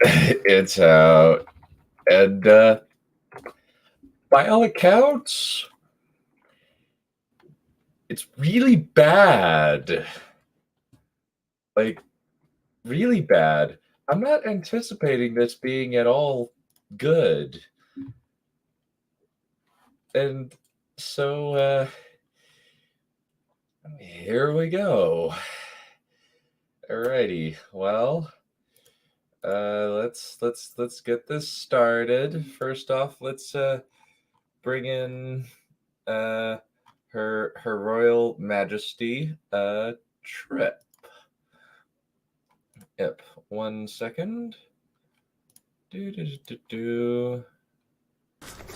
It's out. And by all accounts, it's really bad. Like, really bad. I'm not anticipating this being at all good. And so, here we go. Alrighty. Well, let's get this started. First off, let's bring in her Royal Majesty Trip. Yep. 1 second. Do.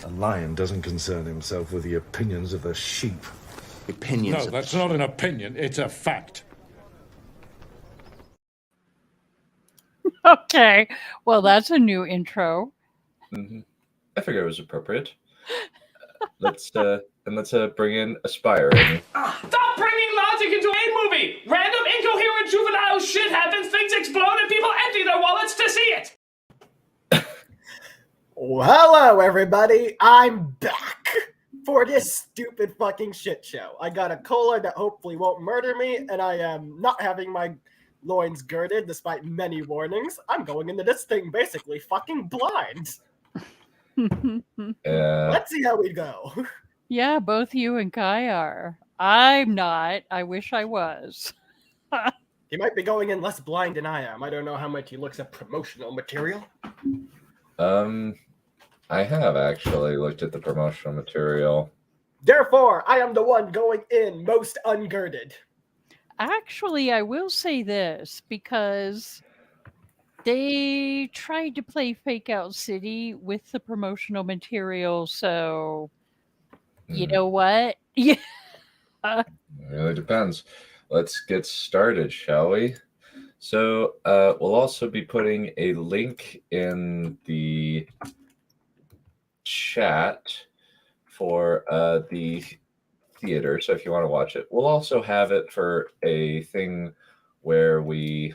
A lion doesn't concern himself with the opinions of the sheep. Opinions? No, that's not an opinion. It's a fact. Okay. Well, that's a new intro. Mm-hmm. I figured it was appropriate. Let's bring in Aspiring. Stop bringing logic into a movie! Random incoherent juvenile shit happens, things explode, and people empty their wallets to see it! Well, hello, everybody. I'm back for this stupid fucking shit show. I got a cola that hopefully won't murder me, and I am not having my loins girded despite many warnings. I'm going into this thing basically fucking blind. Let's see how we go. Yeah, both you and Kai are. I'm not. I wish I was. He might be going in less blind than I am. I don't know how much he looks at promotional material. I have actually looked at the promotional material. Therefore, I am the one going in most ungirded. Actually, I will say this because they tried to play Fake Out City with the promotional material, so you know what? Yeah. It really depends. Let's get started, shall we? So we'll also be putting a link in the chat for the theater. So if you want to watch it, we'll also have it for a thing where we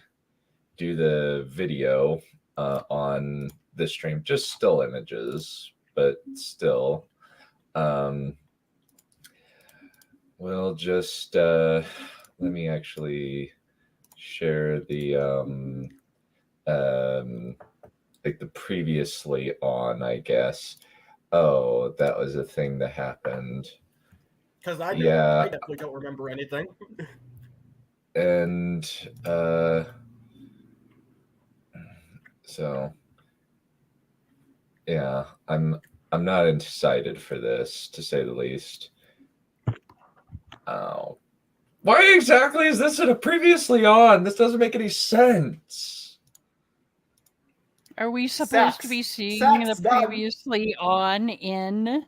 do the video on the stream, just still images, but still. We'll just let me actually share the like the previously on, I guess. Oh, that was a thing that happened. Because I definitely don't remember anything. And so yeah, I'm not excited for this, to say the least. Oh, why exactly is this in a previously on? This doesn't make any sense. Are we supposed to be seeing the previously on in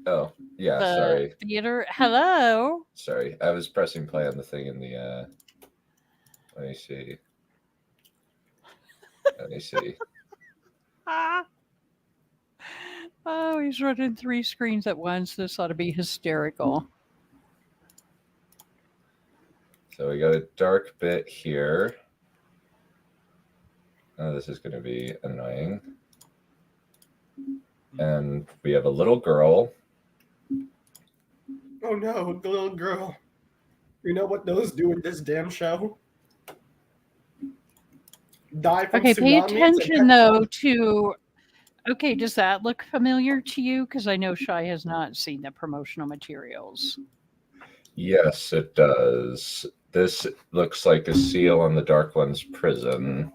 Oh, yeah, the sorry. theater? Hello? Sorry, I was pressing play on the thing in the let me see. Let me see. Oh, he's running 3 screens at once. This ought to be hysterical. So we got a dark bit here. Oh, this is going to be annoying. And we have a little girl. Oh no, the little girl. You know what those do in this damn show? Die from Okay, pay tsunamis attention though to. Okay, does that look familiar to you? Because I know Shai has not seen the promotional materials. Yes, it does. This looks like a seal on the Dark One's prison.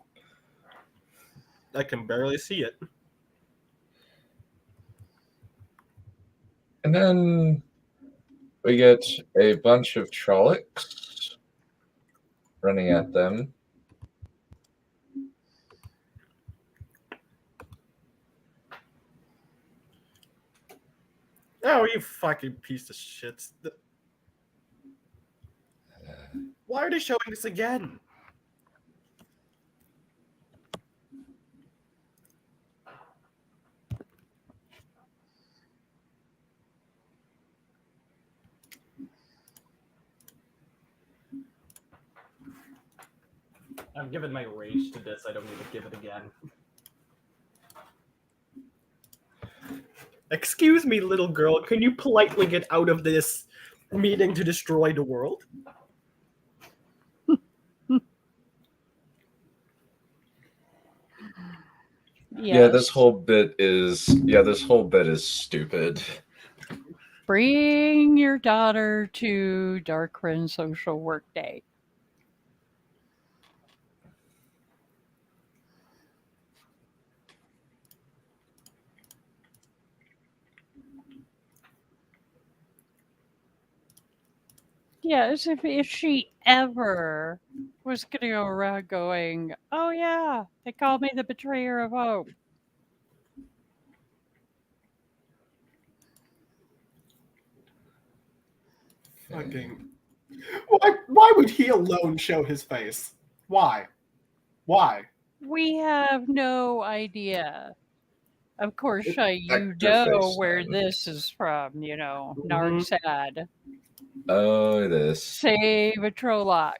I can barely see it. And then we get a bunch of Trollocs running at them. Oh, you fucking piece of shit. Why are they showing this again? I've given my rage to this. I don't need to give it again. Excuse me, little girl. Can you politely get out of this meeting to destroy the world? Yeah, this Yes. whole bit is stupid. Bring your daughter to Darkrin Social Work Day. Yeah, as if she ever was going to go around going, oh yeah, they called me the betrayer of hope. Fucking. Why would he alone show his face? Why? Why? We have no idea. Of course, you Actor know face where then. this is from, Mhm. Nargsad. Oh, this. Save a Trolloc.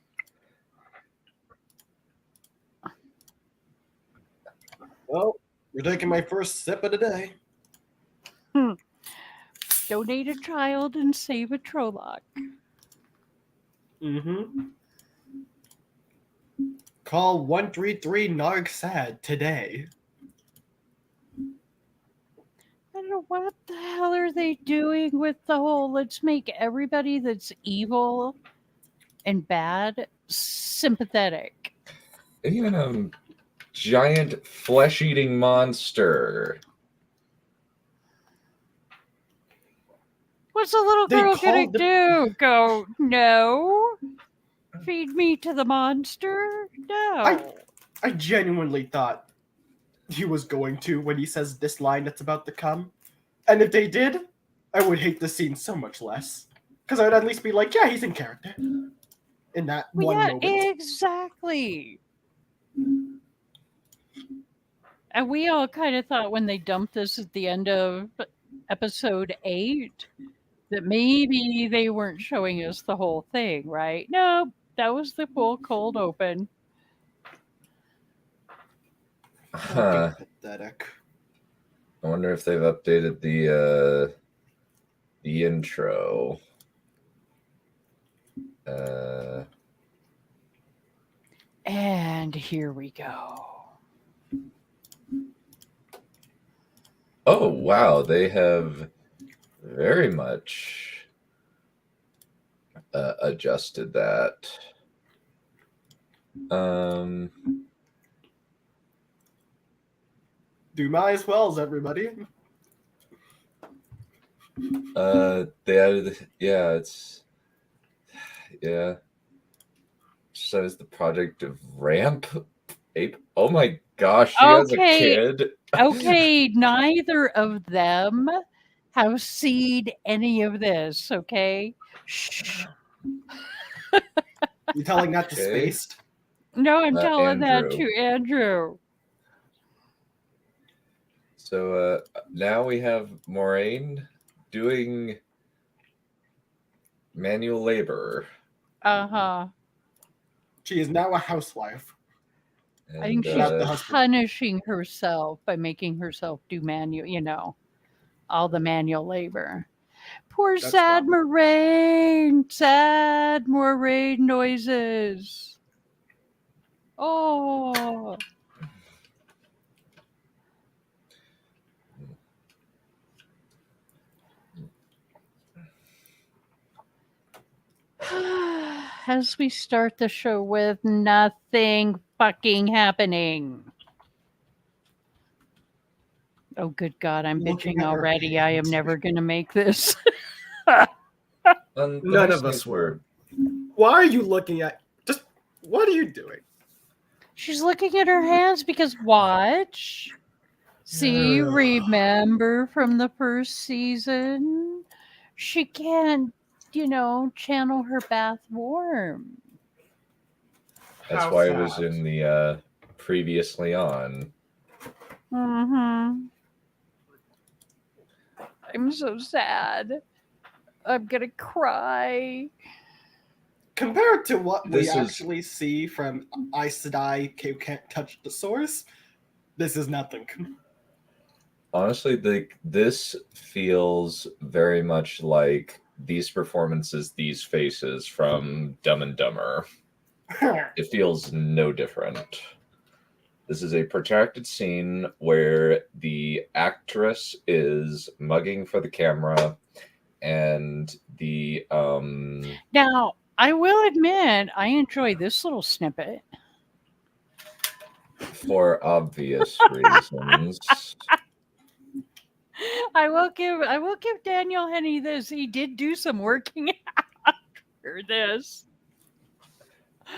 Well, you're taking my first sip of the day. Donate a child and save a Trolloc. Mm-hmm. Call 133 Nargsad today. I don't know what the hell are they doing with the whole let's make everybody that's evil and bad sympathetic. Even a giant flesh-eating monster. What's the little They girl gonna called the- do? Go, no? Feed me to the monster? No. I genuinely thought he was going to when he says this line that's about to come. And if they did, I would hate the scene so much less. Because I would at least be like, yeah, he's in character. In that Well, one yeah, moment. exactly. And we all kind of thought when they dumped this at the end of episode 8 that maybe they weren't showing us the whole thing, right? No, that was the full cold open. Huh. Fucking pathetic. I wonder if they've updated the intro. And here we go. Oh wow, they have very much adjusted that. Do my as well as everybody. They added, says the project of Ramp Ape. Oh my gosh, she has a Okay. kid. Okay, neither of them have seen any of this, okay? Shh. You telling that to Okay. Spaced? No, I'm telling that Andrew. to Andrew. So now we have Moraine doing manual labor. Uh-huh. She is now a housewife. I think she's Without the husband. punishing herself by making herself do all the manual labor. Poor That's sad fine. Moraine. Sad Moraine noises. Oh. As we start the show with nothing fucking happening. Oh, good God, I'm Looking bitching at her already. I am hands. never going to make this. None of us were. Why are you looking at... Just... What are you doing? She's looking at her hands because watch. See, Ugh. remember from the first season? She can't, channel her bath warm. That's How why it was sad. in the previously on. Mm-hmm. I'm so sad. I'm gonna cry. compared to what we This is- actually see from Aes Sedai, who can't touch the source, this is nothing. Honestly, this feels very much like these performances, these faces from Dumb and Dumber. It feels no different. This is a protracted scene where the actress is mugging for the camera, and the Now, I will admit, I enjoy this little snippet. for obvious reasons. I will give Daniel Henney this. He did do some working out for this.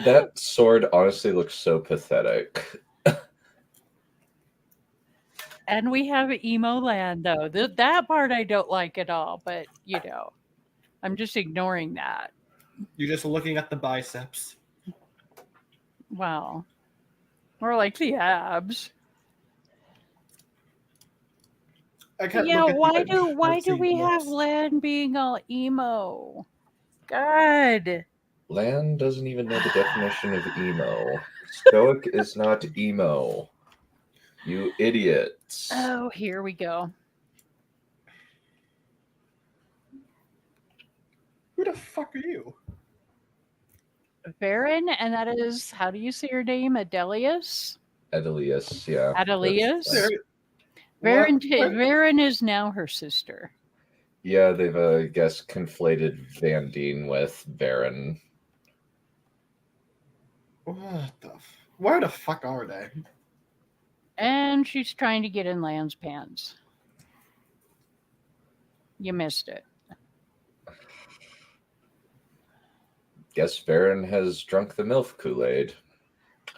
That sword honestly looks so pathetic. And we have emo land though. That part I don't like at all, but you know, I'm just ignoring that. You're just looking at the biceps. Wow. More like the abs. I can't Yeah, look at why the do we have lips. Lan being all emo? God. Lan doesn't even know the definition of emo. Stoic is not emo. You idiots. Oh, here we go. Who the fuck are you? Varen, and that is, how do you say your name? Adelius? Adelius, yeah. Adelius? That's- Varen is now her sister. Yeah, they've, I guess, conflated Vandine with Varen. What the? Where the fuck are they? And she's trying to get in Lan's pants. You missed it. Guess Varen has drunk the MILF Kool-Aid.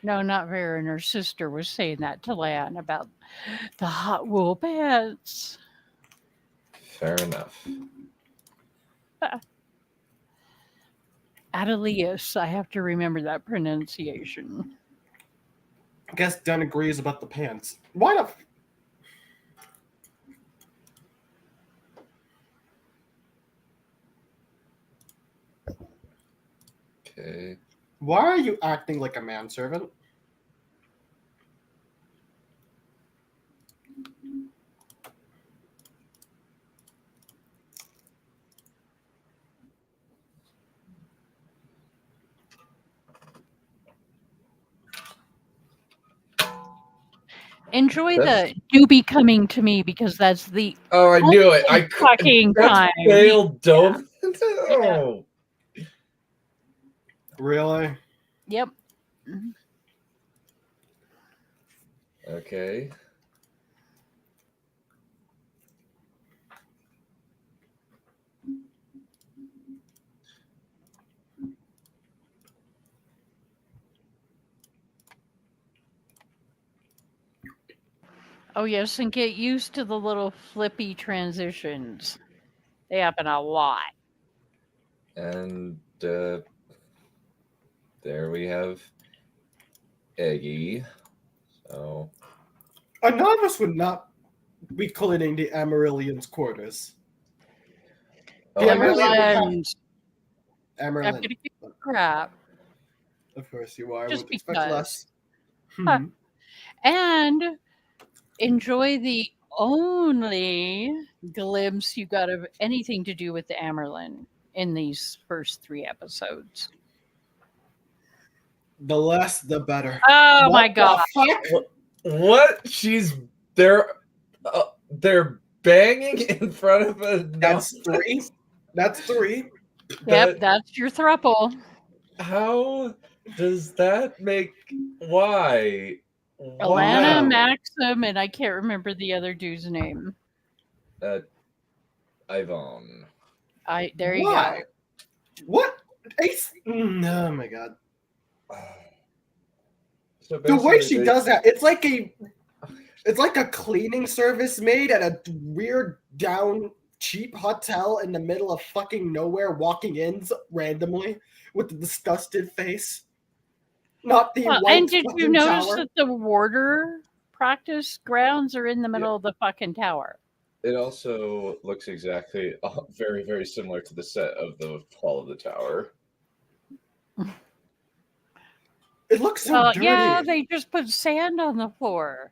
No, not Varen. Her sister was saying that to Lan about the hot wool pants. Fair enough. Adelius, I have to remember that pronunciation. I guess Dan agrees about the pants. Why the? Okay. Why are you acting like a manservant? Enjoy the do be coming to me because that's the Oh, I knew it. I fucking time. failed. Don't. Oh. Really? Yep. Okay. Oh yes, and get used to the little flippy transitions. They happen a lot. And there we have Eggy. So A novice would not be cleaning the Amarillions' quarters. oh, Yeah, I guess- really? Amaryllin. I'm Amarillion. gonna give you crap. Of course you are. I Just would expect because. less. Huh. Hmm. And enjoy the only glimpse you got of anything to do with the Amaryllin in these first 3 episodes. The less, the better. Oh What my the god. fuck? What? They're banging in front of a. That's 3. That's 3. Yep, that's your thruple. How does that make? Why? Alana, Wow. Maxim, and I can't remember the other dude's name. Yvonne. There you Why? go. What? Ace? Oh my god. So The way she basically does that, it's like a cleaning service maid at a weird down cheap hotel in the middle of fucking nowhere walking in randomly with a disgusted face. Not the Well, white and did you fucking notice tower. that the warder practice grounds are in the middle of the fucking tower? It also looks exactly very, very similar to the set of the Fall of the Tower. It looks so Well, dirty. yeah, they just put sand on the floor.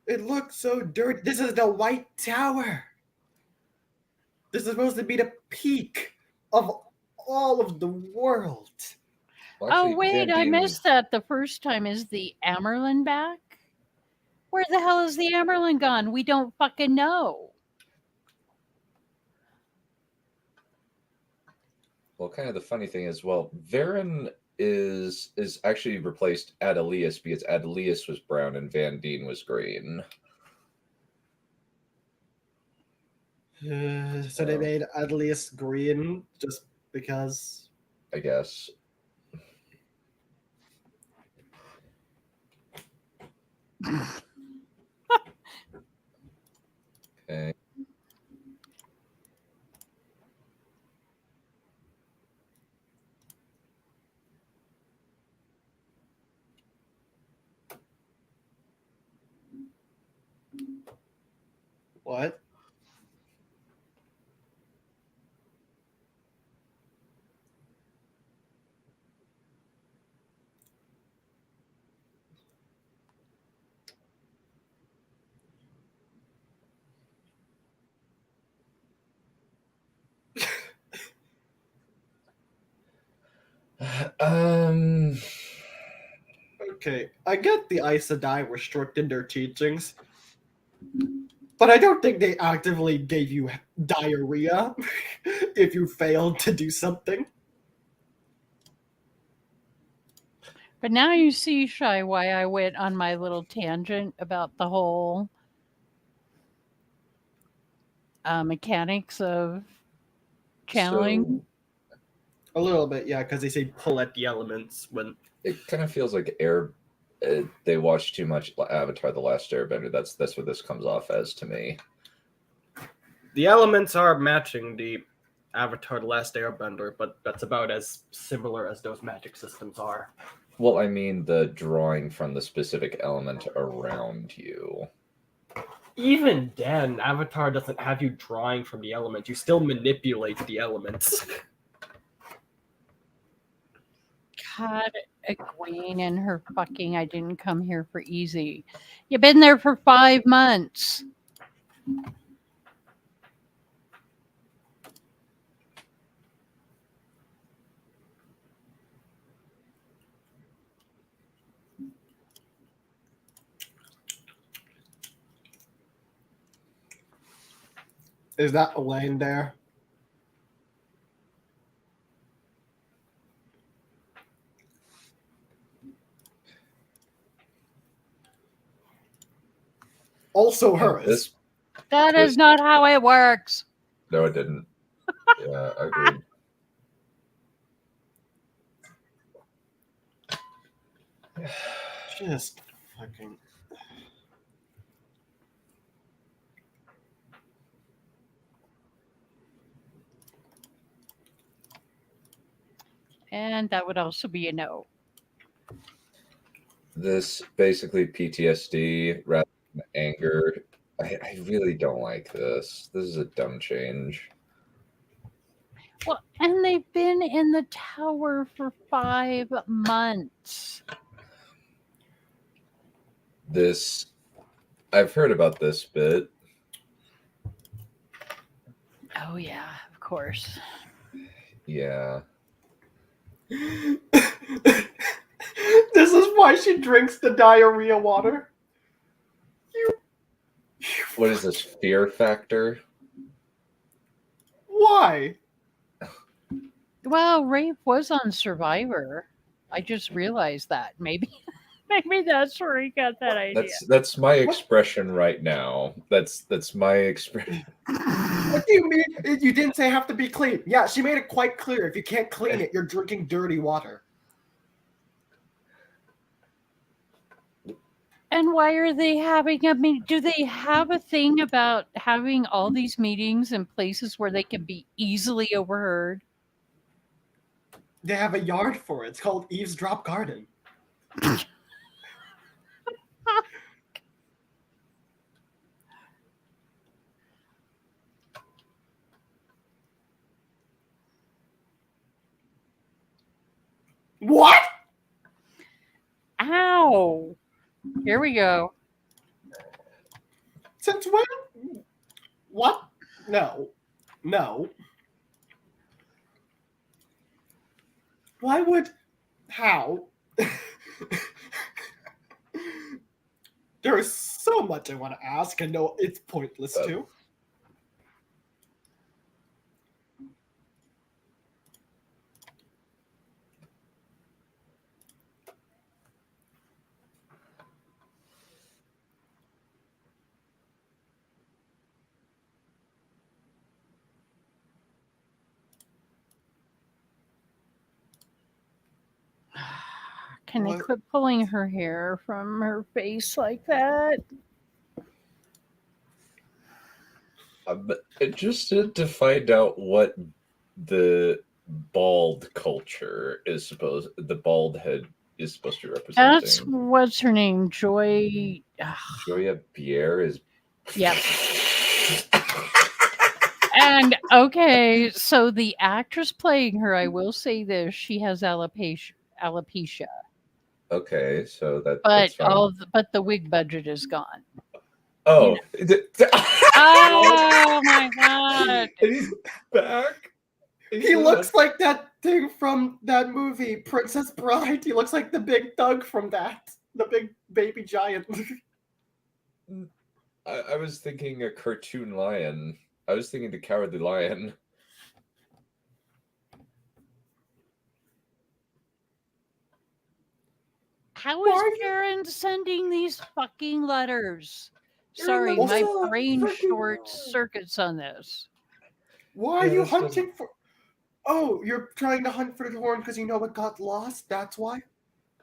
It looks so dirty. This is the White Tower. This is supposed to be the peak of all of the world. Well, Oh, actually, wait, Van I Dien- missed that the first time. Is the Amerlin back? Where the hell is the Amerlin gone? We don't fucking know. Well, kind of the funny thing is, well, Varen is actually replaced Adelius because Adelius was brown and Van Dien was green. So they made Adelius green just because. I guess. Okay. What? Um. Okay, I get the Aes Sedai restricted their teachings, but I don't think they actively gave you diarrhea if you failed to do something. But now you see, Shy, why I went on my little tangent about the whole mechanics of channeling. A little bit, yeah, because they say pull at the elements when. It kind of feels like they watched too much Avatar: The Last Airbender. That's what this comes off as to me. The elements are matching the Avatar: The Last Airbender, but that's about as similar as those magic systems are. Well, I mean the drawing from the specific element around you. Even then, Avatar doesn't have you drawing from the elements. You still manipulate the elements. God, Egwene and her fucking I didn't come here for easy. You've been there for 5 months. Is that Elaine there? Also hers. That is not how it works. No, it didn't. Yeah, agreed. Just fucking. And that would also be a no. This basically PTSD rather than anger. I really don't like this. This is a dumb change. Well, and they've been in the tower for 5 months. This, I've heard about this bit. Oh, yeah, of course. Yeah. This is why she drinks the diarrhea water. What is this, fear factor? Why? Well, Rafe was on Survivor. I just realized that. Maybe that's where he got that idea. That's my expression right now. That's my expression. What do you mean? You didn't say have to be clean. Yeah, she made it quite clear. If you can't clean it, you're drinking dirty water. And why are they having a meeting? Do they have a thing about having all these meetings in places where they can be easily overheard? They have a yard for it. It's called Eavesdrop Garden. What? Ow! Here we go. Since when? What? No. No. Why would... How? There is so much I want to ask, and no, it's pointless too. Can they What? quit pulling her hair from her face like that? Just to find out what the bald culture is supposed, the bald head is supposed to be representing. That's what's her name, Joy. Joya Bier is. Yep. And okay, so the actress playing her, I will say this: she has alopecia. Okay, so But that's fine. but the wig budget is gone. Oh, Oh my god! And he's back. He looks like that thing from that movie, Princess Bride. He looks like the big thug from that. The big baby giant. I was thinking a cartoon lion. I was thinking the Cowardly Lion. How Why is are you- Karen sending these fucking letters? You're Sorry, in my the brain freaking- short circuits on this. Why are Yeah, you this doesn't- hunting for... Oh, you're trying to hunt for the horn because you know it got lost? That's why?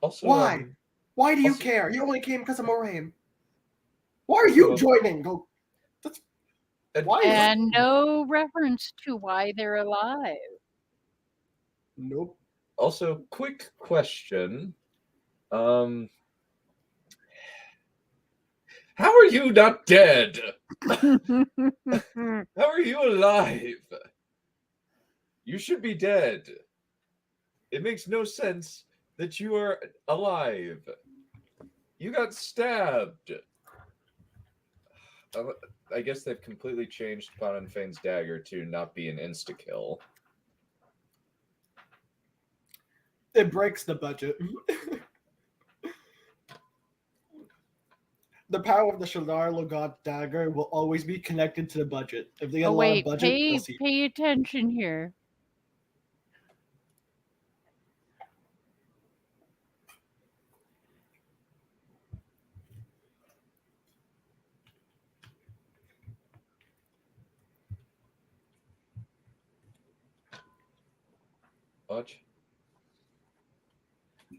Also, Why? Why do you also- care? You only came because of Moraine. Why are you Well- joining? Go. That's... And- Why is... And no reference to why they're alive. Nope. Also, quick question. How are you not dead? How are you alive? You should be dead. It makes no sense that you are alive. You got stabbed. I guess they've completely changed Clown and Fane's dagger to not be an insta-kill. It breaks the budget. The power of the Shadar Logot dagger will always be connected to the budget. If they get Oh a lot of wait, budget, they'll see. pay attention here. Watch.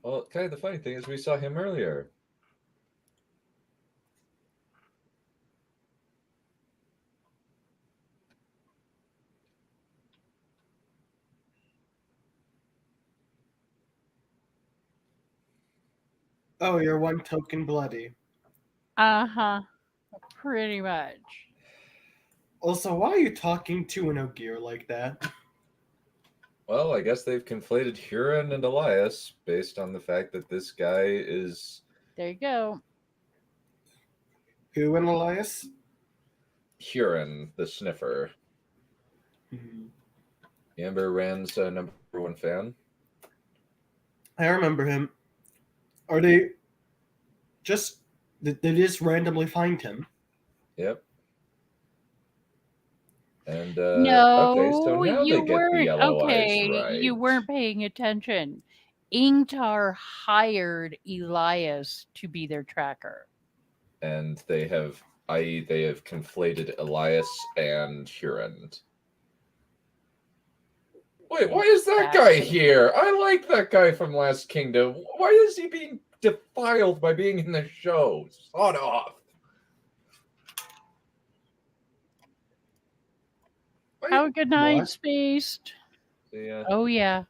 Well, kind of the funny thing is we saw him earlier. Oh, you're one token bloody. Uh-huh. Pretty much. Also, why are you talking to an Ogier like that? Well, I guess they've conflated Huron and Elias based on the fact that this guy is There you go. Who and Elias? Huron, the sniffer. Amber Rand's number one fan. I remember him. Are they just... They just randomly find him? Yep. And No, okay, so now you they get the weren't. yellow Okay, eyes right. you weren't paying attention. Ingtar hired Elias to be their tracker. And they have, i.e., they have conflated Elias and Huron. Wait, why is that guy here? I like that guy from Last Kingdom. Why is he being defiled by being in the show? Sod off. Have a good night, What? Spaced. See ya. Oh, yeah.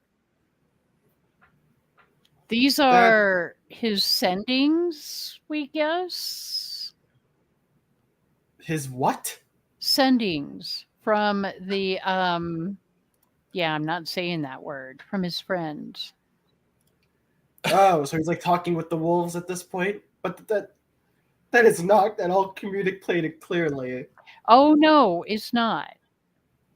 These are his sendings, we guess? His what? Sendings from the, yeah, I'm not saying that word, from his friends. Oh, so he's like talking with the wolves at this point, but that is not at all communicated clearly. Oh no, it's not.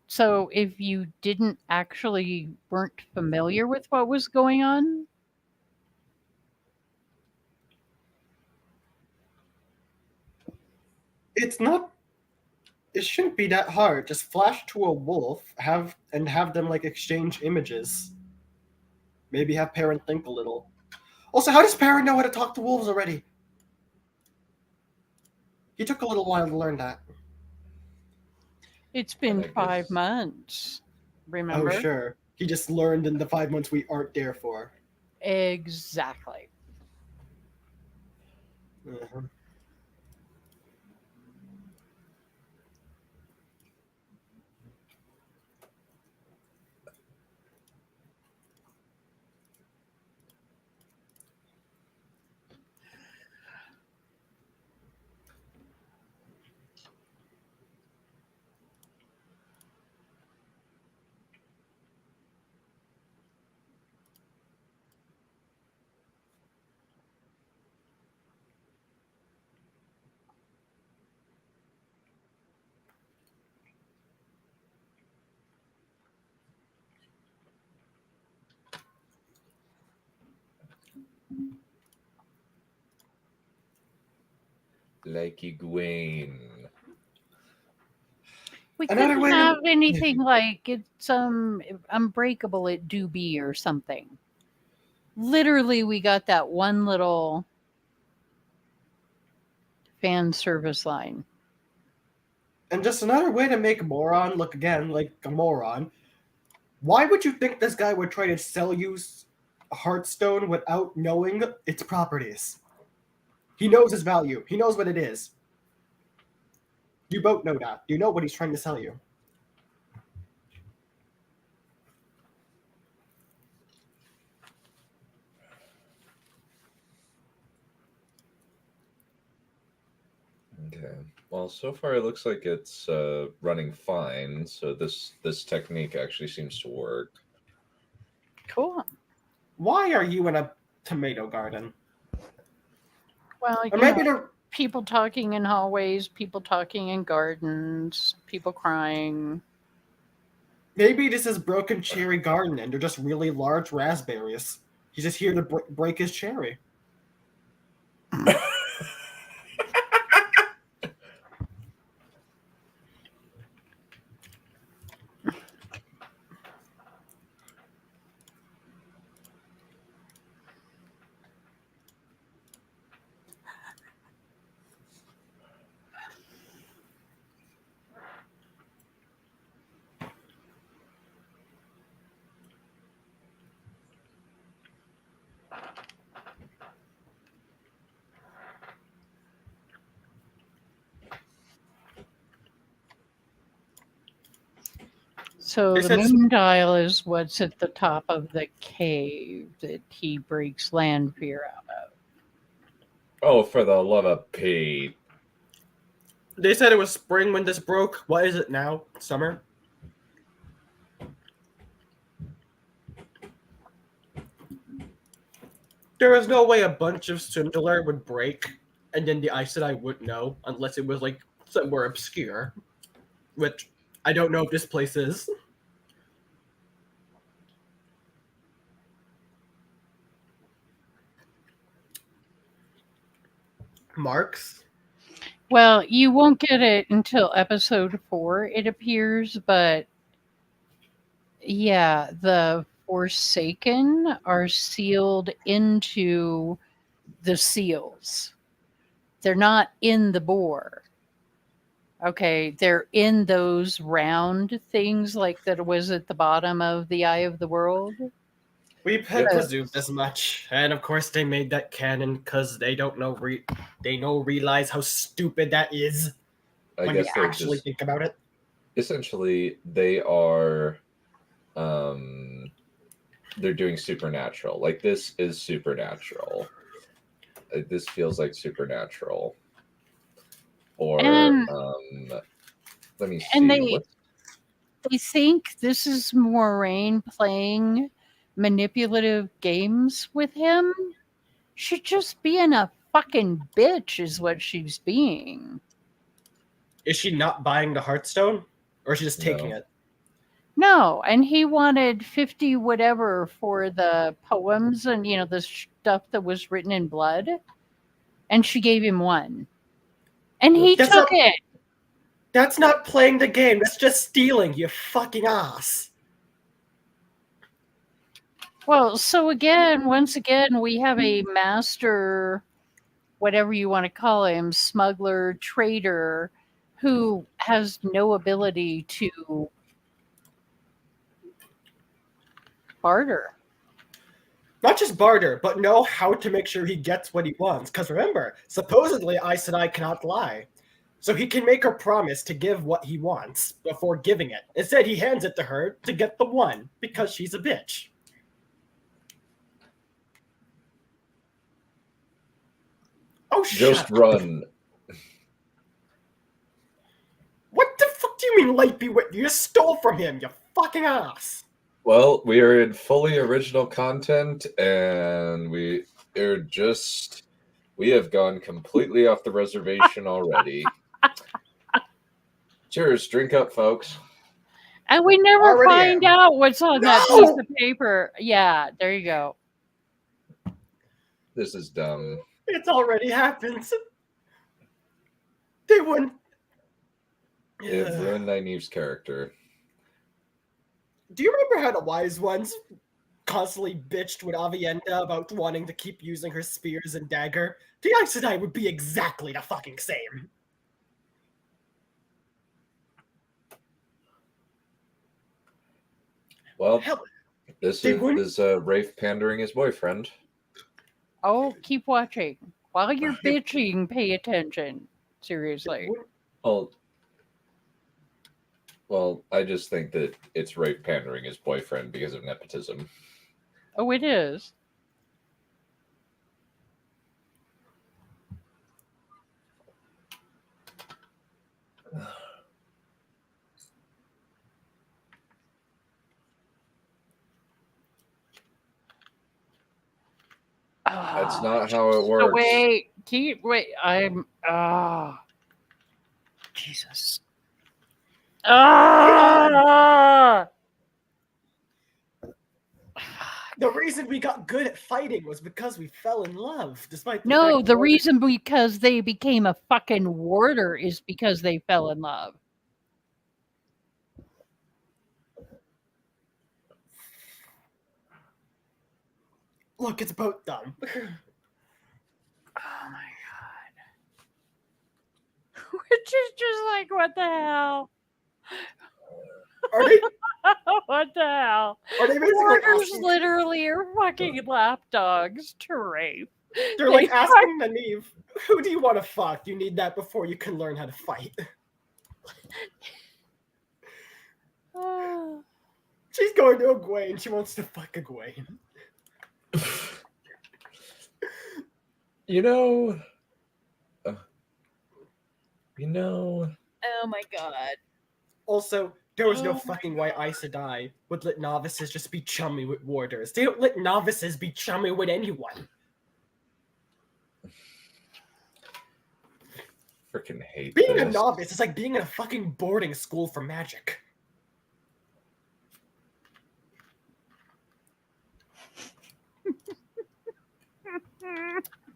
So if you didn't actually weren't familiar with what was going on, It's not. It shouldn't be that hard. Just flash to a wolf, have them like exchange images. Maybe have Perrin think a little. Also, how does Perrin know how to talk to wolves already? He took a little while to learn that. it's been I 5 guess- months. Remember? Oh, sure. He just learned in the 5 months we aren't there for. Exactly. Uh-huh. Like Egwene. We Another couldn't way to- have anything like it's unbreakable at Doobie or something. Literally, we got that one little fan service line. And just another way to make Moron look again like a moron. Why would you think this guy would try to sell you Hearthstone without knowing its properties? He knows its value. He knows what it is. You both know that. You know what he's trying to sell you. Okay. Well, so far it looks like it's running fine. So this technique actually seems to work. Cool. Why are you in a tomato garden? Well, Or you maybe know, they're people talking in hallways, people talking in gardens, people crying. maybe this is Broken Cherry Garden and they're just really large raspberries. He's just here to break his cherry. So They the said- moon dial is what's at the top of the cave that he breaks land fear out of. Oh, for the love of Pete. They said it was spring when this broke. What is it now? Summer? There is no way a bunch of Cinderella would break, and then the Aes Sedai wouldn't know, unless it was like somewhere obscure. Which I don't know if this place is. Marks? Well, you won't get it until episode 4, it appears, but yeah, the Forsaken are sealed into the seals. They're not in the boar. Okay, they're in those round things like that was at the bottom of the Eye of the World. We had Yes. presumed as much, and of course they made that canon because they don't know realize how stupid that is I when guess you they're actually just think about it. essentially they are they're doing supernatural. Like this is supernatural. This feels like supernatural. Or And- let me see. and they- What's They think this is Moraine playing manipulative games with him. She's just being a fucking bitch is what she's being. Is she not buying the Hearthstone? Or is she just taking No. it? No, and he wanted 50 whatever for the poems and, the stuff that was written in blood. And she gave him 1. And he That's took not- it. That's not playing the game. That's just stealing, you fucking ass. Well, so once again, we have a master, whatever you want to call him, smuggler, trader, who has no ability to barter. Not just barter, but know how to make sure he gets what he wants. Because remember, supposedly Aes Sedai cannot lie. So he can make her promise to give what he wants before giving it. Instead, he hands it to her to get the 1 because she's a bitch. Oh, Just shut up. run. What the fuck do you mean, Light Be Wit? You just stole from him, you fucking ass. Well, we are in fully original content, and we have gone completely off the reservation already. Cheers, drink up, folks. And we never Already find am. out what's on that No! piece of paper. Yeah, there you go. This is dumb. It's already happened. They wouldn't. It ruined Nynaeve's character. Do you remember how the wise ones constantly bitched with Avienda about wanting to keep using her spears and dagger? The Aes Sedai would be exactly the fucking same. Well, Hell, this they wouldn't- is Rafe pandering his boyfriend. Oh, keep watching. While you're bitching, pay attention. Seriously. Well, I just think that it's Rafe pandering his boyfriend because of nepotism. Oh, it is. That's not how it works. Wait. I'm. Jesus. The reason we got good at fighting was because we fell in love, despite the No, fact the that- reason because they became a fucking warder is because they fell in love. Look, it's about them. Oh my god. Which is just like, what the hell? Are they? What the hell? Are they basically Warders asking? literally are fucking lapdogs to rape. They're like asking Nynaeve, "Who do you want to fuck? You need that before you can learn how to fight." She's going to Egwene. She wants to fuck Egwene. You know. Oh my god. Also, there was no Oh my fucking way Aes Sedai would let novices just be chummy with warders. They don't let novices be chummy with anyone. Freaking hate Being a this. novice is like being in a fucking boarding school for magic.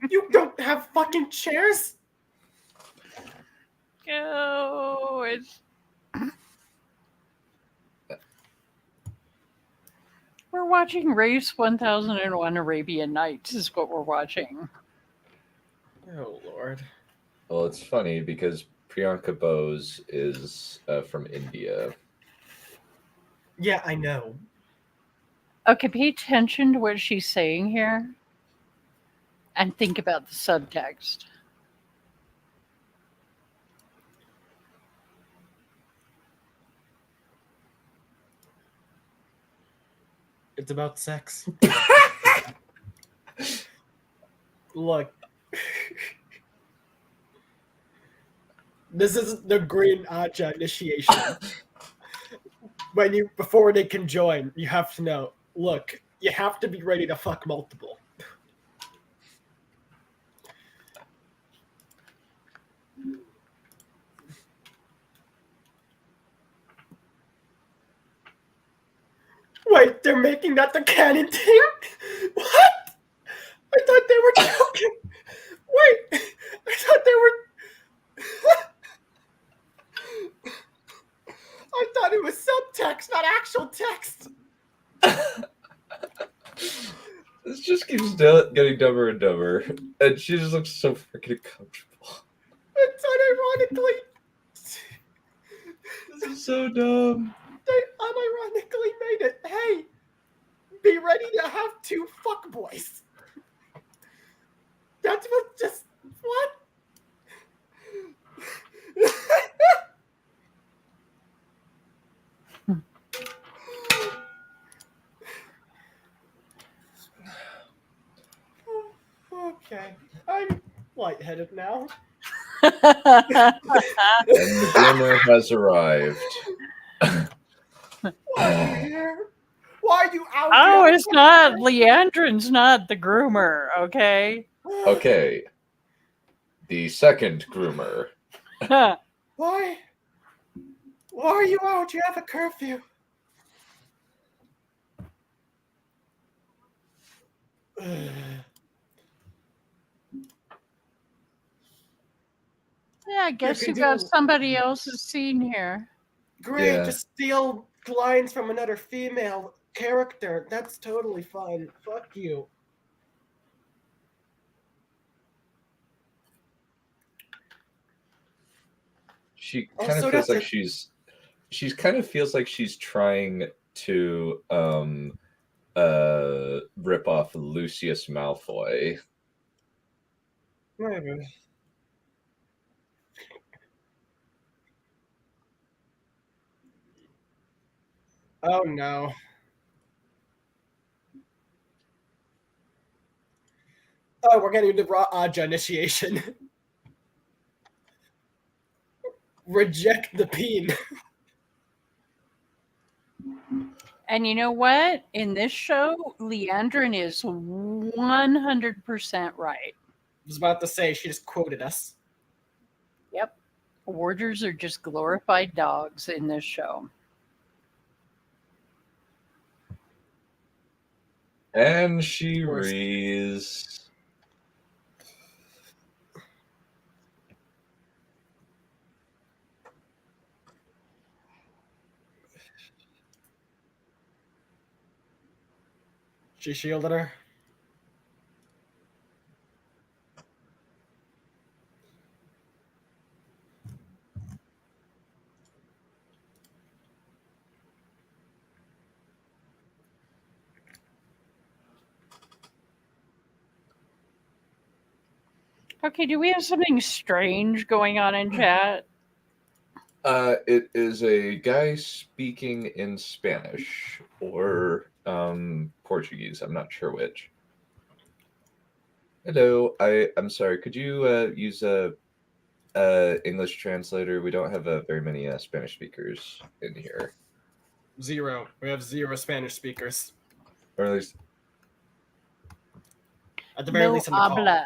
You don't have fucking chairs? Oh, it's. We're watching Race 1001 Arabian Nights, is what we're watching. Oh, Lord. Well, it's funny because Priyanka Bose is from India. Yeah, I know. Okay, pay attention to what she's saying here and think about the subtext. It's about sex. Look. This is the Green Aja initiation. Before they can join, you have to know, look, you have to be ready to fuck multiple. Wait, they're making that the canon thing? What? I thought they were joking. Wait, I thought they were... I thought it was subtext, not actual text. This just keeps getting dumber and dumber, and she just looks so freaking comfortable. It's unironically... This is so dumb. They unironically made it. Hey, be ready to have 2 fuckboys. That's what just... What? Okay, I'm lightheaded now. And the groomer has arrived. Why are you here? Why are you out Oh, here? it's not. Leandrin's not the groomer, okay? Okay. The second groomer. Why? Why are you out? You have a curfew. Yeah, I guess you can got do- somebody else's scene here. Great, Yeah. just steal lines from another female character. That's totally fine. Fuck you. She Oh, kind of so feels that's like she's kind of feels like she's trying to rip off Lucius Malfoy. Maybe. Oh no. Oh, we're getting the Aja initiation. Reject the peen. And you know what? In this show, Leandrin is 100% right. I was about to say, she just quoted us. Yep. Warders are just glorified dogs in this show. And she Worst. rees. She shielded her. Okay, do we have something strange going on in chat? It is a guy speaking in Spanish or Portuguese. I'm not sure which. Hello, I'm sorry. Could you use a English translator? We don't have very many Spanish speakers in here, 0. We have 0 Spanish speakers. or at least At the very No least in the call. habla.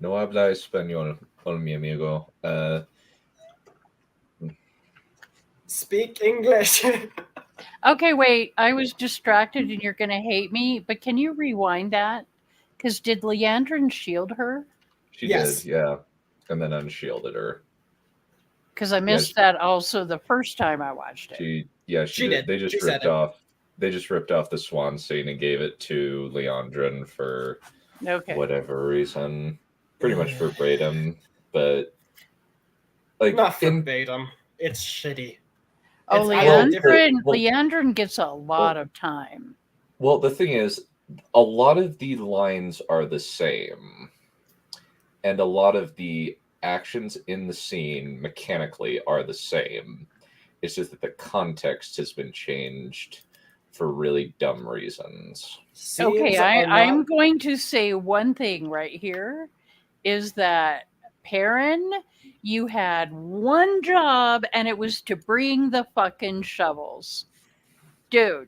no habla español, mi amigo. Speak English. Okay, wait. I was distracted and you're going to hate me, but can you rewind that? Because did Leandrin shield her? She Yes. did, yeah, and then unshielded her. Because I missed that also the first time I watched it. She She did. did. They just She said ripped it. off. They just ripped off the swan scene and gave it to Leandrin for Okay. whatever reason, pretty much verbatim. But like Not in verbatim. It's shitty. Oh, It's- I know, Leandrin gets a lot of time. well, the thing is, a lot of the lines are the same, and a lot of the actions in the scene mechanically are the same. It's just that the context has been changed for really dumb reasons. Okay, Scenes are I'm not- going to say one thing right here is that Perrin, you had one job and it was to bring the fucking shovels. Dude.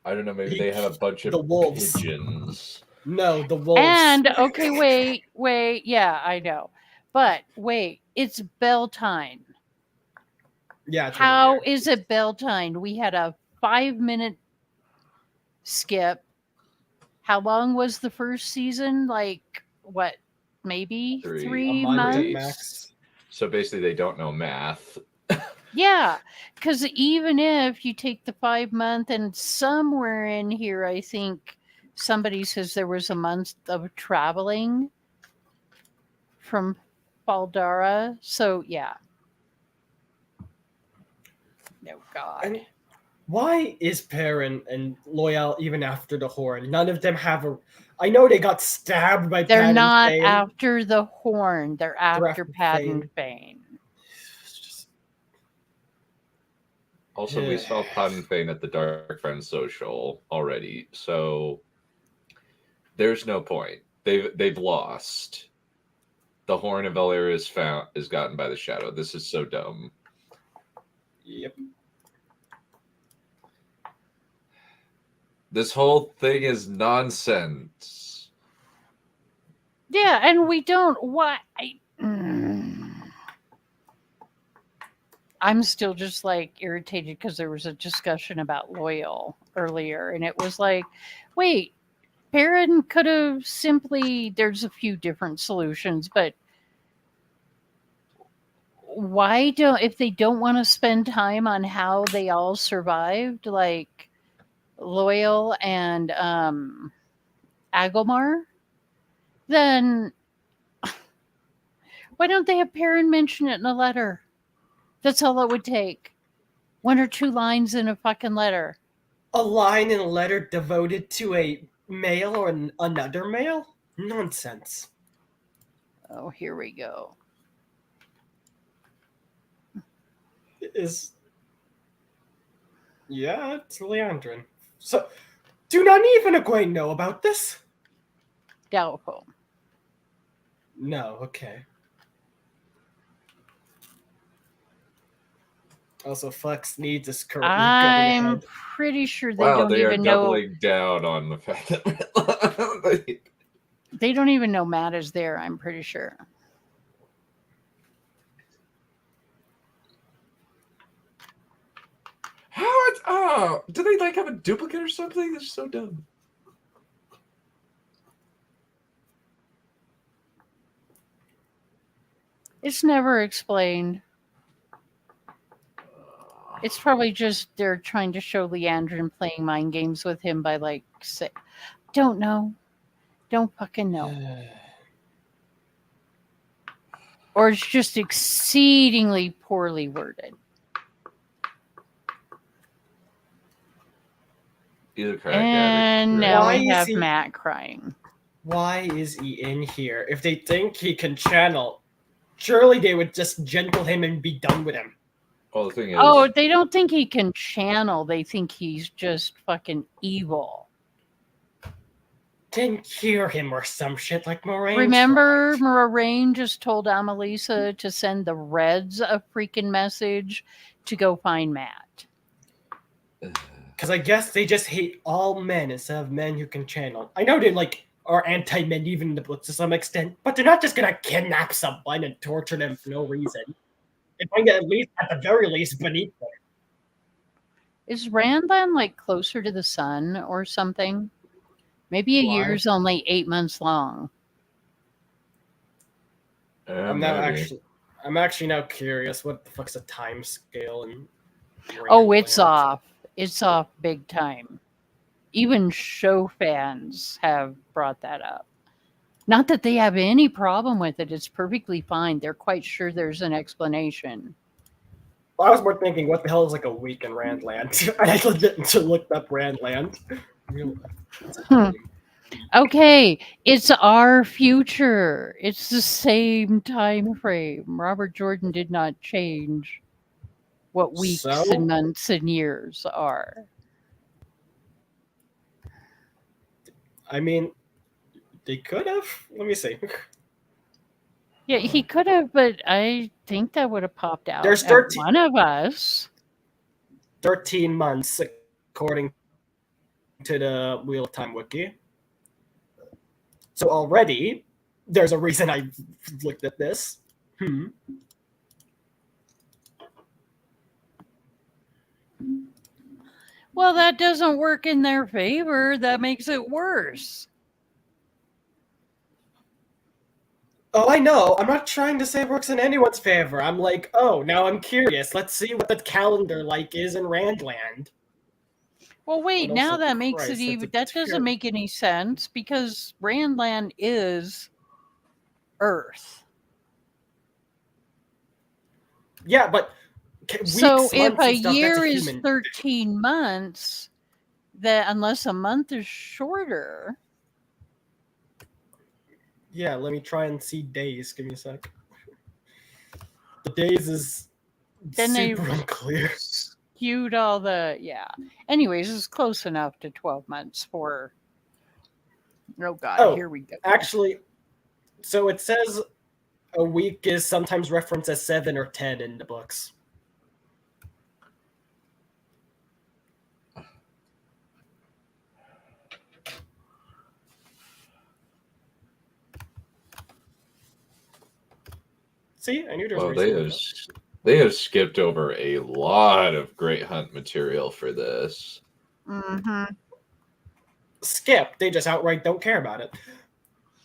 I don't know. Maybe they have a bunch of The wolves. pigeons. No, the wolves. And okay, wait. Yeah, I know. But wait, it's Beltane. Yeah. It's How weird. is it Beltane? We had a 5-minute skip. How long was the first season? Like, what, maybe Three. 3 A month at months? max. So basically, they don't know math. Yeah, because even if you take the 5 month and somewhere in here, I think somebody says there was a month of traveling from Baldara. So, yeah. No, God. And why is Perrin and Loyal even after the Horn? None of them have a. I know they got stabbed by They're Pat not and Fane. after the Horn. They're after after Pat Fane. and Fane. It's just- Also, we saw Pod and Fane at the Dark Friends social already, so there's no point. They've lost. The Horn of Valyria is gotten by the Shadow. This is so dumb. Yep. This whole thing is nonsense. Yeah, and we don't. Why? I'm still just like irritated because there was a discussion about Loyal earlier, and it was like, wait, Perrin could have simply. There's a few different solutions, but why don't, if they don't want to spend time on how they all survived, like Loyal and Agomar, then why don't they have Perrin mention it in a letter? That's all it would take. 1 or 2 lines in a fucking letter. A line in a letter devoted to a male or another male? Nonsense. Oh, here we go. Yeah, it's Leandrin. So, do not even Egwene know about this? Doubtful. No, okay. Also, Flex needs is currently going I'm ahead. pretty sure they Wow, don't they are even know. doubling down on the fact that They don't even know Matt is there. I'm pretty sure. do they like have a duplicate or something? That's so dumb. It's never explained. It's probably just they're trying to show Leandrin playing mind games with him by like say, don't know. Don't fucking know. Or it's just exceedingly poorly worded. Either correct. And now Why we is have he- Matt crying. Why is he in here? If they think he can channel, surely they would just gentle him and be done with him. Well, the thing is, Oh, they don't think he can channel. They think he's just fucking evil. Then cure him or some shit like Moraine. Remember, Moraine just told Amelisa to send the Reds a freaking message to go find Matt. Because I guess they just hate all men instead of men who can channel. I know they like are anti-men even in the books to some extent, but they're not just gonna kidnap someone and torture them for no reason. They find it at the very least beneath them. Is Randland like closer to the sun or something? Maybe a Why? year's only 8 months long. I'm actually now curious. What the fuck's the time scale? And Oh, it's off. It's off big time. Even show fans have brought that up. Not that they have any problem with it. It's perfectly fine. They're quite sure there's an explanation. Well, I was more thinking, what the hell is like a week in Randland? I actually looked up Randland. Okay, it's our future. It's the same time frame. Robert Jordan did not change what weeks So? and months and years are. I mean, they could have. Let me see. Yeah, he could have, but I think that would have popped out There's at 13 one of us. 13 months, according to the Wheel of Time wiki. So already, there's a reason I looked at this. Well, that doesn't work in their favor. That makes it worse. Oh, I know. I'm not trying to say it works in anyone's favor. I'm like, oh, now I'm curious. Let's see what the calendar like is in Randland. Well, wait, But now also, that makes Christ, it that's even. a That doesn't make any sense because Randland is Earth. Yeah, but So weeks, if months, a and stuff, year that's a is human. 13 months, that unless a month is shorter. Yeah, let me try and see days. Give me a sec. The days is Then they super unclear. skewed all the Anyways, it's close enough to 12 months for. Oh God, Oh, here we go. Actually, so it says a week is sometimes referenced as 7 or 10 in the books. See, I knew there was Well, a reason. they have skipped over a lot of Great Hunt material for this. Mm-hmm. Skip. They just outright don't care about it.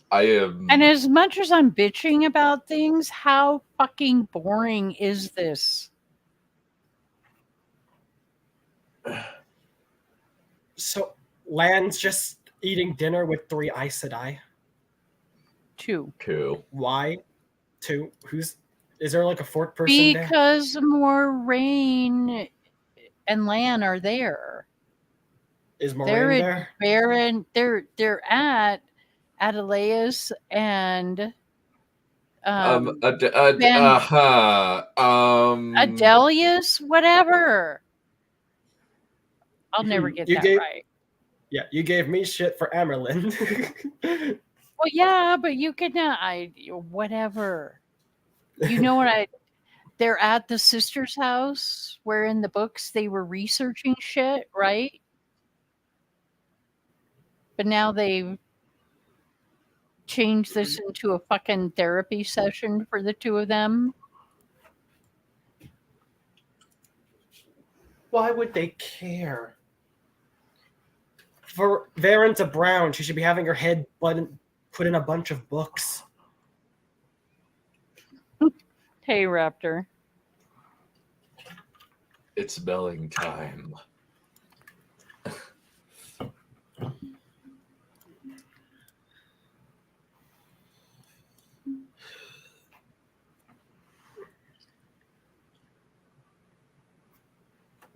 I am. And as much as I'm bitching about things, how fucking boring is this? So, Lan's just eating dinner with 3 Aes Sedai. 2. Why? 2? Is there like a 4th person there? Because Moraine and Lan are there. Is Moraine there? Baron, they're at Adelaus and Adelius, whatever. I'll never get that right. Yeah, you gave me shit for Amerlin. Well, yeah, but you could not. Whatever. You know what? They're at the sister's house, where in the books they were researching shit, right? But now they've changed this into a fucking therapy session for the 2 of them. Why would they care? For Varen's a Brown, she should be having her head put in a bunch of books. Hey, Raptor. It's belling time.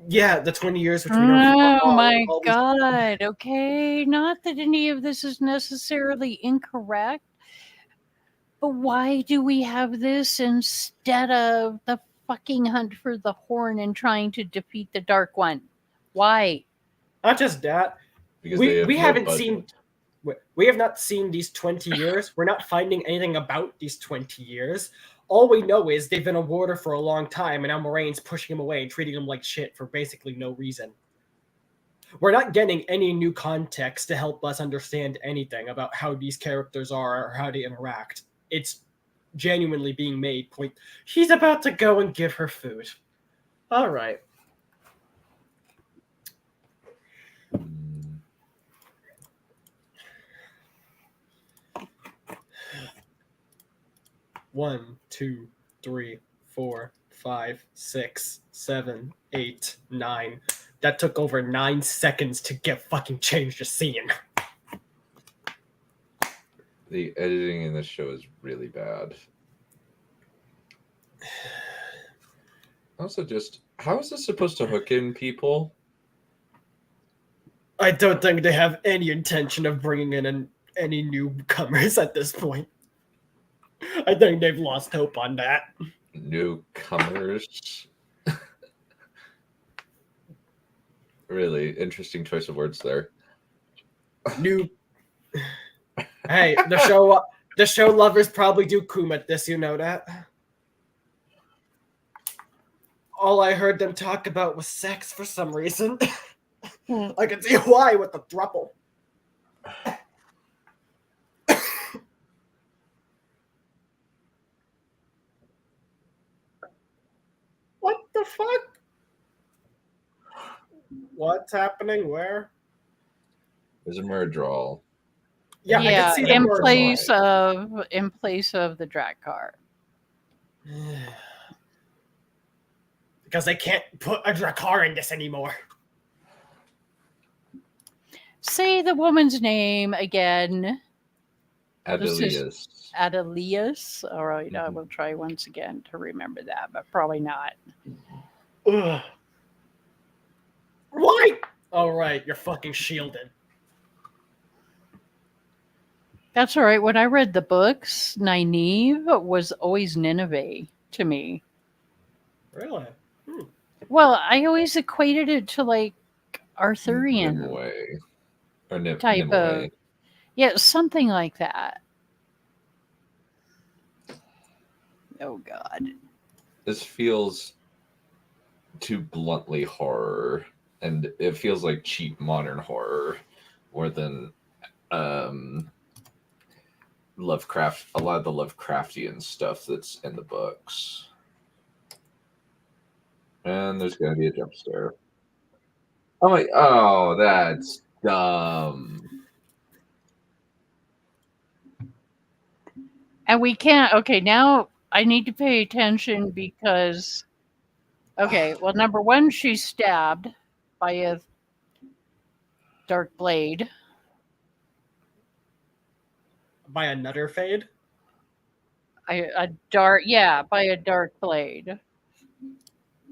Yeah, the 20 years between. Oh my God. Okay. Not that any of this is necessarily incorrect, but why do we have this instead of the fucking hunt for the horn and trying to defeat the Dark One? Why? Not just that. Because we haven't seen. We have not seen these 20 years. We're not finding anything about these 20 years. All we know is they've been a warder for a long time, and now Moraine's pushing him away and treating him like shit for basically no reason. We're not getting any new context to help us understand anything about how these characters are or how they interact. It's genuinely being made point. He's about to go and give her food. All right. One, 2, 3, 4, 5, 6, 7, 8, 9. That took over 9 seconds to get fucking changed a scene. The editing in this show is really bad. Also, just how is this supposed to hook in people? I don't think they have any intention of bringing in any newcomers at this point. I think they've lost hope on that. Newcomers. Really interesting choice of words there. Hey, the show lovers probably do coom at this, you know that? All I heard them talk about was sex for some reason. I can see why with the thruple. What the fuck? What's happening? Where? There's a Murdral. Yeah, I can see the in word. place of the drag car. Because they can't put a Drakkar in this anymore. Say the woman's name again. Adelius. Adelius. All right, I will try once again to remember that, but probably not. Ugh. Why? All right, you're fucking shielded. That's all right. When I read the books, Nynaeve was always Nineveh to me. Really? Well, I always equated it to like Arthurian Nimue. Or type Nimue. of, yeah, something like that. Oh God. This feels too bluntly horror, and it feels like cheap modern horror more than Lovecraft. A lot of the Lovecraftian stuff that's in the books. And there's going to be a jump scare. Oh, that's dumb. And we can't. Okay, now I need to pay attention because. Okay, well, number one, she's stabbed by a dark blade. By a nutter fade? By a dark blade.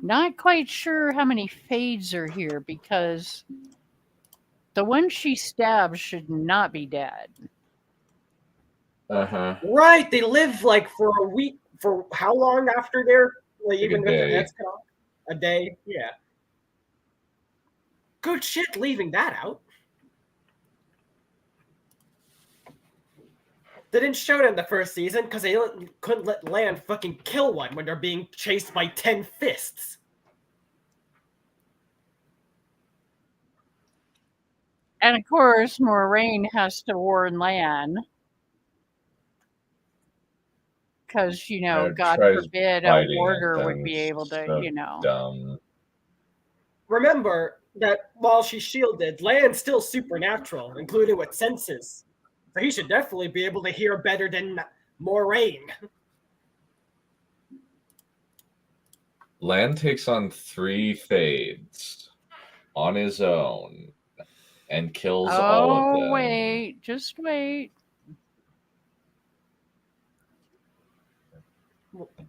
Not quite sure how many fades are here because the one she stabbed should not be dead. Uh-huh. Right, they live like for a week. For how long after they're like, even with their heads cut off? A day? Yeah. Good shit leaving that out. They didn't show it in the first season because they couldn't let Lan fucking kill one when they're being chased by 10 fists. And of course, Moraine has to warn Lan. Because, God forbid a warder would be able to, Dumb. Remember that while she's shielded, Lan's still supernatural, including with senses. So he should definitely be able to hear better than Moraine. Lan takes on 3 fades on his own and kills all of them. Oh, wait. Just wait.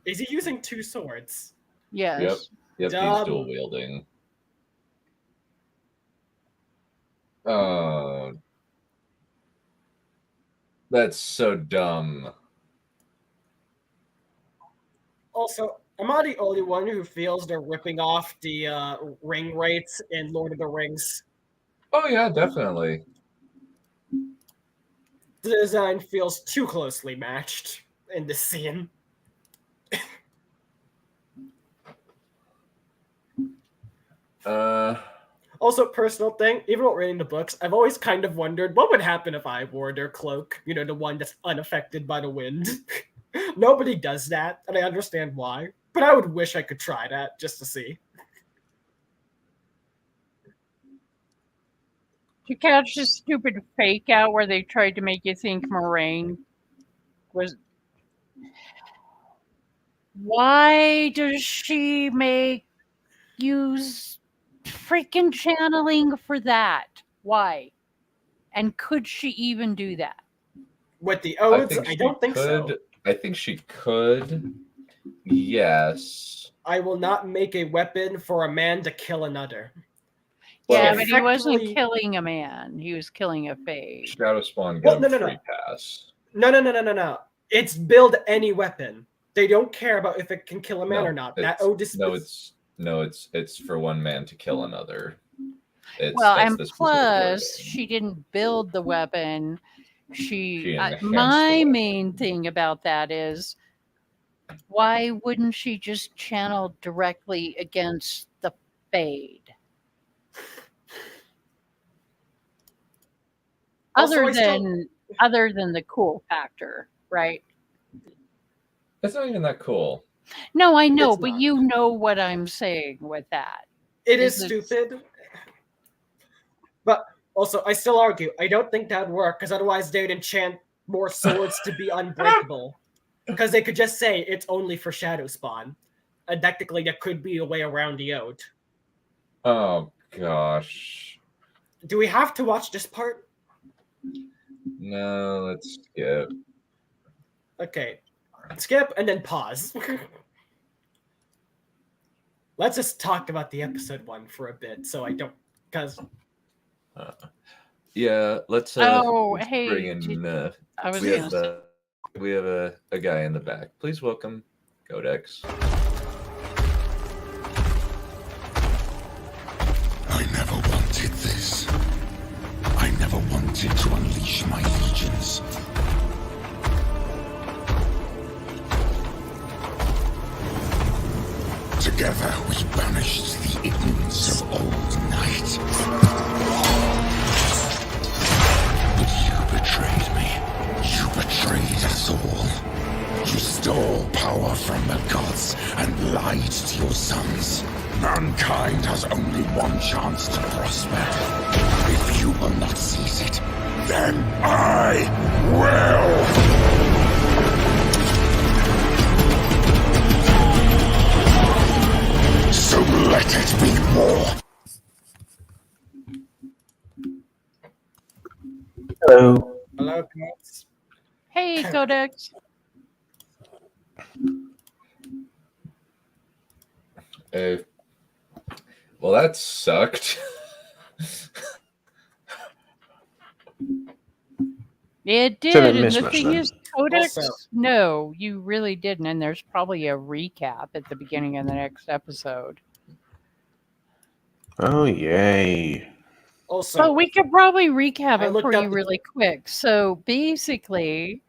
Is he using 2 swords? Yes. Yep, he's dual wielding. Oh. That's so dumb. Also, am I the only one who feels they're ripping off the ring rates in Lord of the Rings? Oh, yeah, definitely. The design feels too closely matched in this scene. Also, personal thing, even while reading the books, I've always kind of wondered what would happen if I wore their cloak, the one that's unaffected by the wind. Nobody does that, and I understand why, but I would wish I could try that just to see. Did you catch this stupid fake out where they tried to make you think Moraine was... Why does she use freaking channeling for that? Why? And could she even do that? With the oaths? I don't think so. I think she could. Yes. I will not make a weapon for a man to kill another. Yeah, but he wasn't killing a man. He was killing a fade. Shadow Spawn got free pass. No. It's build any weapon. They don't care about if it can kill a man or not. That Otis. It's for one man to kill another. And plus, she didn't build the weapon. My main thing about that is, why wouldn't she just channel directly against the fade? Also, other than the cool factor, right? That's not even that cool. No, I know, It's but not. you know what I'm saying with that. It is Is it- stupid. But also, I still argue, I don't think that'd work, because otherwise they'd enchant more swords to be unbreakable. Because they could just say it's only for Shadow Spawn. And technically, there could be a way around the oath. Oh gosh. Do we have to watch this part? No, let's skip. Okay. Skip and then pause. Let's just talk about the episode 1 for a bit, so I don't... Because... Yeah, let's let's hey, bring in I was we gonna have say, we have a guy in the back. Please welcome Codex. I never wanted this. I never wanted to unleash my legions. Together we banished the ignorance of old night. But you betrayed me. You betrayed us all. You stole power from the gods and lied to your sons. Mankind has only one chance to prosper. If you will not seize it, then I will! So let it be war. Hello. Hello, guys. hey, Codex. Well, that sucked. It did, Should've and missed the much thing then. is, Codex, Also- no, you really didn't, and there's probably a recap at the beginning of the next episode. Oh, yay. Also, So we could probably recap I it looked for up you the- really quick. So basically,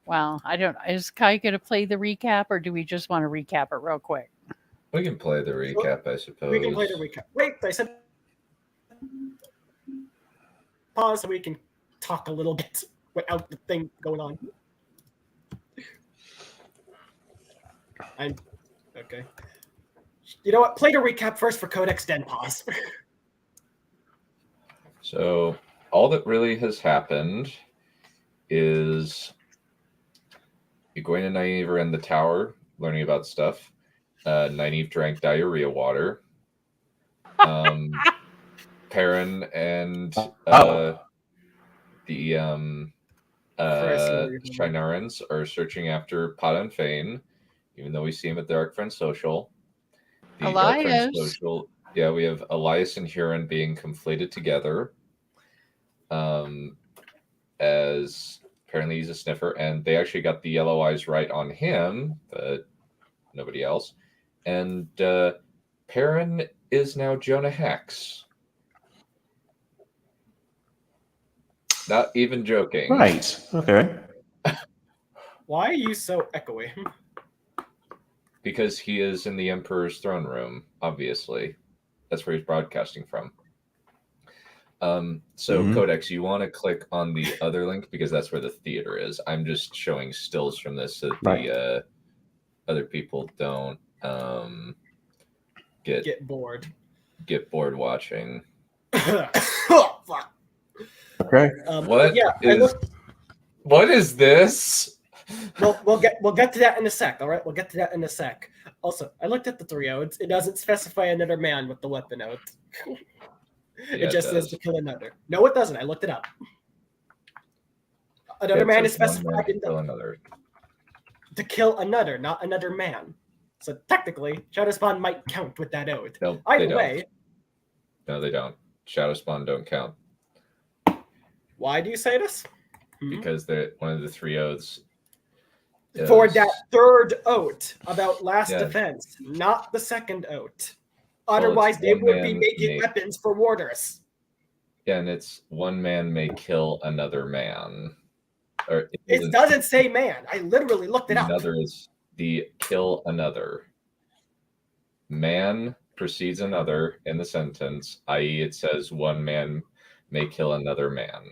well, I don't. Is Kai going to play the recap, or do we just want to recap it real quick? We can play the recap, I suppose. we can play the recap. Wait, I said pause so we can talk a little bit without the thing going on. Okay. You know what? Play the recap first for Codex, then pause. So all that really has happened is Egwene and Nynaeve are in the tower learning about stuff. Nynaeve drank diarrhea water. Perrin and the Shinarans are searching after Pada and Fane, even though we see him at the Dark Friend Social. The Dark Friend Elias. Social, yeah, we have Elias and Huron being conflated together. As apparently he's a sniffer, and they actually got the yellow eyes right on him, but nobody else. And Perrin is now Jonah Hex. Not even joking. Right. Okay. Why are you so echoey? Because he is in the Emperor's throne room, obviously. That's where he's broadcasting from. So Codex, you want to click on the other link because that's where the theater is. I'm just showing stills from this so that the other people don't Get bored. get bored watching. Oh, fuck. Okay. What is this? We'll get to that in a sec. All right, we'll get to that in a sec. Also, I looked at the 3 oaths. It doesn't specify another man with the weapon oath. Yeah, it just does. says to kill another. No, it doesn't. I looked it up. Another It man is says one man specified in to kill another. to kill another, not another man. So technically, Shadowspawn might count with that oath. No, they Either don't. way, No, they don't. Shadow Spawn don't count why do you say this? because they're one of the 3 oaths. For is- that third oath about last Yeah. defense, not the second oath. Well, Otherwise, it's they one would be man making may- weapons for warders. Yeah, and it's one man may kill another man. Or It doesn't say man. I literally looked it up. Another is the kill another. Man precedes another in the sentence, i.e., it says one man may kill another man.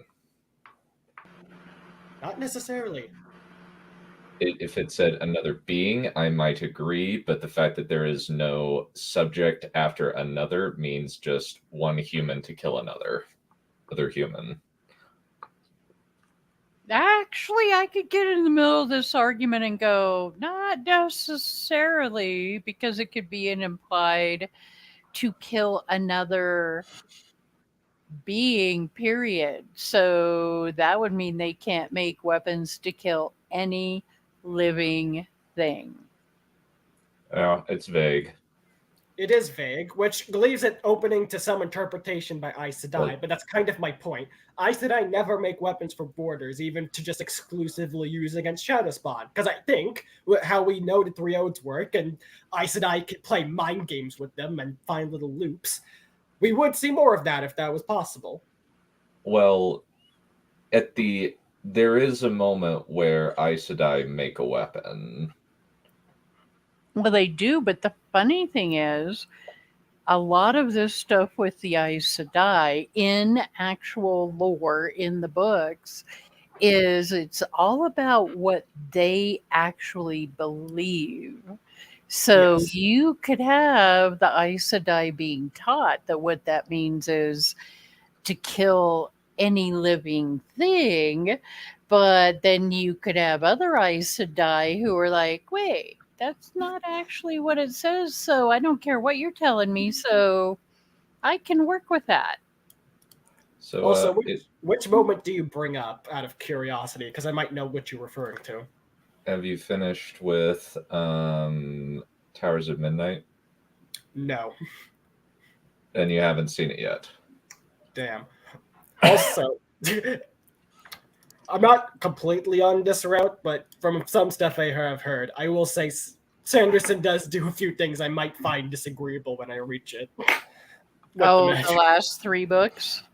Not necessarily. If it said another being, I might agree, but the fact that there is no subject after another means just one human to kill other human. Actually, I could get in the middle of this argument and go, not necessarily, because it could be an implied to kill another being, period. So that would mean they can't make weapons to kill any living thing. Yeah, it's vague. It is vague, which leaves it opening to some interpretation by Aes Sedai, Well- but that's kind of my point. Aes Sedai never make weapons for borders, even to just exclusively use against Shadowspawn, because I think how we know the Three Odes work, and Aes Sedai can play mind games with them and find little loops, we would see more of that if that was possible. Well, there is a moment where Aes Sedai make a weapon. Well, they do, but the funny thing is, a lot of this stuff with the Aes Sedai in actual lore in the books it's all about what they actually believe. So Yes. you could have the Aes Sedai being taught that what that means is to kill any living thing, but then you could have other Aes Sedai who are like, wait, that's not actually what it says, so I don't care what you're telling me, so I can work with that. So Also, which moment do you bring up out of curiosity? Because I might know what you're referring to. have you finished with Towers of Midnight? No. And you haven't seen it yet. Damn. Also, I'm not completely on this route, but from some stuff I have heard, I will say Sanderson does do a few things I might find disagreeable when I reach it. The last 3 books?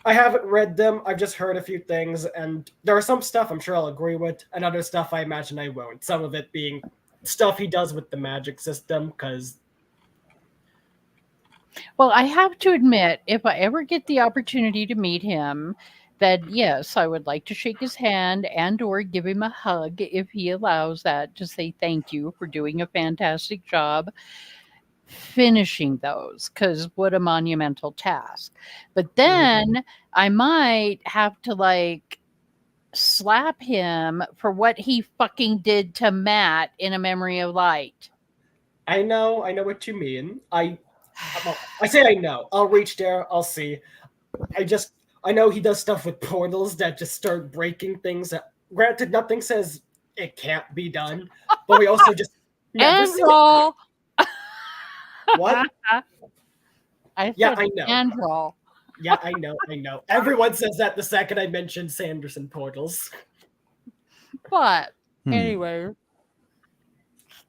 I haven't read them. I've just heard a few things, and there are some stuff I'm sure I'll agree with, and other stuff I imagine I won't. Some of it being stuff he does with the magic system, because... Well, I have to admit, if I ever get the opportunity to meet him, that yes, I would like to shake his hand and or give him a hug if he allows that, to say thank you for doing a fantastic job finishing those, because what a monumental task. But then I might have to like slap him for what he fucking did to Matt in A Memory of Light. I know what you mean. I say I know. I'll reach there. I'll see. I know he does stuff with portals that just start breaking things. That, granted, nothing says it can't be done, but we also just never see Androl. What? I know. Androl. Yeah, I know. Everyone says that the second I mention Sanderson portals. But anyway,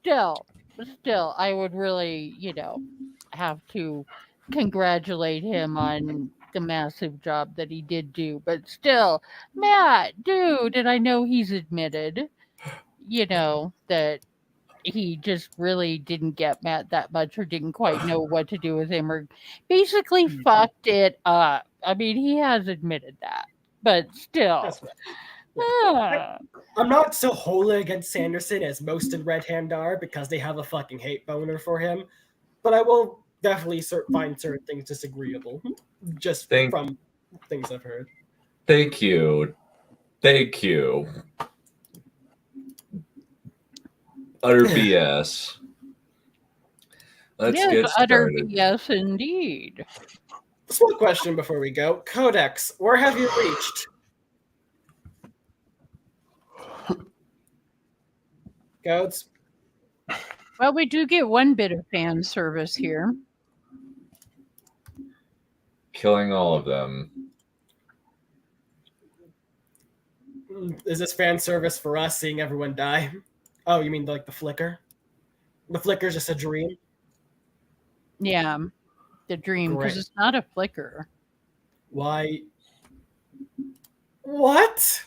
still, I would really, have to congratulate him on the massive job that he did do. But still, Matt, dude, and I know he's admitted, that he just really didn't get Matt that much or didn't quite know what to do with him or basically fucked it up. I mean, he has admitted that, but still. That's right. I'm not so wholly against Sanderson as most in Red Hand are because they have a fucking hate boner for him, but I will definitely find certain things disagreeable just from things I've heard. Thank you. Utter BS. Let's get started. Utter BS indeed. Just one question before we go. Codex, where have you reached? Codes? Well, we do get one bit of fan service here. Killing all of them. Is this fan service for us seeing everyone die? Oh, you mean like the flicker? The flicker's just a dream? Yeah, the dream, because it's not a flicker. Why? What?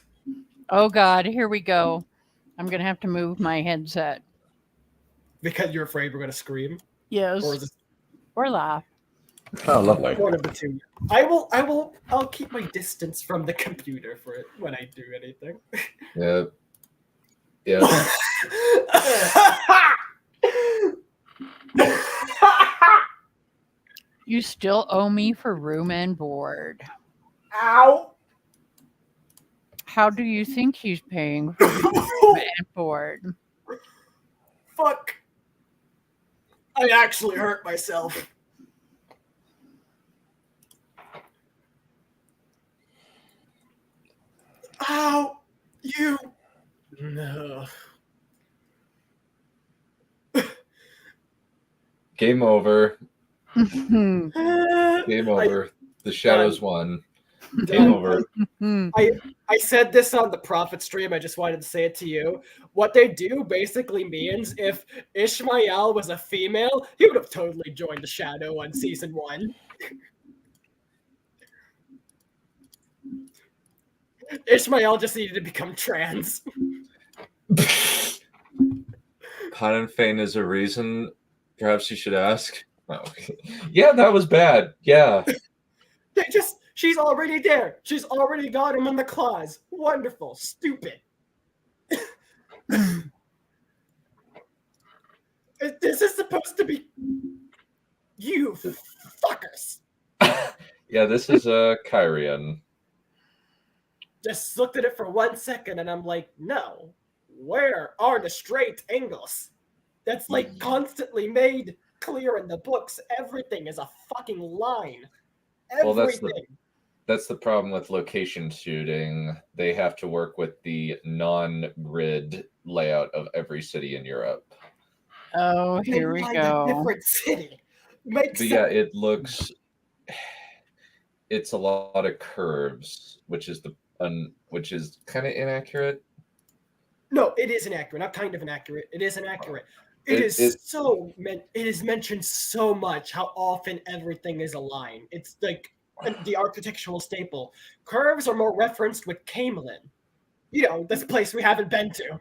Oh God, here we go. I'm going to have to move my headset. Because you're afraid we're going to scream? Yes. Or laugh. Oh, lovely. One of the two. I'll keep my distance from the computer for it when I do anything. Yeah. Yeah. You still owe me for room and board. Ow! How do you think he's paying for room and board? Fuck. I actually hurt myself. Ow! You. No. Game over. Hmm. Game over. The shadows won. Game Done. over. I said this on the Prophet stream. I just wanted to say it to you. What they do basically means if Ishmael was a female, he would have totally joined the Shadow on season 1. Ishmael just needed to become trans. Hanenfein is a reason. Perhaps you should ask. Oh. Yeah, that was bad. Yeah. She's already there. She's already got him in the claws. Wonderful. Stupid. This is supposed to be... You fuckers. Yeah, this is Kyrian. Just looked at it for 1 second and I'm like, no. Where are the straight angles? That's like constantly made clear in the books. Everything is a fucking line. Everything. Well, that's the problem with location shooting. They have to work with the non-grid layout of every city in Europe. Oh, here we go. A different city. Makes sense. Yeah, it looks. It's a lot of curves, which is kind of inaccurate. No, it is inaccurate. Not kind of inaccurate. It is inaccurate. It is mentioned so much how often everything is a line. It's like the architectural staple. Curves are more referenced with Camelin. You know, this place we haven't been to.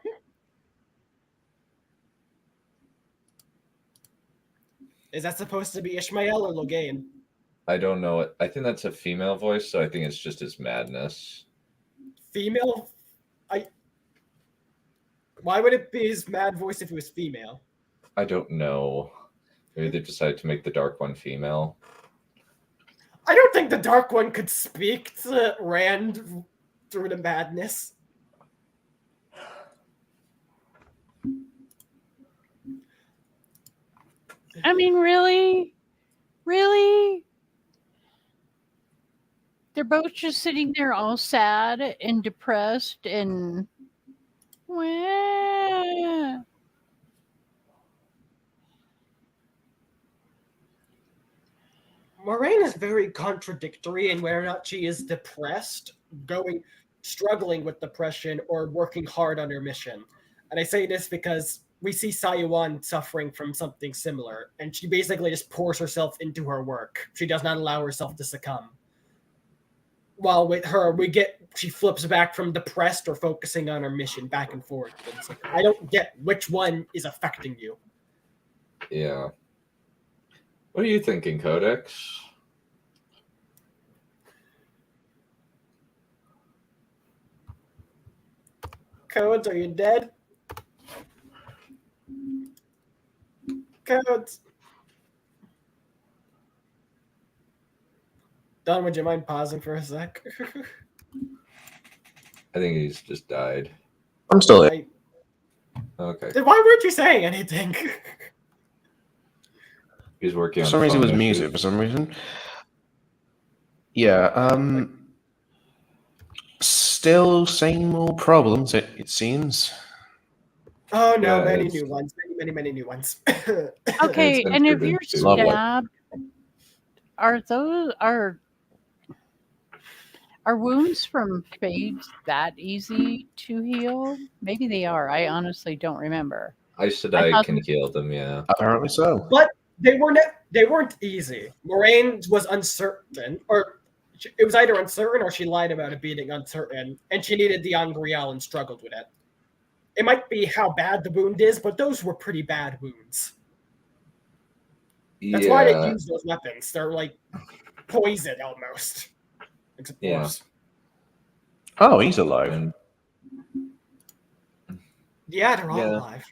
Is that supposed to be Ishmael or Logain? I don't know it. I think that's a female voice, so I think it's just his madness. Female? Why would it be his mad voice if it was female? I don't know. Maybe they decided to make the dark one female. I don't think the Dark One could speak to Rand through the madness. I mean, really? Really? They're both just sitting there all sad and depressed and... Wah. Moraine is very contradictory in whether or not she is depressed, struggling with depression, or working hard on her mission. And I say this because we see Sayuan suffering from something similar, and she basically just pours herself into her work. She does not allow herself to succumb. While with her, she flips back from depressed or focusing on her mission back and forth. Like, I don't get which one is affecting you. Yeah. What are you thinking, Codex? Codes, are you dead? Codes. Don, would you mind pausing for a sec? I think he's just died. I'm still there. Okay. Then why weren't you saying anything? He's working For on some reason, it was phone music. issues. For some reason, yeah. Still same old problems. It seems. Oh no, Yeah, many it's- new ones. Many new ones. Okay, been and if proven you're to- Lovely. stabbed, are wounds from fades that easy to heal? Maybe they are. I honestly don't remember. Aes I Sedai thought can that- heal them, yeah. Apparently so. But they weren't easy. Moraine was uncertain, or it was either uncertain or she lied about it being uncertain, and she needed the Angriel and struggled with it. It might be how bad the wound is, but those were pretty bad wounds. That's why they Yeah. use those weapons. They're like poison almost. Except Yeah. worse. Oh, he's alive. And Yeah, they're all Yeah. alive.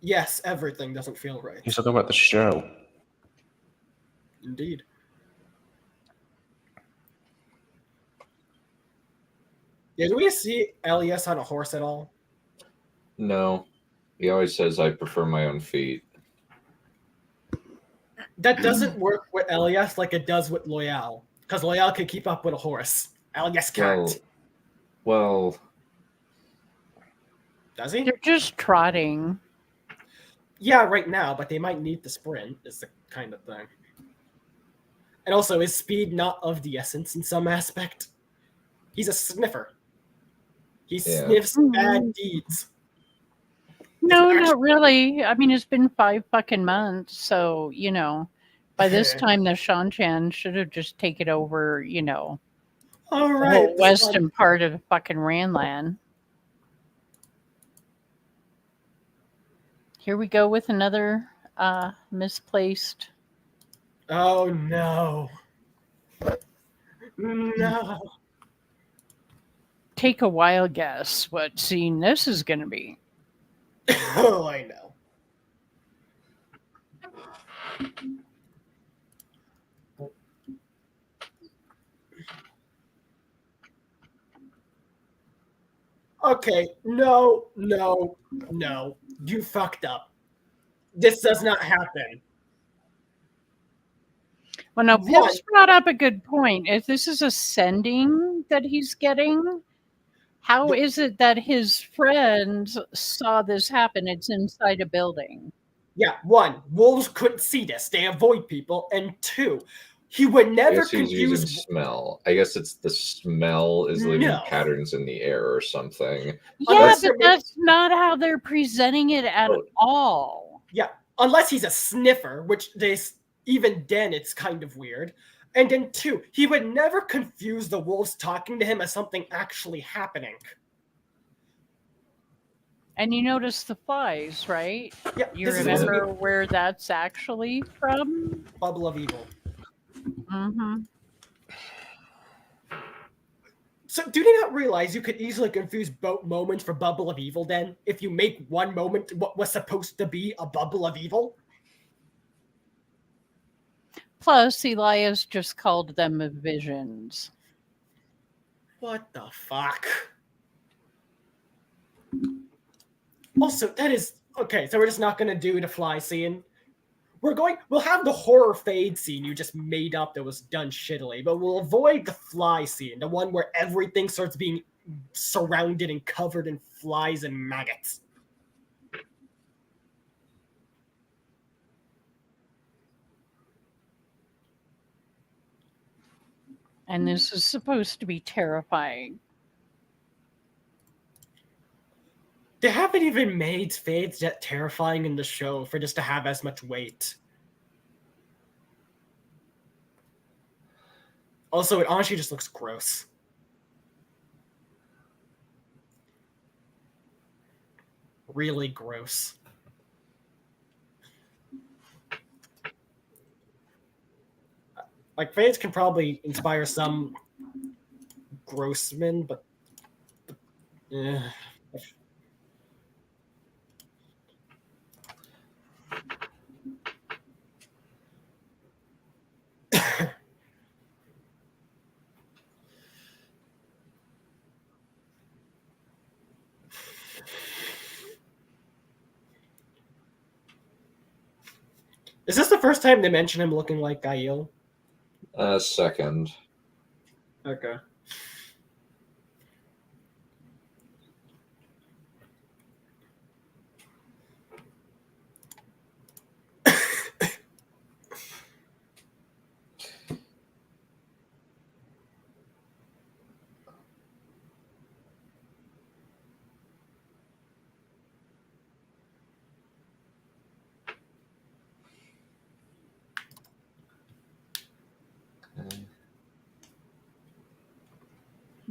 Yes, everything doesn't feel right. He's talking about the show. Indeed. Yeah, do we see Elias on a horse at all? no, he always says I prefer my own feet. That doesn't work with Elias like it does with Loyal. Because Loyal can keep up with a horse. Elias can't. Well, Does he? They're just trotting. Yeah, right now, but they might need the sprint, is the kind of thing. And also, is speed not of the essence in some aspect? He's a sniffer. He Yeah. sniffs bad deeds. No, Actually- not really. I mean, it's been 5 fucking months, so you know, by this time the Shanchan should have just taken over, you know, All the right. whole western part of fucking Ranland. Here we go with another misplaced. Oh no. No. Take a wild guess what scene this is going to be. Oh, I know. Okay, no. You fucked up. This does not happen. Well, now, What? Pip's brought up a good point. If this is a sending that he's getting, how is it that his friends saw this happen? It's inside a building. Yeah, 1, wolves couldn't see this. They avoid people. And 2, he would I never guess he's using confuse. smell. I guess it's the smell is leaving No. patterns in the air or something. Yeah, Unless but they're that's not how they're presenting it at Oh. all. Yeah, unless he's a sniffer, which even then it's kind of weird. And then 2, he would never confuse the wolves talking to him as something actually happening. And you notice the flies, right? Yeah, You this is remember where that's actually from? Bubble of Evil. Mm-hmm. So do they not realize you could easily confuse both moments for Bubble of Evil then? If you make one moment what was supposed to be a Bubble of Evil? Plus, Elias just called them visions. What the fuck? Also, that is... Okay, so we're just not gonna do the fly scene. We'll have the horror fade scene you just made up that was done shittily, but we'll avoid the fly scene, the one where everything starts being surrounded and covered in flies and maggots. And this is supposed to be terrifying. They haven't even made fades that terrifying in the show for just to have as much weight. Also, it honestly just looks gross. Really gross. Like, fades can probably inspire some grossmen, but... Is this the first time they mention him looking like Gael? Second. Okay.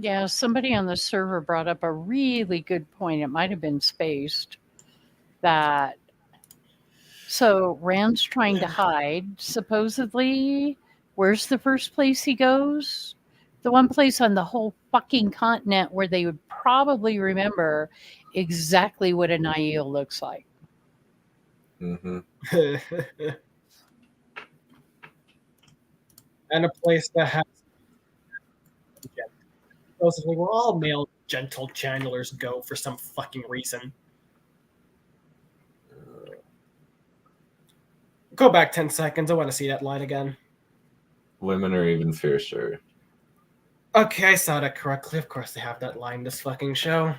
Yeah, somebody on the server brought up a really good point. It might have been spaced that. So Rand's trying to hide. Supposedly, where's the first place he goes? The one place on the whole fucking continent where they would probably remember exactly what a Niall looks like. Mm-hmm. And a place that has supposedly where all male gentle channelers go for some fucking reason. Go back 10 seconds. I want to see that line again. Women are even fiercer. Okay, I saw that correctly. Of course they have that line in this fucking show.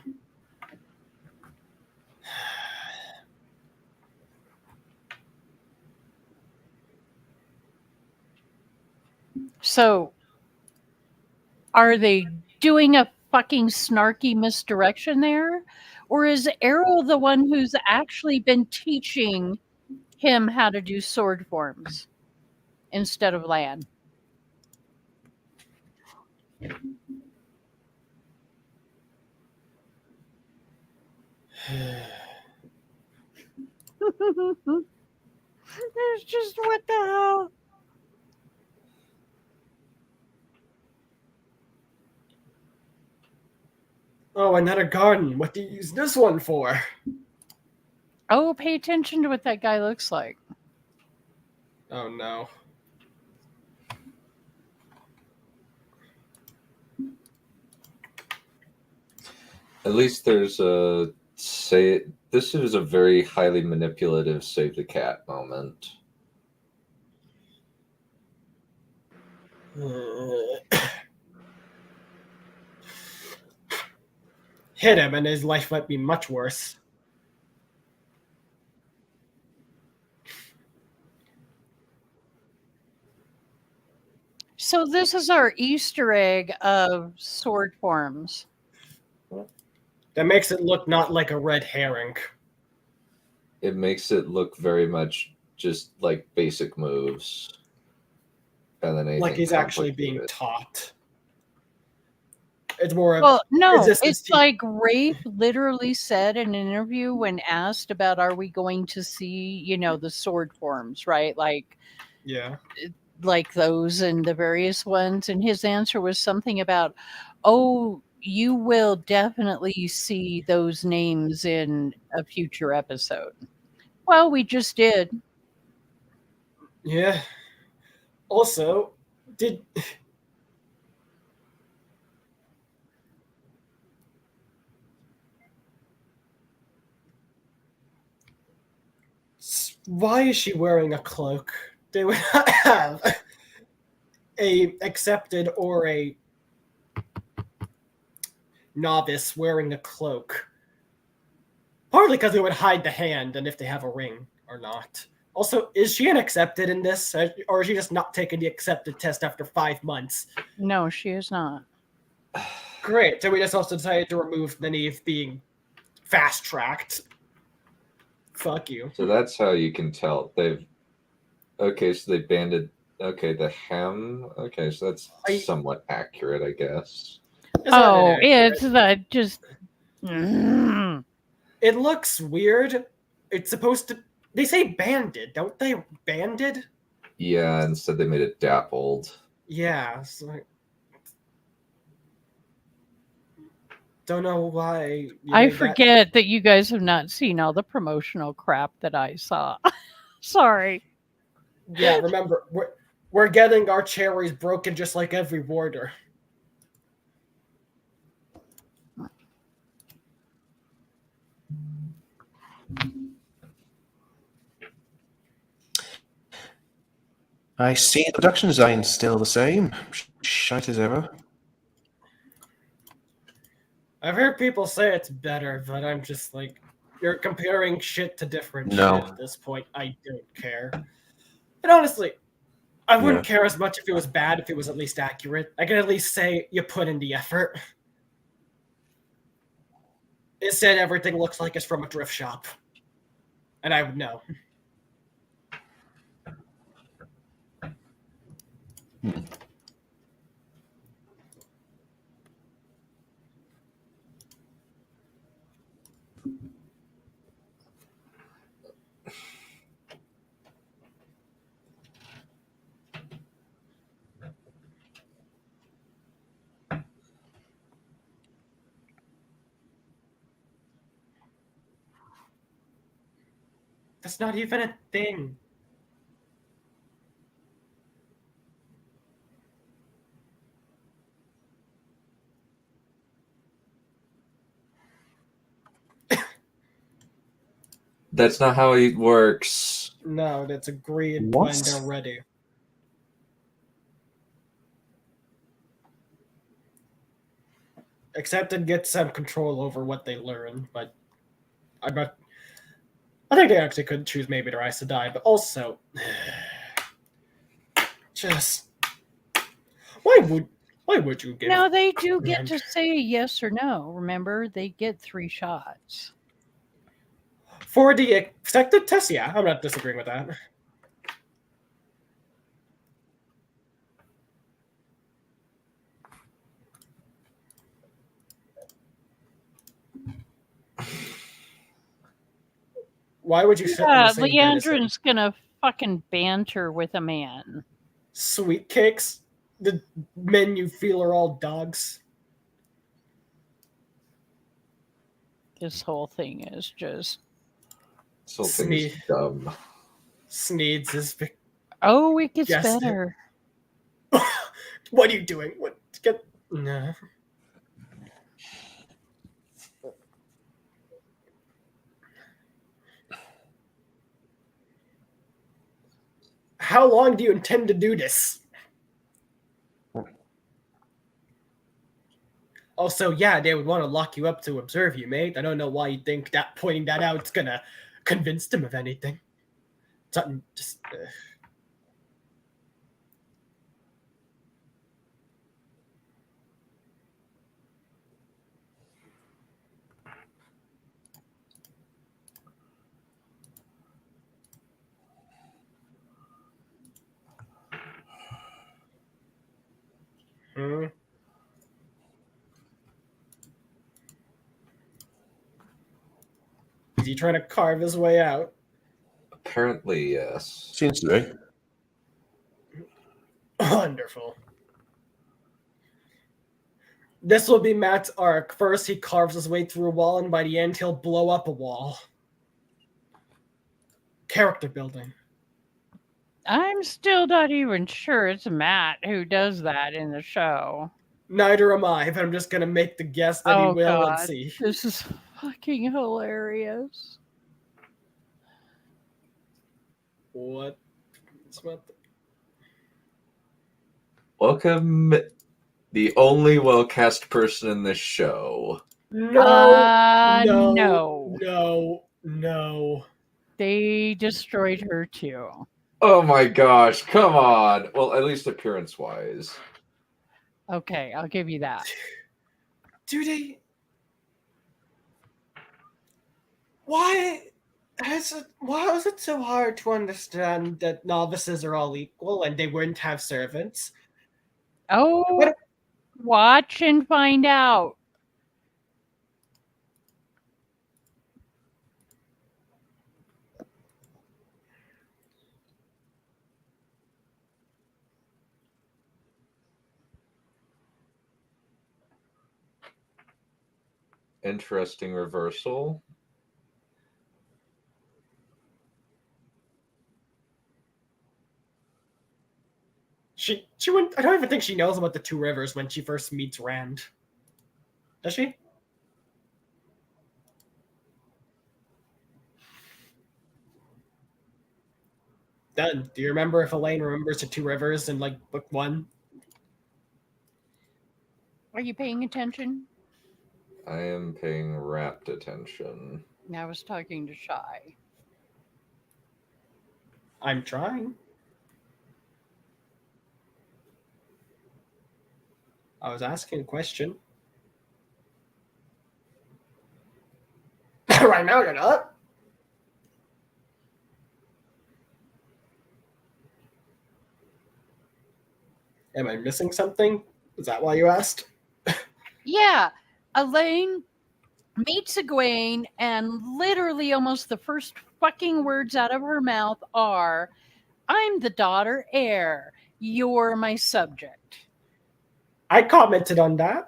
So, are they doing a fucking snarky misdirection there? Or is Errol the one who's actually been teaching him how to do sword forms instead of Lan? It's just what the hell? Oh, another garden. What do you use this one for? Oh, pay attention to what that guy looks like. Oh no. At least there's a say. This is a very highly manipulative save the cat moment. Hit him and his life might be much worse. So this is our Easter egg of sword forms. That makes it look not like a red herring. It makes it look very much just like basic moves. And then Like he's actually being complicated. taught. It's more of Well, no, resistance it's to- like Rafe literally said in an interview when asked about are we going to see, the sword forms, right? Like those and the various ones. And his answer was something about, oh, you will definitely see those names in a future episode. Well, we just did. Yeah. Also, did why is she wearing a cloak? They would not have a accepted or a novice wearing a cloak. Partly because they would hide the hand and if they have a ring or not. Also, is she an accepted in this? Or is she just not taking the accepted test after 5 months? No, she is not. Great. So we just also decided to remove Nynaeve being fast-tracked. Fuck you. So that's how you can tell. Okay, so they banded the hem. Okay, so that's somewhat accurate, I guess. Oh, it's that just It looks weird. It's supposed to they say banded, don't they? Banded? Yeah, instead they made it dappled. Yeah. So don't know why. I forget that you guys have not seen all the promotional crap that I saw. Sorry. Yeah, remember, we're getting our cherries broken just like every warder. I see the production design's still the same. Shite as ever. I've heard people say it's better, but I'm just like, you're comparing shit to different shit at this point. I don't care. And honestly, I wouldn't care as much if it was bad, if it was at least accurate. I can at least say you put in the effort. Instead, everything looks like it's from a thrift shop. And I would know. That's not even a thing. That's not how it works. No, that's agreed What? when they're ready. Except it gets some control over what they learn, but I think they actually could choose maybe their eyes to die, but also just why would you give Now they do get to say yes or no. Remember, they get 3 shots. for the expected test? Yeah, I'm not disagreeing with that. Why would you sit on Yeah, the same bed as him? Leandrin's gonna fucking banter with a man. Sweet cakes? The men you feel are all dogs? This whole thing is just. This whole thing is dumb. Sneeds is... Oh, it gets Yes. better. What are you doing? What? Get... No. How long do you intend to do this? Also, yeah, they would want to lock you up to observe you, mate. I don't know why you think that pointing that out is gonna convince them of anything. Something just... Hmm. Is he trying to carve his way out? Apparently, yes. Seems to be. Wonderful. This will be Matt's arc. First, he carves his way through a wall, and by the end, he'll blow up a wall. Character building. I'm still not even sure it's Matt who does that in the show. Neither am I, but I'm just gonna make the guess that he will and see. This is fucking hilarious. What? Welcome, the only well-cast person in this show. No. They destroyed her too. Oh my gosh, come on. Well, at least appearance-wise. Okay, I'll give you that. Do they... Why is it so hard to understand that novices are all equal and they wouldn't have servants? Oh, watch and find out. Interesting reversal. She wouldn't... I don't even think she knows about the Two Rivers when she first meets Rand. Does she? Done. Do you remember if Elaine remembers the Two Rivers in, like, book 1? Are you paying attention? I am paying rapt attention. I was talking to Shy. I'm trying. I was asking a question. Right now you're not. Am I missing something? Is that why you asked? Yeah, Elaine meets Egwene, and literally almost the first fucking words out of her mouth are, "I'm the daughter heir. You're my subject." I commented on that.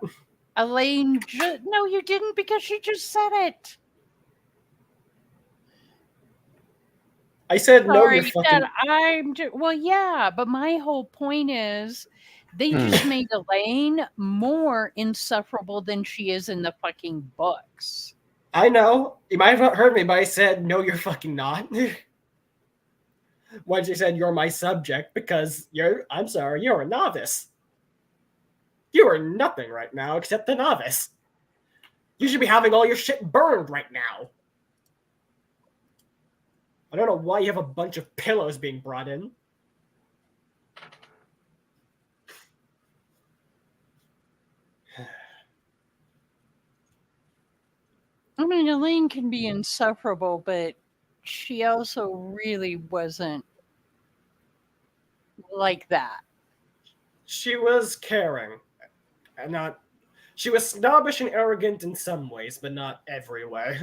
Elaine, no, you didn't, because she just said it. I said no, you're Sorry fucking. that well, yeah, but my whole point is they just made Elaine more insufferable than she is in the fucking books. I know. You might have not heard me, but I said no, you're fucking not. When she said you're my subject, because I'm sorry, you're a novice. You are nothing right now except a novice. You should be having all your shit burned right now. I don't know why you have a bunch of pillows being brought in. I mean, Elaine can be insufferable, but she also really wasn't like that. She was caring. And not. She was snobbish and arrogant in some ways, but not every way.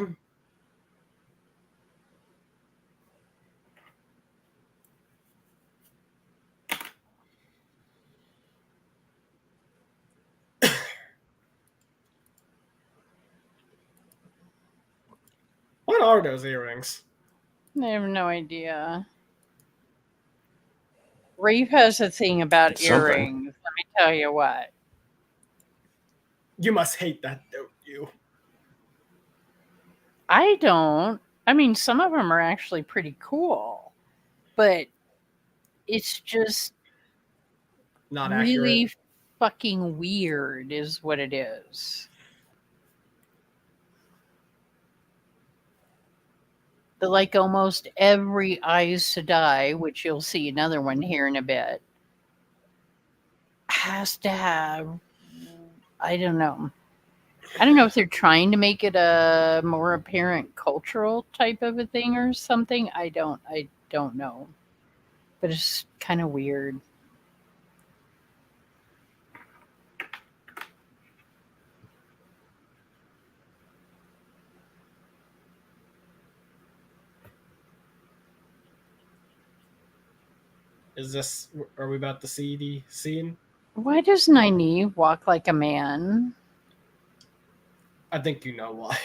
What are those earrings? I have no idea. Rafe has a thing about It's something. earrings. Let me tell you what. You must hate that, don't you? I don't. I mean, some of them are actually pretty cool, but it's just Not really accurate. fucking weird, is what it is. But like almost every Aes Sedai, which you'll see another one here in a bit, has to have, I don't know. I don't know if they're trying to make it a more apparent cultural type of a thing or something. I don't know. But it's kind of weird. Are we about to see the scene? Why does Nynaeve walk like a man? I think you know why.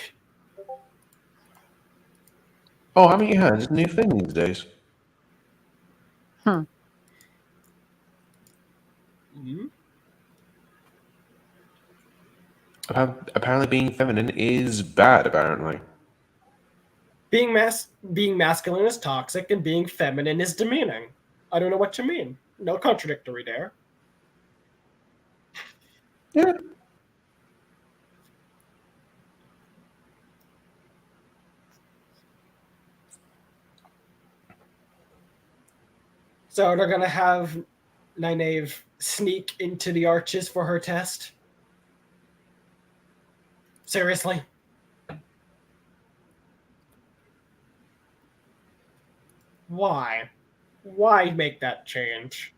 Oh, haven't you heard? It's a new thing these days. Hmm. Mm-hmm. Apparently being feminine is bad, apparently. Being masculine is toxic, and being feminine is demeaning. I don't know what you mean. No contradictory there. Yeah. So they're gonna have Nynaeve sneak into the arches for her test? Seriously? Why? Why make that change?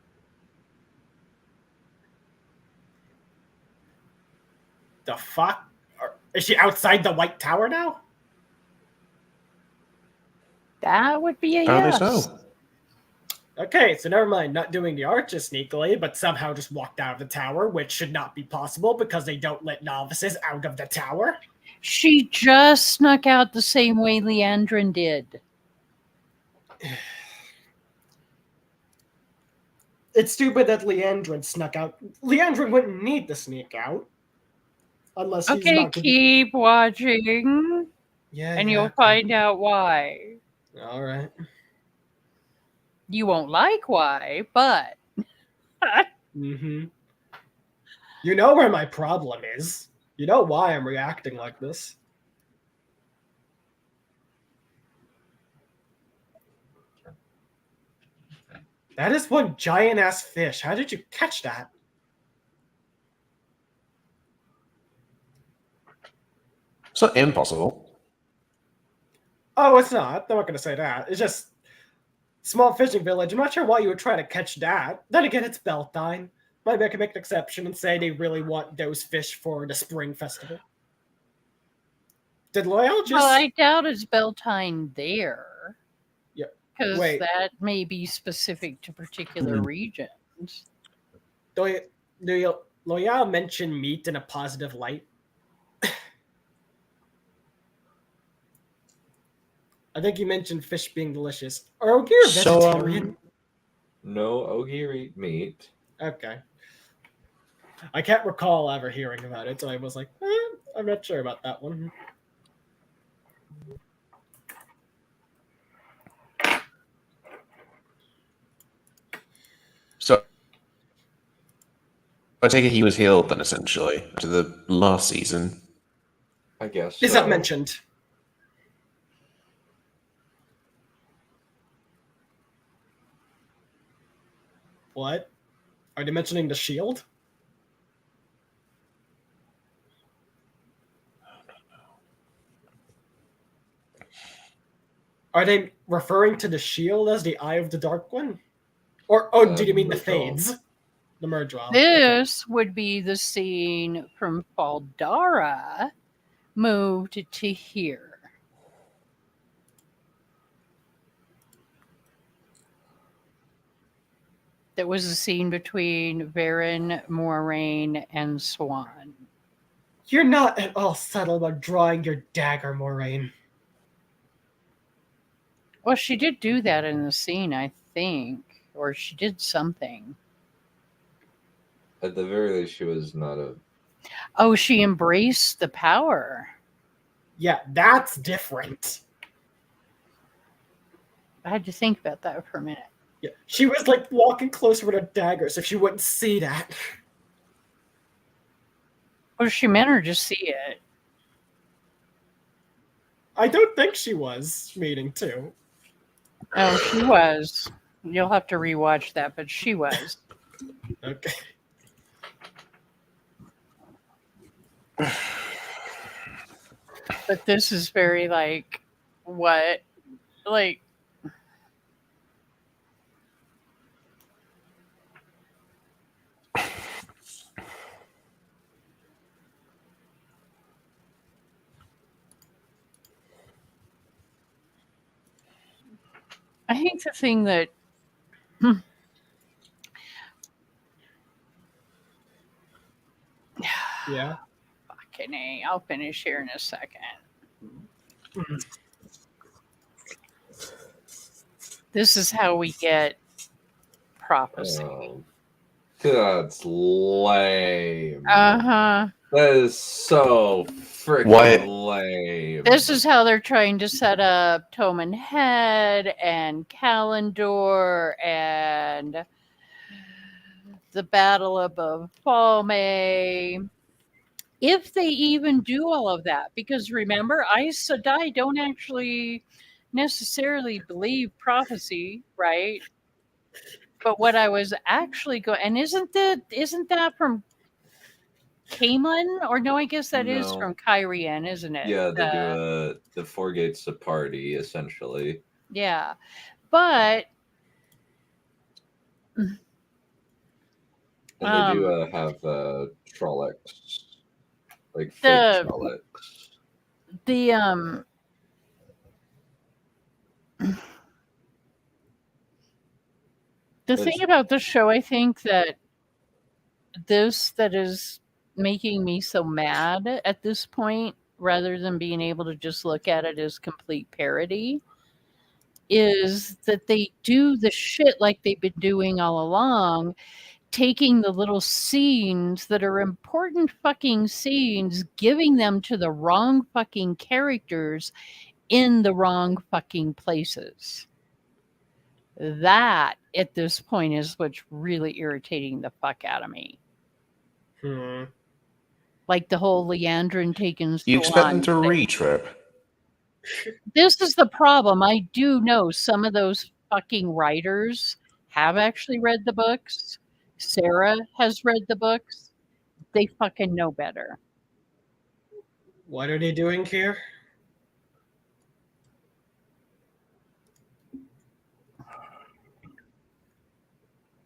The fuck? Is she outside the White Tower now? That would be a Apparently yes. so. Okay, so never mind not doing the arches sneakily, but somehow just walked out of the tower, which should not be possible because they don't let novices out of the tower. She just snuck out the same way Leandrin did. It's stupid that Leandrin snuck out. Leandrin wouldn't need to sneak out. Unless he's Okay, about to keep watching, Yeah, and yeah. you'll find out why. All right. You won't like why, but Mm-hmm. You know where my problem is. You know why I'm reacting like this. That is one giant-ass fish. How did you catch that? It's not impossible. Oh, it's not. I'm not going to say that. It's just small fishing village. I'm not sure why you would try to catch that. Then again, it's Beltane. Maybe I can make an exception and say they really want those fish for the spring festival. Did Loyal just... well, I doubt it's Beltane there. Yeah. Because Wait. that may be specific to particular regions. Do Loyal mention meat in a positive light? I think you mentioned fish being delicious. Are Ogier So, vegetarian? No Ogier eat meat. Okay. I can't recall ever hearing about it, so I was like, I'm not sure about that one. So I take it he was healed then, essentially, after the last season. I guess. Is so. that mentioned? What? Are they mentioning the shield? Are they referring to the shield as the Eye of the Dark One? Or did you mean the Merge Wall. Fades? The Merge Wall. This would be the scene from Faldara moved to here. That was a scene between Varen, Moraine, and Swan. You're not at all subtle about drawing your dagger, Moraine. Well, she did do that in the scene, I think. Or she did something. At the very least, she was not a. Oh, she embraced the power. Yeah, that's different. I had to think about that for a minute. Yeah, she was like walking closer with her dagger, so she wouldn't see that. Well, she meant her to see it. I don't think she was meaning to. Oh, she was. You'll have to rewatch that, but she was. Okay. But this is very like, what? Like, I think the thing that Yeah. fucking A, I'll finish here in a second. This is how we get prophecy. Oh, that's lame. Uh-huh. That is so freaking Why- lame. This is how they're trying to set up Toman Head and Kalendor and the Battle above Falme. If they even do all of that, because remember, Aes Sedai don't actually necessarily believe prophecy, right? But what I was actually going, and isn't that from Camelin? Or no, I guess that is No. from Kyrian, isn't it? Yeah, they do the Four Gates of Party, essentially. Yeah, but And they do have Trollocs, like fake Trollocs. the the thing about this show, I think that is making me so mad at this point, rather than being able to just look at it as complete parody, is that they do the shit like they've been doing all along, taking the little scenes that are important fucking scenes, giving them to the wrong fucking characters in the wrong fucking places. That, at this point, is what's really irritating the fuck out of me. Like the whole Leandrin taking so You expect them long to thing. retrip? This is the problem. I do know some of those fucking writers have actually read the books. Sarah has read the books. They fucking know better. What are they doing here?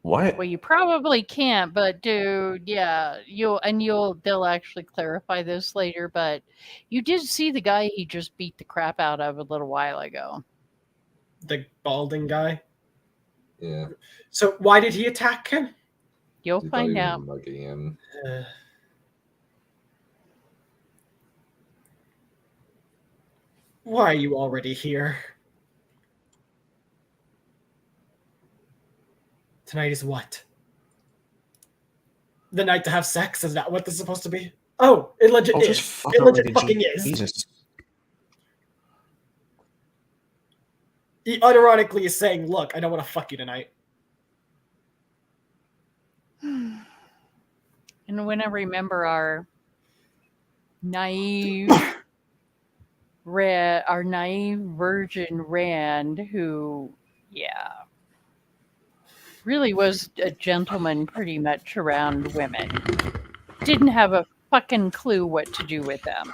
What? Well, you probably can't, but dude, yeah, they'll actually clarify this later, but you did see the guy he just beat the crap out of a little while ago. The balding guy? Yeah. So why did he attack him? You'll He thought find he was out. mugging him. Why are you already here? Tonight is what? The night to have sex? Is that what this is supposed to be? Oh, it legit Just is. fuck It up legit with fucking your is. Jesus. He unironically is saying, look, I don't want to fuck you tonight. And when I remember our naive virgin Rand, who, really was a gentleman pretty much around women. Didn't have a fucking clue what to do with them.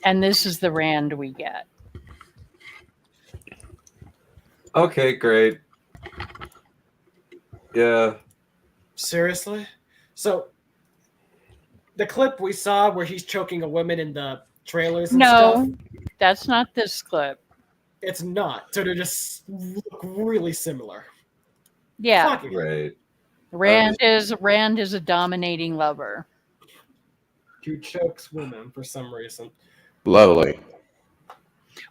And this is the Rand we get. Okay, great. Yeah. Seriously? So, the clip we saw where he's choking a woman in the trailers and stuff? That's not this clip. It's not. So they just look really similar. Yeah. Fucking Right. Rand is a dominating lover. Who chokes women for some reason. Lovely.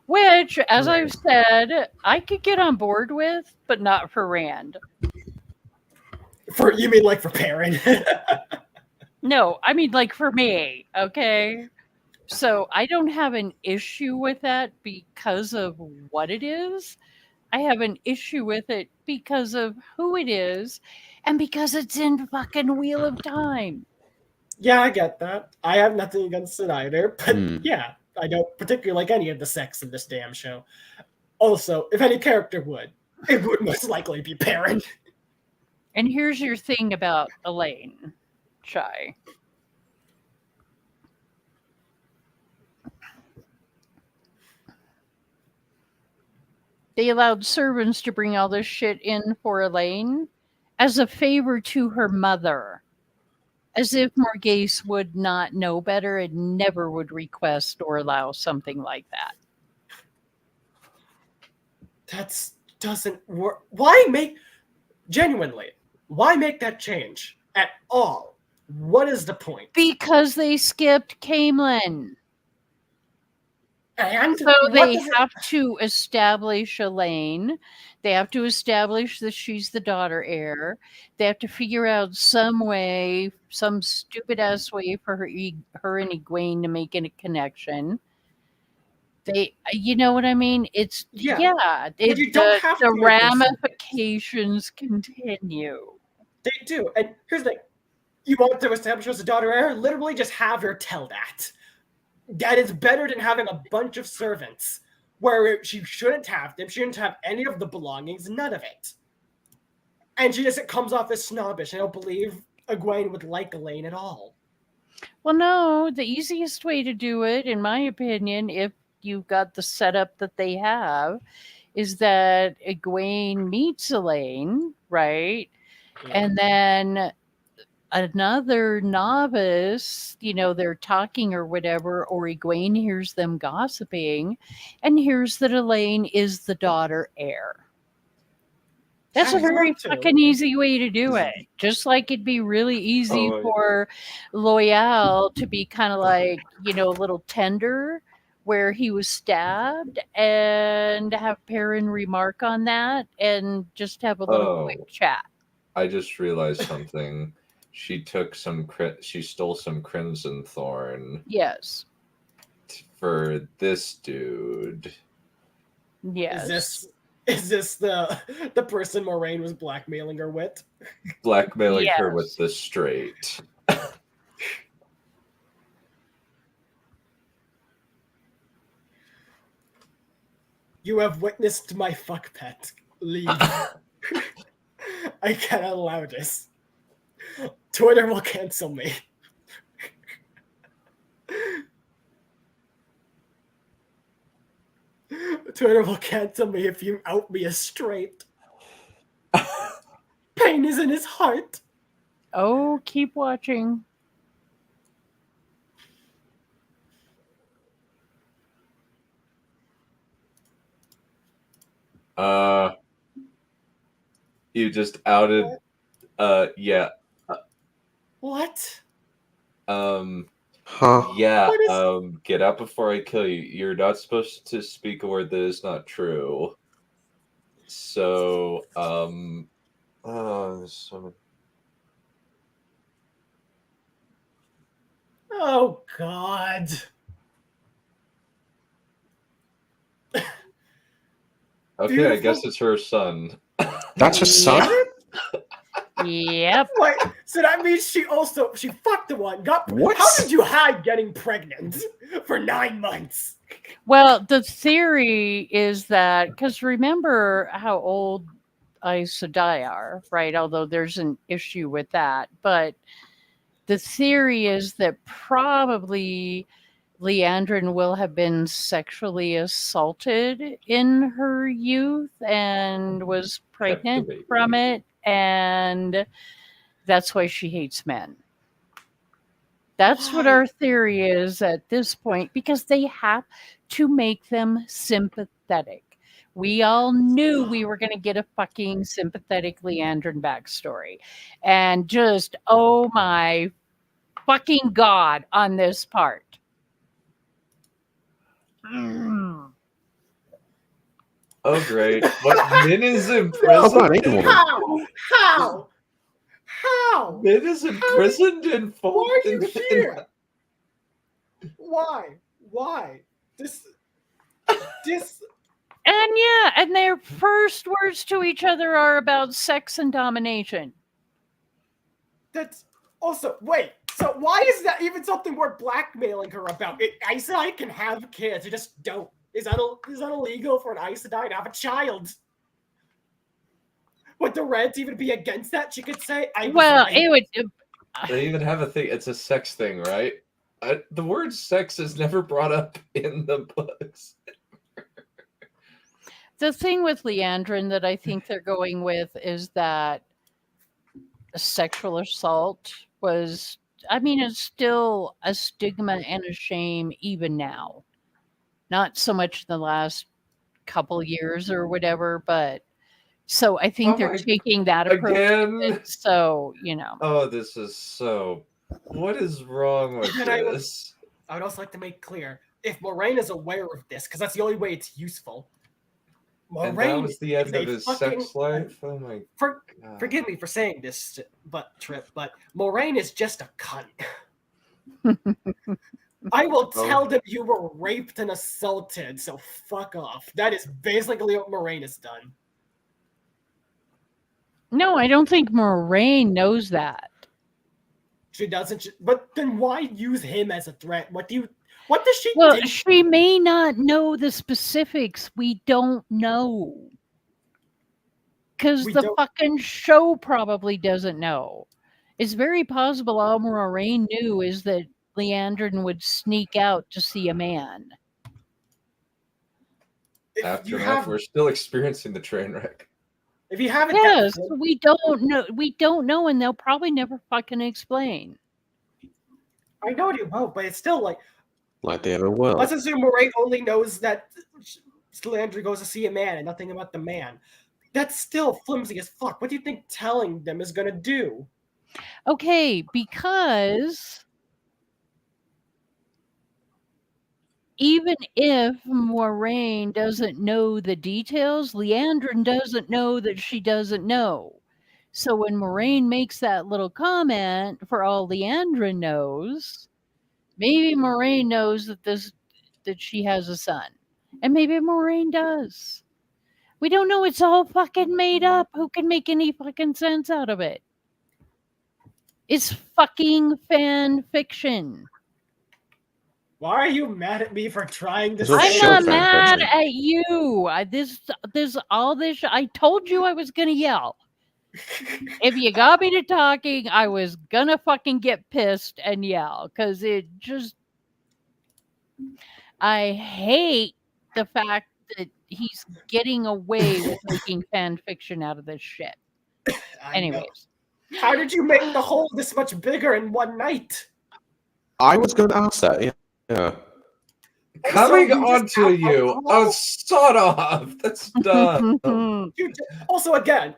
Which, as I've said, I could get on board with, but not for Rand. You mean like for Perrin? No, I mean like for me, okay? So I don't have an issue with that because of what it is. I have an issue with it because of who it is and because it's in fucking Wheel of Time. Yeah, I get that. I have nothing against it either, but yeah, I don't particularly like any of the sex in this damn show. Also, if any character would, it would most likely be Perrin. And here's your thing about Elaine, Shy. They allowed servants to bring all this shit in for Elaine as a favor to her mother. As if Morghese would not know better and never would request or allow something like that. That doesn't work. Genuinely, why make that change at all? What is the point? Because they skipped Camelin. And so they have to establish Elaine. They have to establish that she's the daughter heir. They have to figure out some way, some stupid ass way for her and Egwene to make a connection. You know what I mean? It's you don't have the ramifications continue. They do, and here's the thing: you want to establish her as a daughter heir? Literally, just have her tell that. That is better than having a bunch of servants where she shouldn't have them. She shouldn't have any of the belongings, none of it. And she just comes off as snobbish. I don't believe Egwene would like Elaine at all. Well, no, the easiest way to do it, in my opinion, if you've got the setup that they have, is that Egwene meets Elaine, right? Yeah. And then another novice, they're talking or whatever, or Egwene hears them gossiping and hears that Elaine is the daughter heir. That's a very fucking easy way to do it. Just like it'd be really easy for Loyal to be kind of like, a little tender where he was stabbed and have Perrin remark on that and just have a little quick chat. I just realized something. She stole some Crimson Thorn. Yes. For this dude. Yes. Is this the person Moraine was blackmailing her with? Blackmailing her with the straight. You have witnessed my fuck pet. Leave. I cannot allow this. Twitter will cancel me. Twitter will cancel me if you out me as straight. Pain is in his heart. Oh, keep watching. You just outed. Yeah. What? Yeah. Get out before I kill you. You're not supposed to speak a word that is not true. So, there's so many. Oh God. Okay, I guess it's her son. That's her son? Yep. Wait, so that means she fucked the one. What? How did you hide getting pregnant for 9 months? Well, the theory is that, because remember how old Aes Sedai are, right? Although there's an issue with that. But the theory is that probably Leandrin will have been sexually assaulted in her youth and was pregnant from it. And that's why she hates men. That's what our theory is at this point, because they have to make them sympathetic. We all knew we were going to get a fucking sympathetic Leandrin backstory. And just, oh my fucking God, on this part. Oh, great. But Min is imprisoned. How? Min is imprisoned in Why are you here? Why? This. And yeah, and their first words to each other are about sex and domination. That's also, wait, so why is that even something we're blackmailing her about? Aes Sedai can have kids, you just don't. Is that illegal for an Aes Sedai to have a child? Would the Reds even be against that? She could say, it would. They even have a thing. It's a sex thing, right? The word sex is never brought up in the books. The thing with Leandrin that I think they're going with is that sexual assault was, I mean, it's still a stigma and a shame even now. Not so much in the last couple years or whatever, but so I think they're taking that approach. Again? So, you know. Oh, this is so... What is wrong with this? I would also like to make clear, if Moraine is aware of this, because that's the only way it's useful. Moraine, and that was the end of his sex life? Oh my God. Forgive me for saying this, but Moraine is just a cunt. I will tell them you were raped and assaulted, so fuck off. That is basically what Moraine has done. No, I don't think Moraine knows that. She doesn't. But then why use him as a threat? What does she do? Well, she may not know the specifics. We don't know. Because the fucking show probably doesn't know. It's very possible all Moraine knew is that Leandrin would sneak out to see a man. Aftermath, we're still experiencing the train wreck. If you haven't, yes, we don't know. We don't know, and they'll probably never fucking explain. I know you won't, but it's still like they ever will. Let's assume Moraine only knows that Landry goes to see a man and nothing about the man. That's still flimsy as fuck. What do you think telling them is gonna do? Okay, because even if Moraine doesn't know the details, Leandrin doesn't know that she doesn't know. So when Moraine makes that little comment, for all Leandrin knows, maybe Moraine knows that she has a son. And maybe Moraine does. We don't know. It's all fucking made up. Who can make any fucking sense out of it? It's fucking fan fiction. Why are you mad at me for trying to? I'm not mad at you. I told you I was gonna yell. If you got me to talking, I was gonna fucking get pissed and yell because it just. I hate the fact that he's getting away with making fan fiction out of this shit. Anyways, how did you make the hole this much bigger in one night? I was going to ask that. Yeah. Coming onto you. Oh, sod off. That's dumb. Also, again,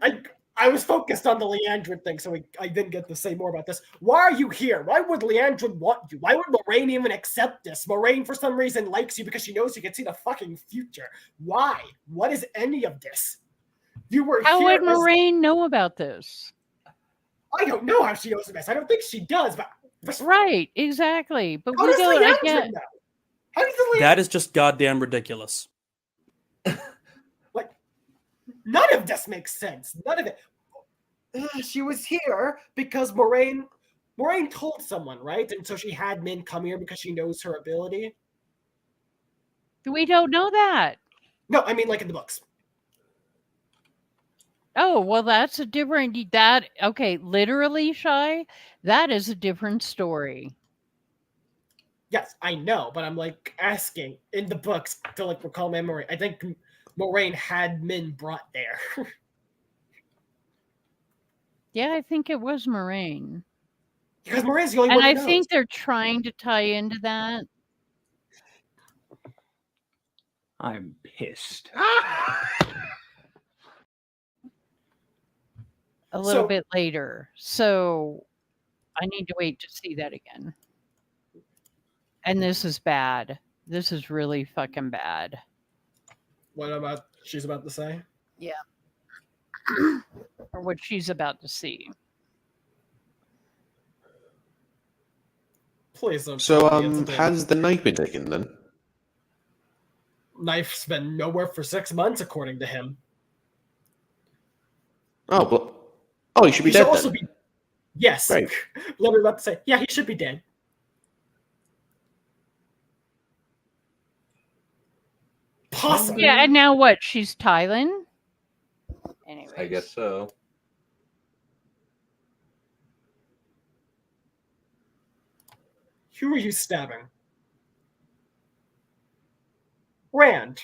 I was focused on the Leandrin thing, so I didn't get to say more about this. Why are you here? Why would Leandrin want you? Why would Moraine even accept this? Moraine, for some reason, likes you because she knows you can see the fucking future. Why? What is any of this? You were How here. would Moraine know about this? I don't know how she knows this. I don't think she does, but Right, exactly. But how we does don't Leandrin again. know? How does the That is just goddamn ridiculous. like? None of this makes sense. None of it. She was here because Moraine told someone, right? And so she had Min come here because she knows her ability. We don't know that. No, I mean like in the books. Oh, well, that's a different okay, literally, Shy, that is a different story. Yes, I know, but I'm like asking in the books to like recall memory. I think Moraine had Min brought there. Yeah, I think it was Moraine. Because Moraine's the only And one who I knows. think they're trying to tie into that. I'm pissed. A little bit later. So I need to wait to see that again. And this is bad. This is really fucking bad. What she's about to say? Yeah. Or what she's about to see. Please don't. So, has the knife been taken then? Knife's been nowhere for 6 months, according to him. Oh, but he should be He dead should also then. be. Yes. Right. Literally about to say, yeah, he should be dead. Possibly. Yeah, and now what? She's Thailand? Anyways. I guess so. Who are you stabbing? Rand.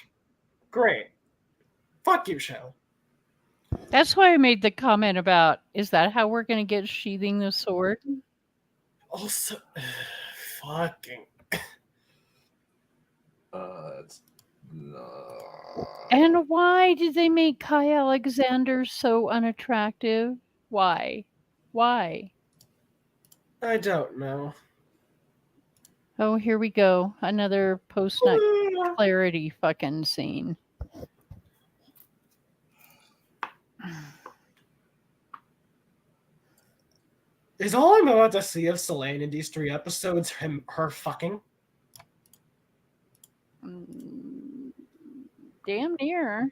Great. Fuck you, Shell. That's why I made the comment about, is that how we're going to get sheathing the sword? Also, fucking. It's no. And why did they make Kai Alexander so unattractive? Why? Why? I don't know. Oh, here we go. Another post-nut clarity fucking scene. Is all I'm about to see of Selene in these 3 episodes her fucking? Damn near.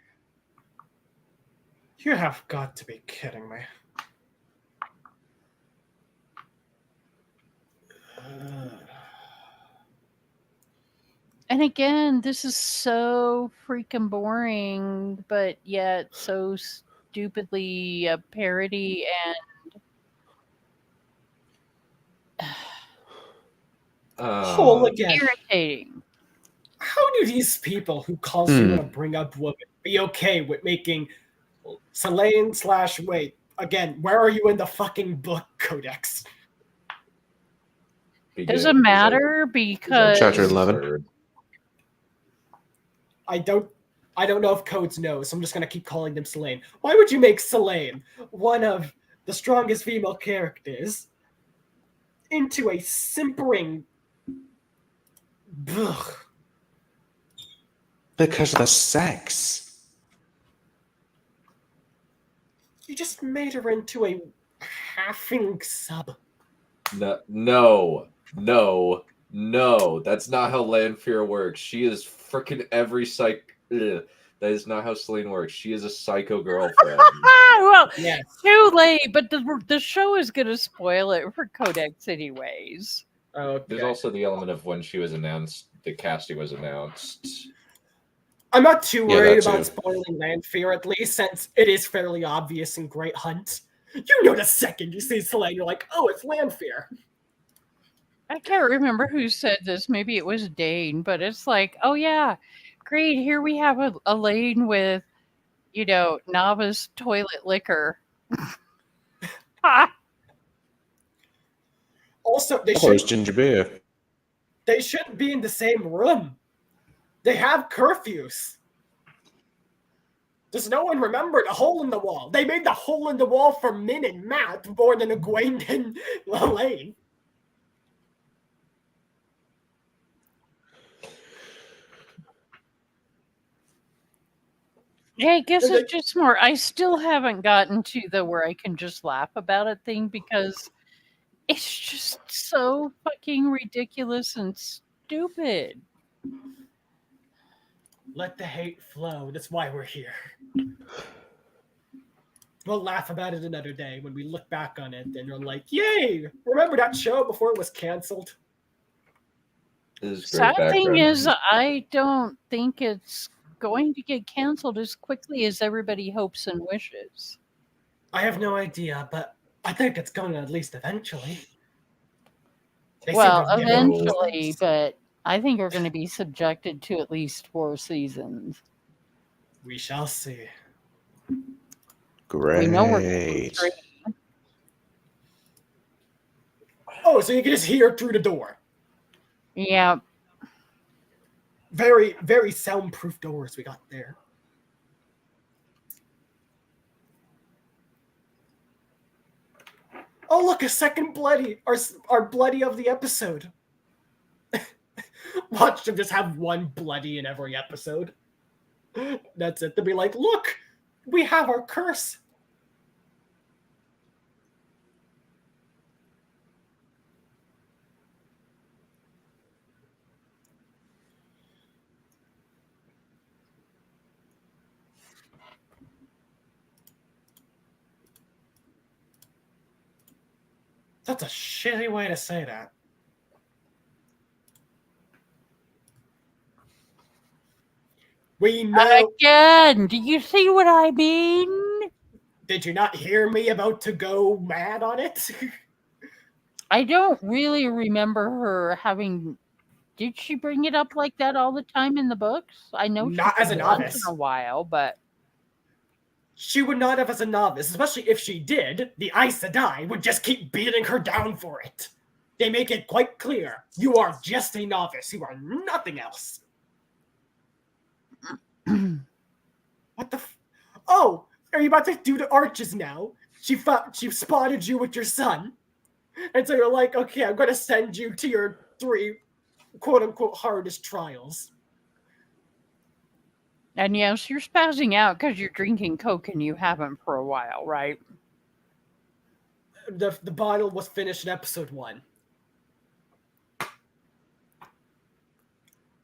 You have got to be kidding me. And again, this is so freaking boring, but yet so stupidly a parody and Whole again. irritating. How do these people who constantly want to bring up women be okay with making Selene / wait, again, where are you in the fucking book codex? Doesn't matter because Chapter 11. I don't know if Codes knows, so I'm just gonna keep calling them Selene. Why would you make Selene one of the strongest female characters into a simpering? Ugh. Because of the sex. You just made her into a halfing sub. No. That's not how Lanfear works. She is freaking every That is not how Selene works. She is a psycho girlfriend. Well, yes. Too late, but the show is going to spoil it for Codex anyways. Okay. There's also the element of when she was announced, the casting was announced. I'm not too worried that about too. spoiling Lanfear, at least, since it is fairly obvious in Great Hunt. You know the second you see Selene, you're like, oh, it's Lanfear. I can't remember who said this. Maybe it was Dane, but it's like, oh yeah, great. Here we have a lane with, novice toilet liquor. Also, they It's ginger beer. shouldn't be in the same room. They have curfews. Does no one remember the hole in the wall? They made the hole in the wall for Min and Matt more than Egwene and Lane. Yeah, I guess Is it's it- just more. I still haven't gotten to the where I can just laugh about it thing because it's just so fucking ridiculous and stupid. Let the hate flow. That's why we're here. We'll laugh about it another day when we look back on it and you're like, yay! Remember that show before it was canceled? This is great Sad thing background. is, I don't think it's going to get canceled as quickly as everybody hopes and wishes. I have no idea, but I think it's going to at least eventually. They seem Well, to have given eventually, themselves- but I think we're going to be subjected to at least 4 seasons. We shall see. Great. We know we're getting straight. Oh, so you can just hear through the door. Yeah. Very, very soundproof doors we got there. Oh, look, a second bloody. Our bloody of the episode. Watch them just have one bloody in every episode. That's it. They'll be like, look, we have our curse. That's a shitty way to say that. We know. Again, do you see what I mean? Did you not hear me about to go mad on it? I don't really remember her having. Did she bring it up like that all the time in the books? I know Not she as a did once novice. in a while, but She would not have as a novice, especially if she did. The Aes Sedai would just keep beating her down for it. They make it quite clear. You are just a novice. You are nothing else. What the Oh, are you about to do the arches now? She spotted you with your son. And so you're like, okay, I'm going to send you to your 3 quote-unquote hardest trials. and yes, you're spazzing out because you're drinking Coke and you haven't for a while, right? The bottle was finished in episode 1.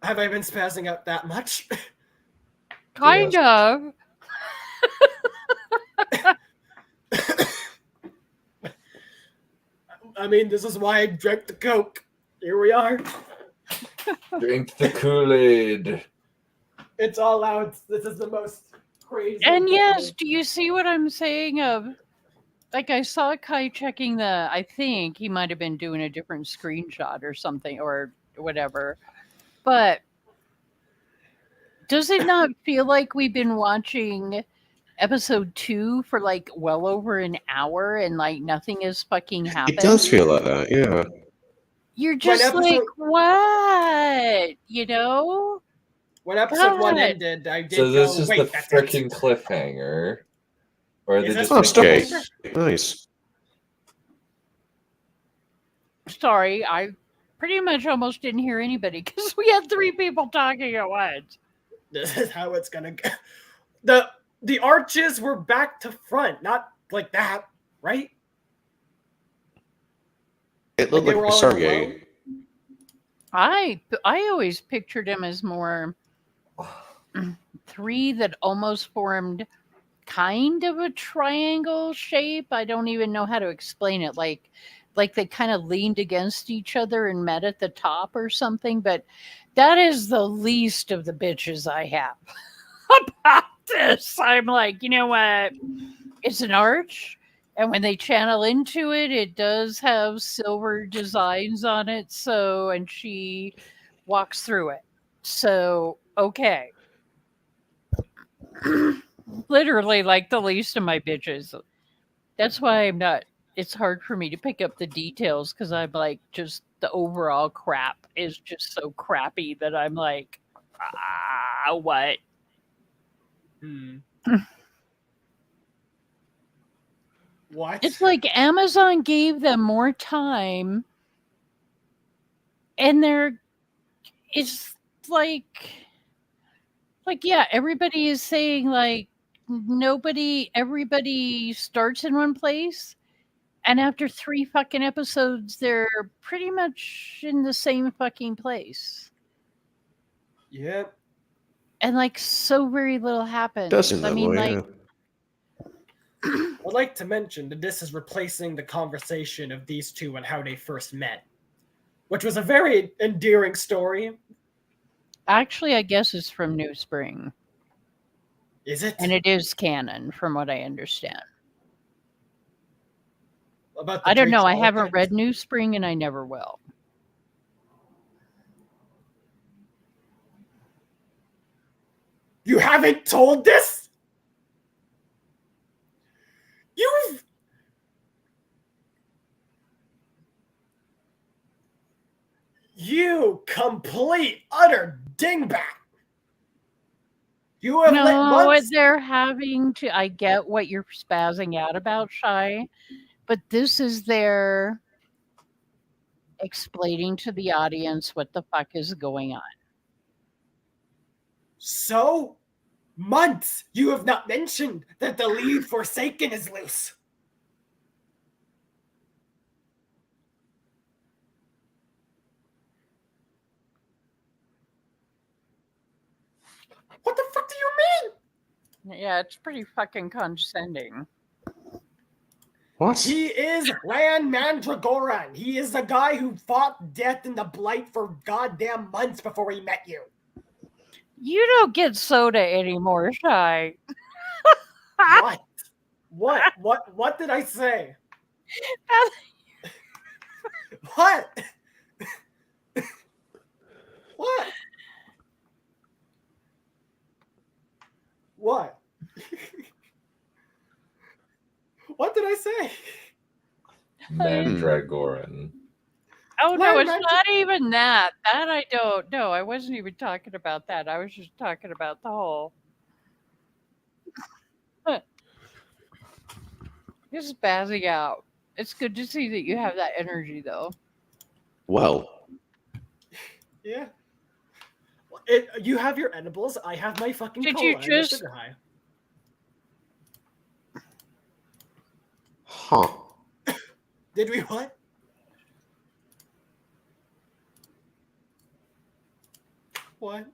Have I been spazzing out that much? Kind of. I mean, this is why I drank the Coke. Here we are. Drink the Kool-Aid. It's all out. This is the most crazy. And yes, do you see what I'm saying? Like I saw Kai checking I think he might have been doing a different screenshot or something or whatever. But does it not feel like we've been watching episode 2 for like well over an hour and like nothing has fucking happened? It does feel like that, yeah. You're just like, what? You know? When episode 1 God. ended, I did So this go, is wait, the that's freaking cliffhanger. Or they Is just this Oh, make okay. it- Nice. Sorry, I pretty much almost didn't hear anybody because we had 3 people talking at once. This is how it's gonna go. The arches were back to front, not like that, right? It looked They like were a all in a Stargate. I always pictured him as more 3 that almost formed kind of a triangle shape. I don't even know how to explain it. Like they kind of leaned against each other and met at the top or something. But that is the least of the bitches I have about this. I'm like, you know what? It's an arch. And when they channel into it, it does have silver designs on it. So, and she walks through it. So, okay. Literally like the least of my bitches. That's why I'm not, it's hard for me to pick up the details because I'm like, just the overall crap is just so crappy that I'm like, what? What? It's like Amazon gave them more time and it's like Like, yeah, everybody is saying, like, everybody starts in one place, and after 3 fucking episodes, they're pretty much in the same fucking place. Yep. And, like, so very little happens. Does seem I that mean, way, like, I'd like to mention that this is replacing the conversation of these two and how they first met, which was a very endearing story. actually, I guess it's from New Spring. Is it? And it is canon, from what I understand. About the I don't know. Drake's I haven't politics? read New Spring, and I never will. You haven't told this? You complete utter dingbat. You have let No, months. they're having to. I get what you're spazzing out about, Shy, but this is their explaining to the audience what the fuck is going on. So, months you have not mentioned that the lead Forsaken is loose. What the fuck do you mean? Yeah, it's pretty fucking condescending. What? He is Lan Mandragoran. He is the guy who fought death in the blight for goddamn months before he met you. You don't get soda anymore, Shy. What? What did I say? What? What? What? What did I say? Mandragoran. Oh no, Lan it's not even that. That I don't know. I wasn't even talking about that. I was just talking about the whole. Just spazzing out. It's good to see that you have that energy, though. Well, Yeah. You have your edibles. I have my fucking Did cola you and the just- sugar high. huh. Did we what? What?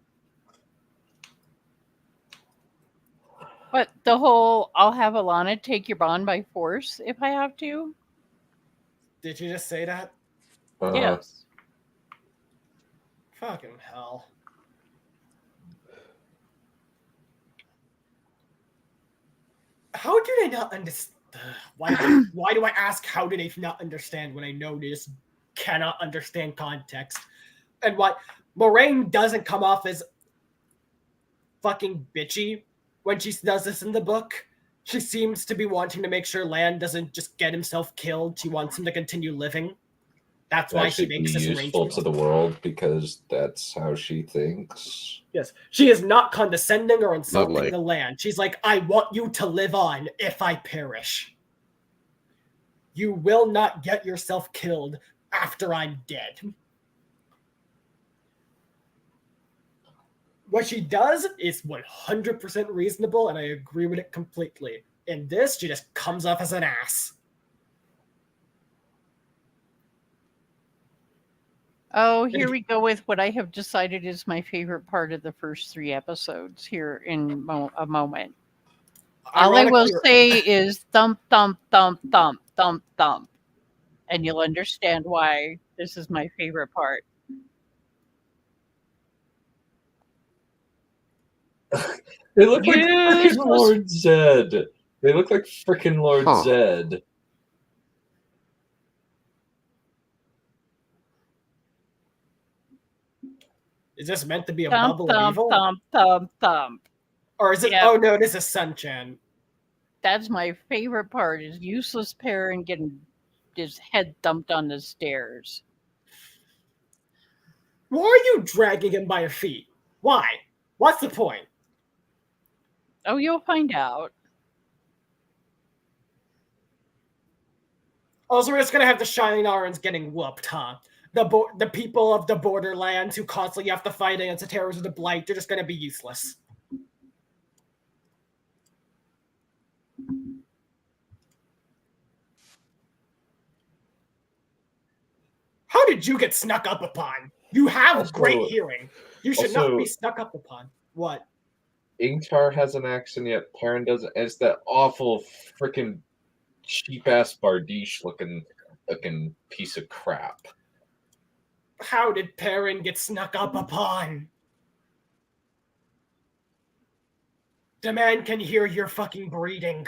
But the whole I'll have Alana take your bond by force if I have to. Did you just say that? Yes. Fucking hell. How do they not understand? Why do I ask how do they not understand when I know they just cannot understand context? And why Moraine doesn't come off as fucking bitchy when she does this in the book. She seems to be wanting to make sure Lan doesn't just get himself killed. She wants him to continue living. That's why she Actually makes be this useful arrangement. to the world because that's how she thinks. Yes, she is not condescending or insulting Lovely. the land. She's like, I want you to live on if I perish. You will not get yourself killed after I'm dead. What she does is 100% reasonable, and I agree with it completely. In this, she just comes off as an ass. Oh, here we go with what I have decided is my favorite part of the first 3 episodes here in a moment. All I will say is thump, thump, thump, thump, thump, thump. And you'll understand why this is my favorite part. They look like You freaking supposed- Lord Zed. They look like freaking Lord Huh. Zed. Is this meant to be a Thump, bubble of thump, evil? thump, thump, thump. Or is it? Yeah. Oh no, this is Sun-chan. That's my favorite part is useless Perrin getting his head thumped on the stairs. Why are you dragging him by your feet? Why? What's the point? Oh, you'll find out. Also, we're just gonna have the Shining Arons getting whooped, huh? The people of the Borderlands who constantly have to fight against the terrors of the Blight, they're just gonna be useless. did you get snuck up upon? You have Also- great hearing. You should not be snuck up upon. What? Ingtar has an accent, yet Perrin doesn't. And it's that awful freaking cheap ass Bardiche looking piece of crap. How did Perrin get snuck up upon? The man can hear your fucking breathing.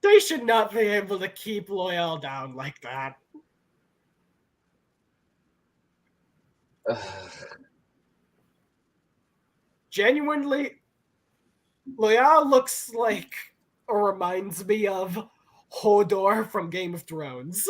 They should not be able to keep Loyal down like that. Genuinely, Loyal looks like, or reminds me of, Hodor from Game of Thrones.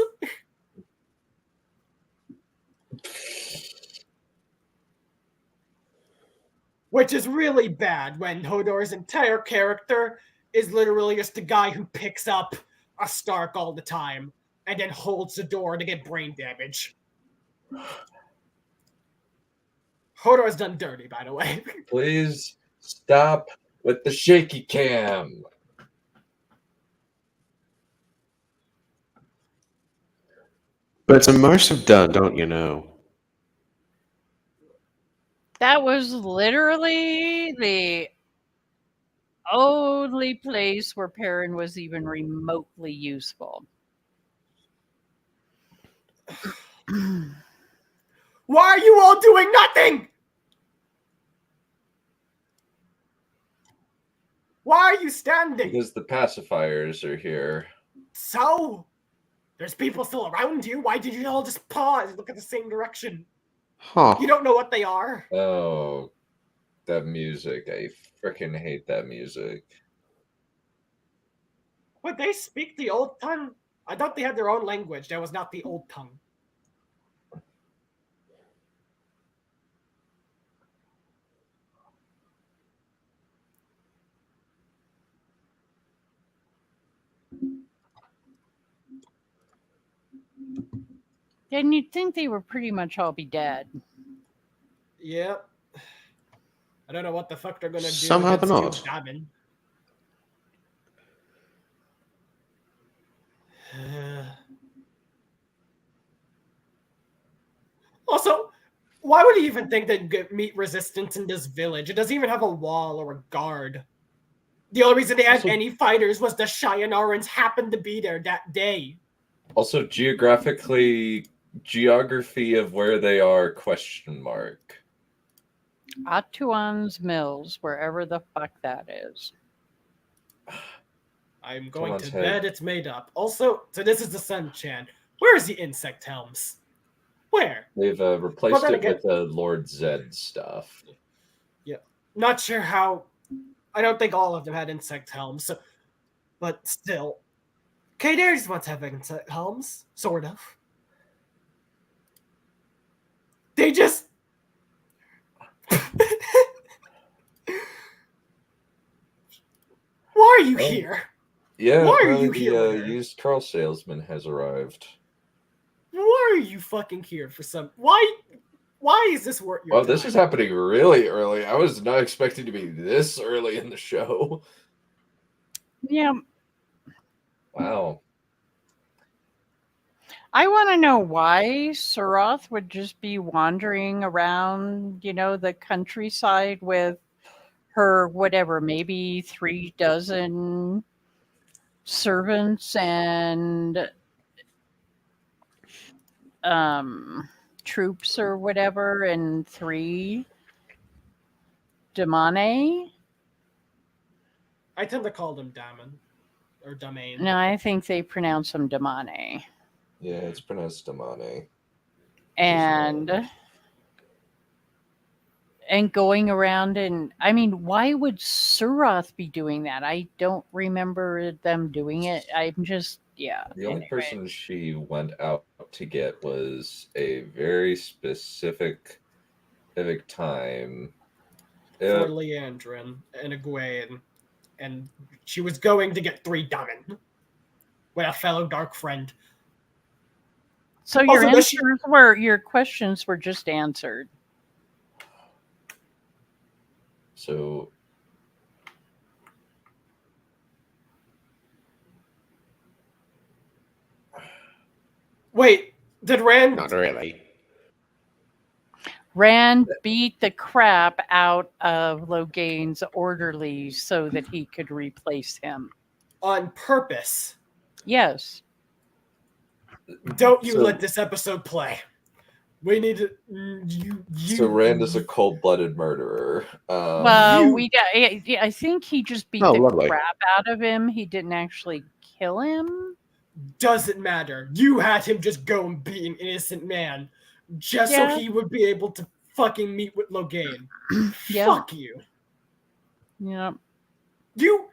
Which is really bad when Hodor's entire character is literally just a guy who picks up a Stark all the time and then holds the door to get brain damage. Hodor's done dirty, by the way. Please stop with the shaky cam. But it's immersive done, don't you know? That was literally the only place where Perrin was even remotely useful. Why are you all doing nothing? Why are you standing? Because the pacifiers are here. So? There's people still around you. Why did you all just pause and look at the same direction? Huh. You don't know what they are. Oh, that music. I freaking hate that music. Would they speak the old tongue? I thought they had their own language. That was not the old tongue. And you'd think they would pretty much all be dead. Yep. I don't know what the fuck they're gonna do. Somehow they're against not. Daemon. Also, why would he even think they'd meet resistance in this village? It doesn't even have a wall or a guard. The only reason they had any fighters was the Shyanarans happened to be there that day. Also, geography of where they are, question mark. Atuan's Mills, wherever the fuck that is. I'm going Someone's to head. bet it's made up. Also, so this is the Sun Chan. Where is the insect helms? Where? They've replaced then it again- with the Lord Zed stuff. Yeah. Not sure how. I don't think all of them had insect helms, so, but still. Kadair's ones have insect helms, sort of. They just. Why are you Oh. here? Yeah, Why are apparently you here with the her? used car salesman has arrived. Why are you fucking here for some? Why is this worth your Well, time? this is happening really early. I was not expecting to be this early in the show. Yeah, Wow. I want to know why Suroth would just be wandering around, the countryside with her, whatever, maybe 36 servants and troops or whatever, and 3 Damane. I tend to call them Damon or Domain. No, I think they pronounce them Damane. Yeah, it's pronounced Damane. And going around, and I mean, why would Suroth be doing that? I don't remember them doing it. I'm just, yeah. The only person she went out to get was a very specific time. For Leandrin and Egwene, and she was going to get 3 Damon with a fellow dark friend. So your Also, does she- your questions were just answered. So Wait, did Rand? Not really. Rand beat the crap out of Loghain's orderlies so that he could replace him. On purpose. Yes. Don't you So- let this episode play. We need to. So Rand is a cold-blooded murderer. Well, I think he just beat Oh, the lovely. crap out of him. He didn't actually kill him. Doesn't matter. You had him just go and beat an innocent man just Yeah. so he would be able to fucking meet with Loghain. Yeah. Fuck you. Yeah. You.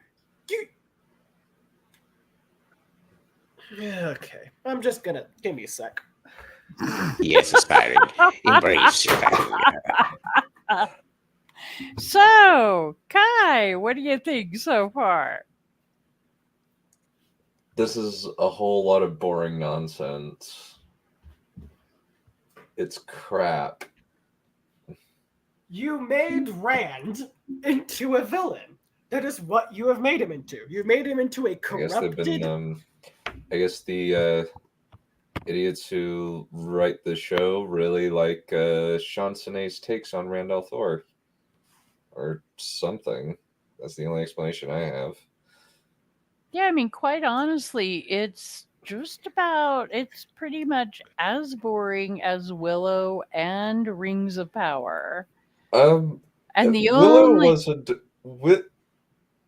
Yeah, okay. I'm just gonna. Give me a sec. Yes, aspiring. Embrace your value. So, Kai, what do you think so far? This is a whole lot of boring nonsense. It's crap. You made Rand into a villain. That is what you have made him into. You've made him into a I guess they've corrupted. been. I guess the idiots who write the show really like Sean Sine's takes on Rand al'Thor, or something. That's the only explanation I have. Yeah, I mean, quite honestly, it's pretty much as boring as Willow and Rings of Power. And the only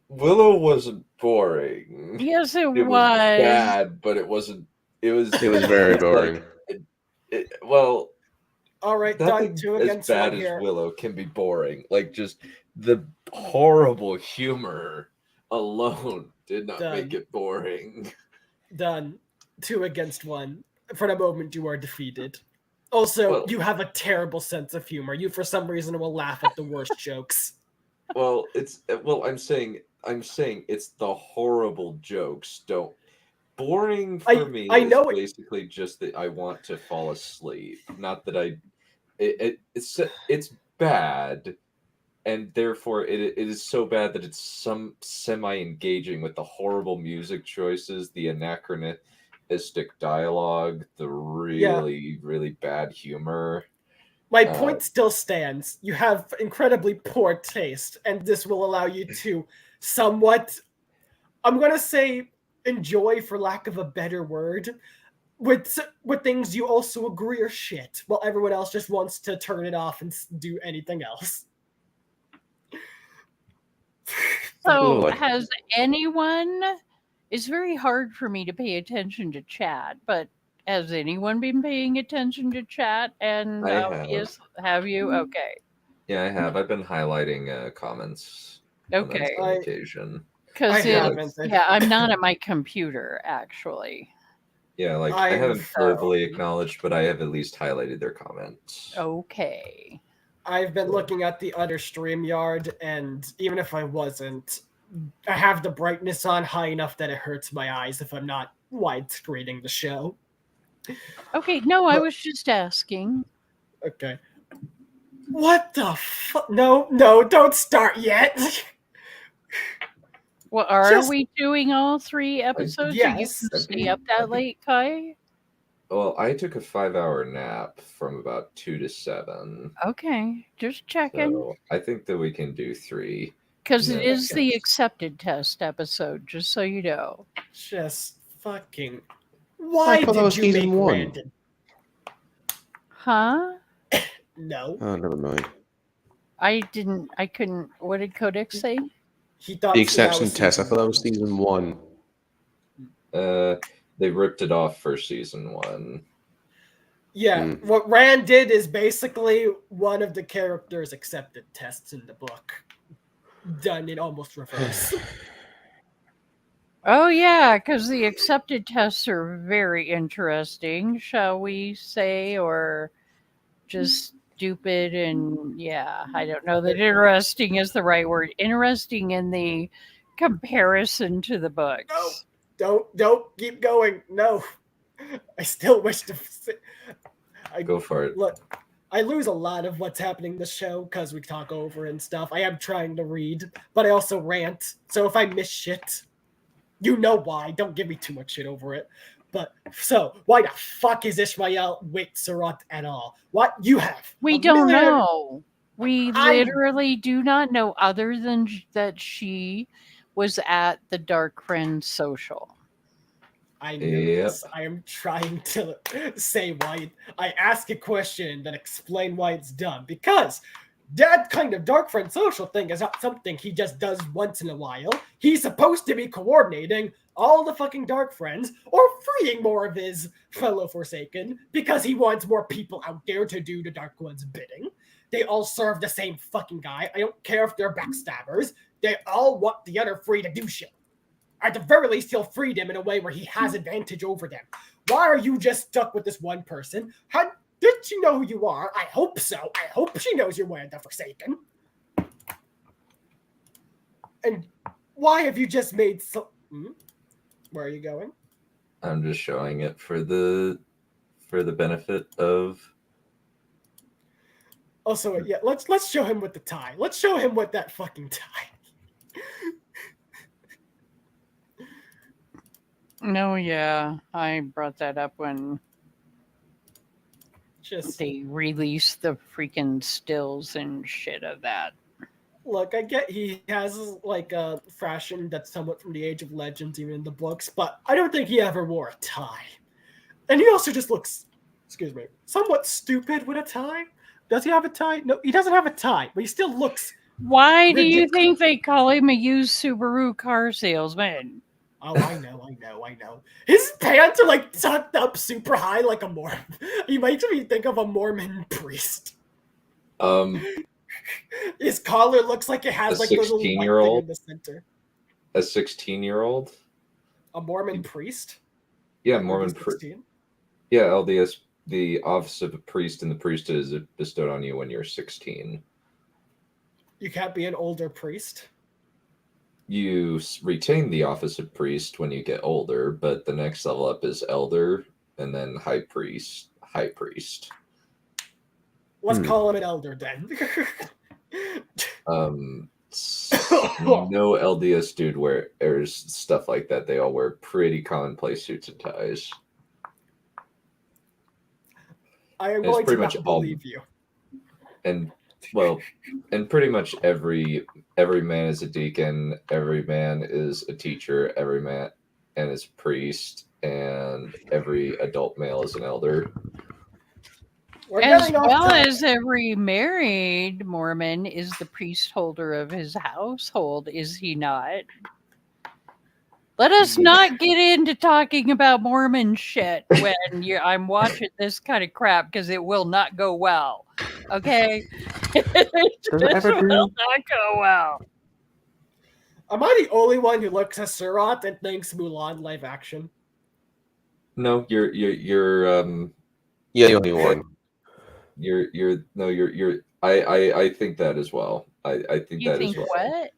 Willow wasn't boring. Yes, it It was was. bad, but it wasn't. It was very boring. Well, All right, nothing done. Two as against bad one as here. Willow can be boring. Like, just the horrible humor alone did not Done. make it boring. Done. 2 against 1. For the moment, you are defeated. Also, Well- you have a terrible sense of humor. You, for some reason, will laugh at the worst jokes. Well, I'm saying it's the horrible jokes. Don't boring for me I is know it- basically just that I want to fall asleep. Not that it's bad, and therefore it is so bad that it's some semi-engaging with the horrible music choices, the anachronistic dialogue, the really really bad humor. My point still stands. You have incredibly poor taste, and this will allow you to somewhat, I'm going to say, enjoy, for lack of a better word, with things you also agree are shit, while everyone else just wants to turn it off and do anything else. So, has anyone? It's very hard for me to pay attention to chat, but has anyone been paying attention to chat? And I have. Have you? Okay. Yeah, I have. I've been highlighting comments. when that's Okay. on occasion. Because haven't. I'm not at my computer actually. Yeah, like I haven't verbally acknowledged, but I have at least highlighted their comments. Okay. I've been looking at the other StreamYard, and even if I wasn't, I have the brightness on high enough that it hurts my eyes if I'm not widescreening the show. Okay. No, I was just asking. Okay. What the fuck? No, don't start yet. Well, are Just- we doing all 3 episodes? Yes. Are you gonna stay up that late, Kai? Well, I took a 5-hour nap from about 2 to 7. Okay, just checking. So I think that we can do 3. Because Yeah, it is that the counts. accepted test episode, just so you know. Just fucking. Why thought that was did you make season 1. Brandon? Huh? No, Oh, never mind. I couldn't. What did Codex say? he thought The that exception was test. I season thought that was season 1. They ripped it off for season 1. Yeah, what Rand did is basically one of the characters' accepted tests in the book, done in almost reverse. Oh yeah, because the accepted tests are very interesting, shall we say, or just stupid and yeah, I don't know that interesting is the right word. Interesting in the comparison to the books. Don't keep going. No, I still wish to. Go for it. Look, I lose a lot of what's happening in the show because we talk over and stuff. I am trying to read, but I also rant. So if I miss shit, you know why. Don't give me too much shit over it. But so why the fuck is Ishmael with Surat at all? What you have? We don't know. We literally do not know, other than that she was at the Dark Friends social. I know this. I am trying to say why. I ask a question, then explain why it's done. Because that kind of Dark Friend social thing is not something he just does once in a while. He's supposed to be coordinating all the fucking Dark Friends or freeing more of his fellow Forsaken because he wants more people out there to do the Dark One's bidding. They all serve the same fucking guy. I don't care if they're backstabbers. They all want the other free to do shit. At the very least, he'll free them in a way where he has advantage over them. Why are you just stuck with this one person? How did she know who you are? I hope so. I hope she knows you're one of the Forsaken. And why have you just made so... Where are you going? I'm just showing it for the benefit of... Also, yeah, let's show him with the tie. Let's show him with that fucking tie. No, yeah, I brought that up when they released the freaking stills and shit of that. Look, I get he has like a fashion that's somewhat from the Age of Legends, even in the books, but I don't think he ever wore a tie. And he also just looks, excuse me, somewhat stupid with a tie. Does he have a tie? No, he doesn't have a tie, but he still looks. Why do you think they call him a used Subaru car salesman? Oh, I know. His pants are like tucked up super high like a Mormon. He makes me think of a Mormon priest. His collar looks like it has like a little white thing in the center. A 16-year-old? A Mormon priest? Yeah, Mormon priest. Yeah, LDS, the office of a priest and the priesthood is bestowed on you when you're 16. You can't be an older priest? You retain the office of priest when you get older, but the next level up is elder and then high priest. Let's call him an elder then. No LDS dude wears stuff like that. They all wear pretty commonplace suits and ties. I am going to not believe you. And pretty much every man is a deacon, every man is a teacher, every man is a priest, and every adult male is an elder. As well as every married Mormon is the priest holder of his household, is he not? Let us not get into talking about Mormon shit when I'm watching this kind of crap, because it will not go well. Okay? It will not go well. Am I the only one who looks at Surat and thinks Mulan live action? No, you're yeah, the only one. I think that as well. I think you that think as well. What?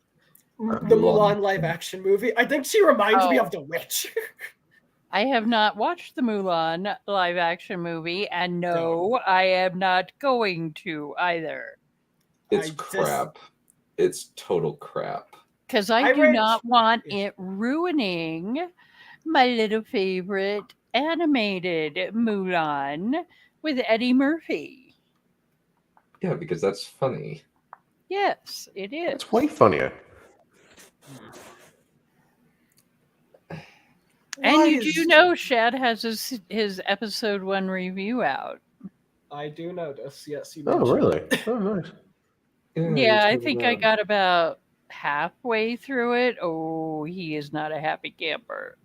The Mulan live action movie. I think she reminds me of the witch. I have not watched the Mulan live action movie, and no, I am not going to either. It's crap. It's total crap. Because I do not want it ruining my little favorite animated Mulan with Eddie Murphy. Yeah, because that's funny. Yes, it is. It's way funnier. And you do know Shad has his episode 1 review out. I do notice. Yes, you. Oh, really? Oh, nice. Yeah, I think I got about halfway through it. Oh, he is not a happy camper.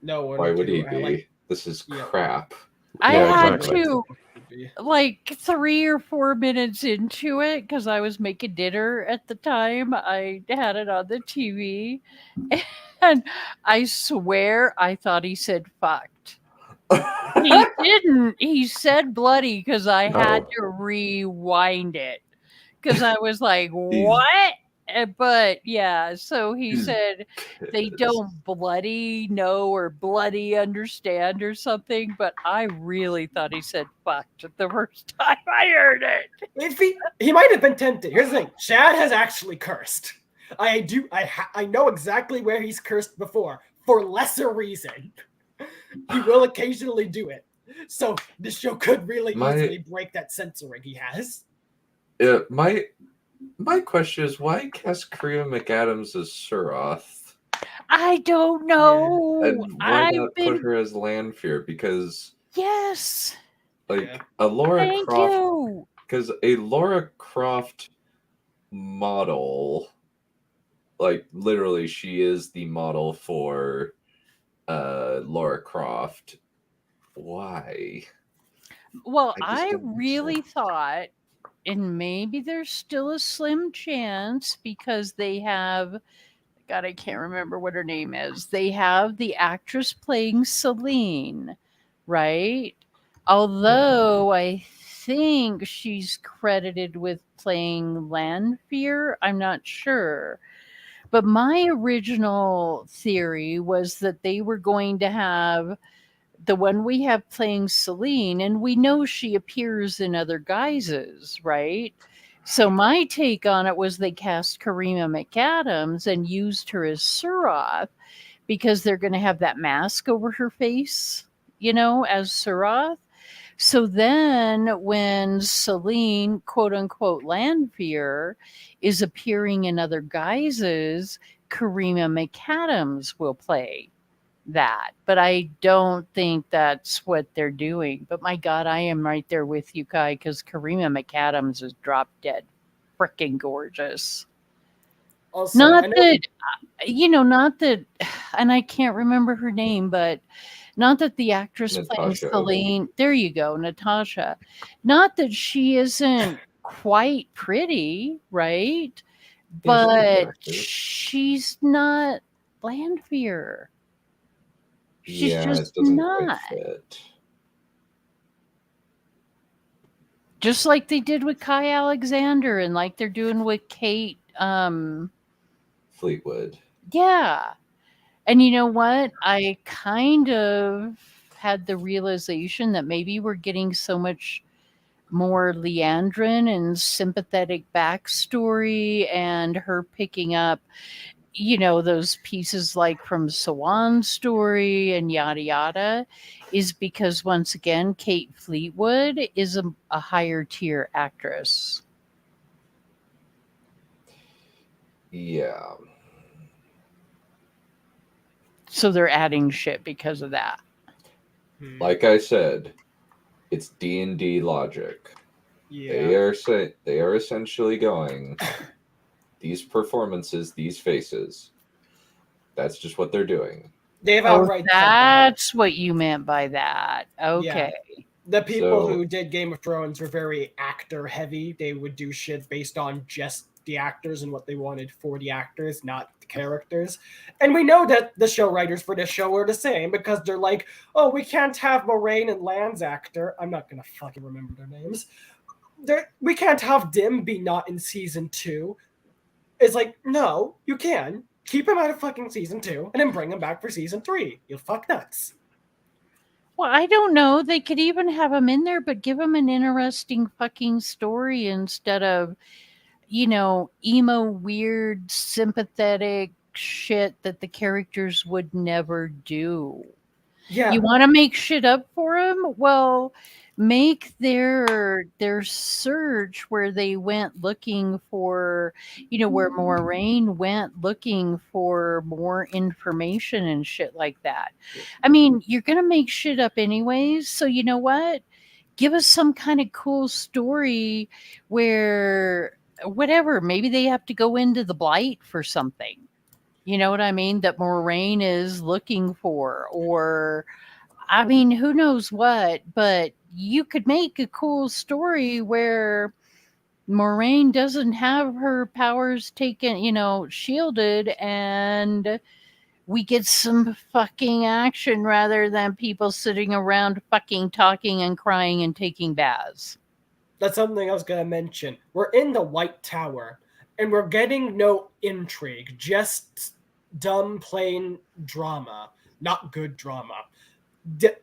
No, why would he be? This is crap. I had to, like 3 or 4 minutes into it, because I was making dinner at the time. I had it on the TV, and I swear I thought he said fucked. He didn't. He said bloody, because I had to rewind it, because I was like, what? But yeah, so he said they don't bloody know or bloody understand or something, but I really thought he said fucked the first time I heard it. If he might have been tempted. Here's the thing: Chad has actually cursed. I know exactly where he's cursed before for lesser reason. He will occasionally do it, so this show could really easily break that censoring he has. Yeah, my question is, why cast Karina McAdams as Suroth? I don't know. And why not put her as Lanfear? Because yes, like a Laura Thank Croft, you. because a Laura Croft model, like literally, she is the model for Laura Croft. Why? Well, I just I don't think really so. thought, and maybe there's still a slim chance because they have, God, I can't remember what her name is. They have the actress playing Celine, right? Although I think she's credited with playing Lanfear. I'm not sure. But my original theory was that they were going to have the one we have playing Celine, and we know she appears in other guises, right? So my take on it was they cast Karima McAdams and used her as Suroth because they're going to have that mask over her face, as Suroth. So then when Celine, quote unquote, Lanfear, is appearing in other guises, Karima McAdams will play that. But I don't think that's what they're doing. But my God, I am right there with you, Kai, because Karima McAdams is drop dead freaking gorgeous. Also, not that, and I can't remember her name, but not that the actress playing Natasha. Celine, there you go, Natasha. Not that she isn't quite pretty, right? But she's not Lanfear. She's just it doesn't not. quite fit. Just like they did with Kai Alexander and like they're doing with Kate Fleetwood. Yeah. And you know what? I kind of had the realization that maybe we're getting so much more Leandrin and sympathetic backstory and her picking up, those pieces like from Sawan's story and yada yada, is because once again, Kate Fleetwood is a higher tier actress. Yeah. So they're adding shit because of that. Like I said, it's D&D logic. Yeah. They are essentially going these performances, these faces. That's just what they're doing. They've outright that's what you meant by that. Okay. Yeah. The people who did Game of Thrones were very actor heavy. They would do shit based on just the actors and what they wanted for the actors, not the characters. And we know that the show writers for this show are the same because they're like, oh, we can't have Moraine and Land's actor. I'm not going to fucking remember their names. We can't have Dim be not in season 2. It's like, no, you can. Keep him out of fucking season 2 and then bring him back for season 3. You fuck nuts. Well, I don't know. They could even have him in there, but give him an interesting fucking story instead of, emo, weird, sympathetic shit that the characters would never do. Yeah. You want to make shit up for him? Well, make their search where they went looking for, where Moraine went looking for more information and shit like that. I mean, you're going to make shit up anyways. So you know what? Give us some kind of cool story where whatever, maybe they have to go into the Blight for something. You know what I mean? That Moraine is looking for, or I mean, who knows what, but you could make a cool story where Moraine doesn't have her powers taken, shielded, and we get some fucking action rather than people sitting around fucking talking and crying and taking baths. That's something I was going to mention. We're in the White Tower, and we're getting no intrigue, just dumb, plain drama, not good drama.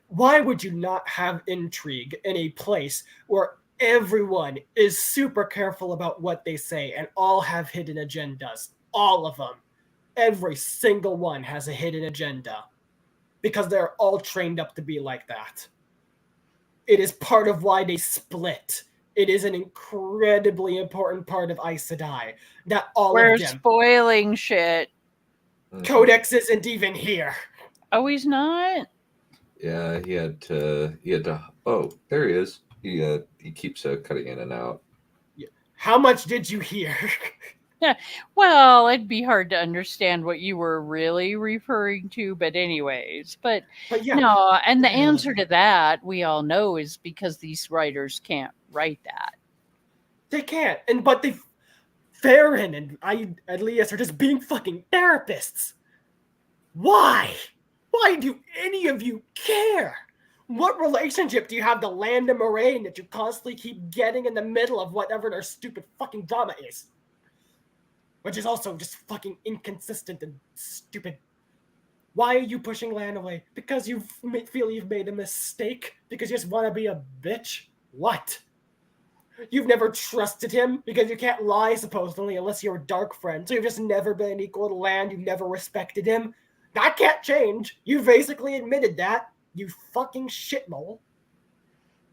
Why would you not have intrigue in a place where everyone is super careful about what they say and all have hidden agendas? All of them. Every single one has a hidden agenda because they're all trained up to be like that. It is part of why they split. It is an incredibly important part of Aes Sedai that all We're of them. spoiling shit. Codex isn't even here. Oh, he's not? Yeah, he had to. Oh, there he is. He keeps cutting in and out. How much did you hear? Well, it'd be hard to understand what you were really referring to, but anyways. But yeah. No, and the answer to that, we all know, is because these writers can't write that. They can't. But Farron and Elias are just being fucking therapists. Why? Why do any of you care? What relationship do you have to Land and Moraine that you constantly keep getting in the middle of whatever their stupid fucking drama is? Which is also just fucking inconsistent and stupid. Why are you pushing Lan away? Because you feel you've made a mistake? Because you just want to be a bitch? What? You've never trusted him? Because you can't lie, supposedly, unless you're a dark friend. So you've just never been equal to Lan? You've never respected him? That can't change. You basically admitted that. You fucking shitmole.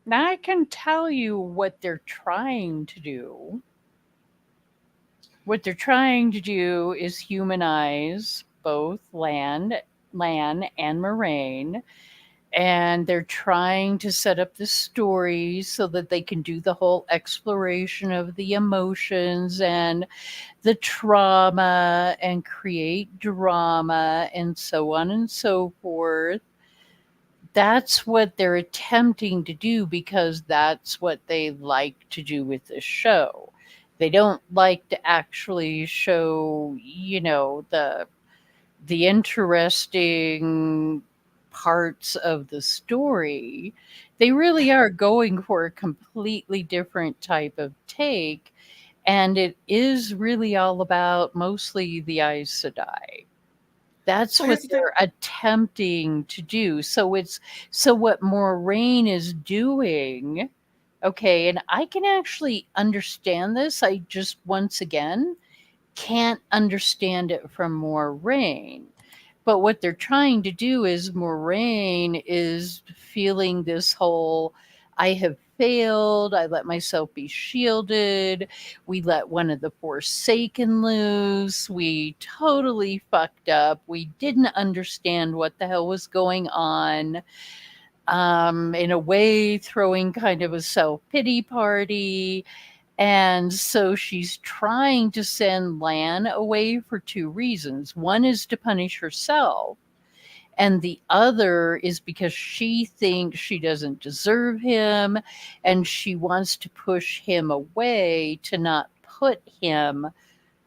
Now I can tell you what they're trying to do. What they're trying to do is humanize both Lan and Moraine, and they're trying to set up the story so that they can do the whole exploration of the emotions and the trauma and create drama and so on and so forth. That's what they're attempting to do because that's what they like to do with this show. They don't like to actually show, the interesting parts of the story. They really are going for a completely different type of take, and it is really all about mostly the Aes Sedai. That's what they're attempting to do. So what Moraine is doing. Okay, and I can actually understand this. I just, once again, can't understand it from Moraine. But what they're trying to do is Moraine is feeling this whole, I have failed, I let myself be shielded, we let one of the Forsaken loose, we totally fucked up, we didn't understand what the hell was going on. In a way, throwing kind of a self-pity party. And so she's trying to send Lan away for two reasons. One is to punish herself, and the other is because she thinks she doesn't deserve him, and she wants to push him away to not put him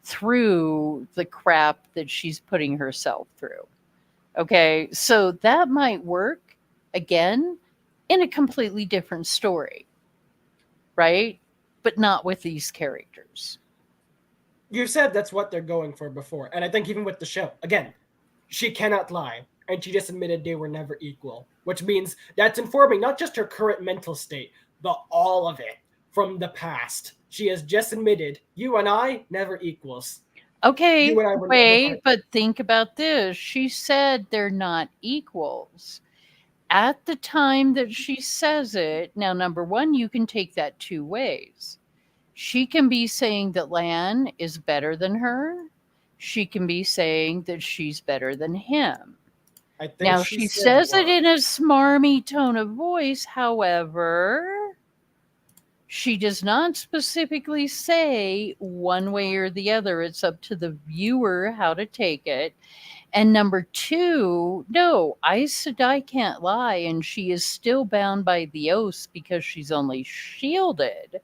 through the crap that she's putting herself through. Okay, so that might work. Again, in a completely different story, right? But not with these characters. You said that's what they're going for before. And I think even with the show, again, she cannot lie. And she just admitted they were never equal. Which means that's informing not just her current mental state, but all of it from the past. She has just admitted, you and I, never equals. Okay, wait, but think about this. She said they're not equals. At the time that she says it, now, number one, you can take that two ways. She can be saying that Lan is better than her. She can be saying that she's better than him. I think now, she says it in a smarmy tone of voice. However, she does not specifically say one way or the other. It's up to the viewer how to take it. And number two, no, Aes Sedai can't lie, and she is still bound by the oaths because she's only shielded.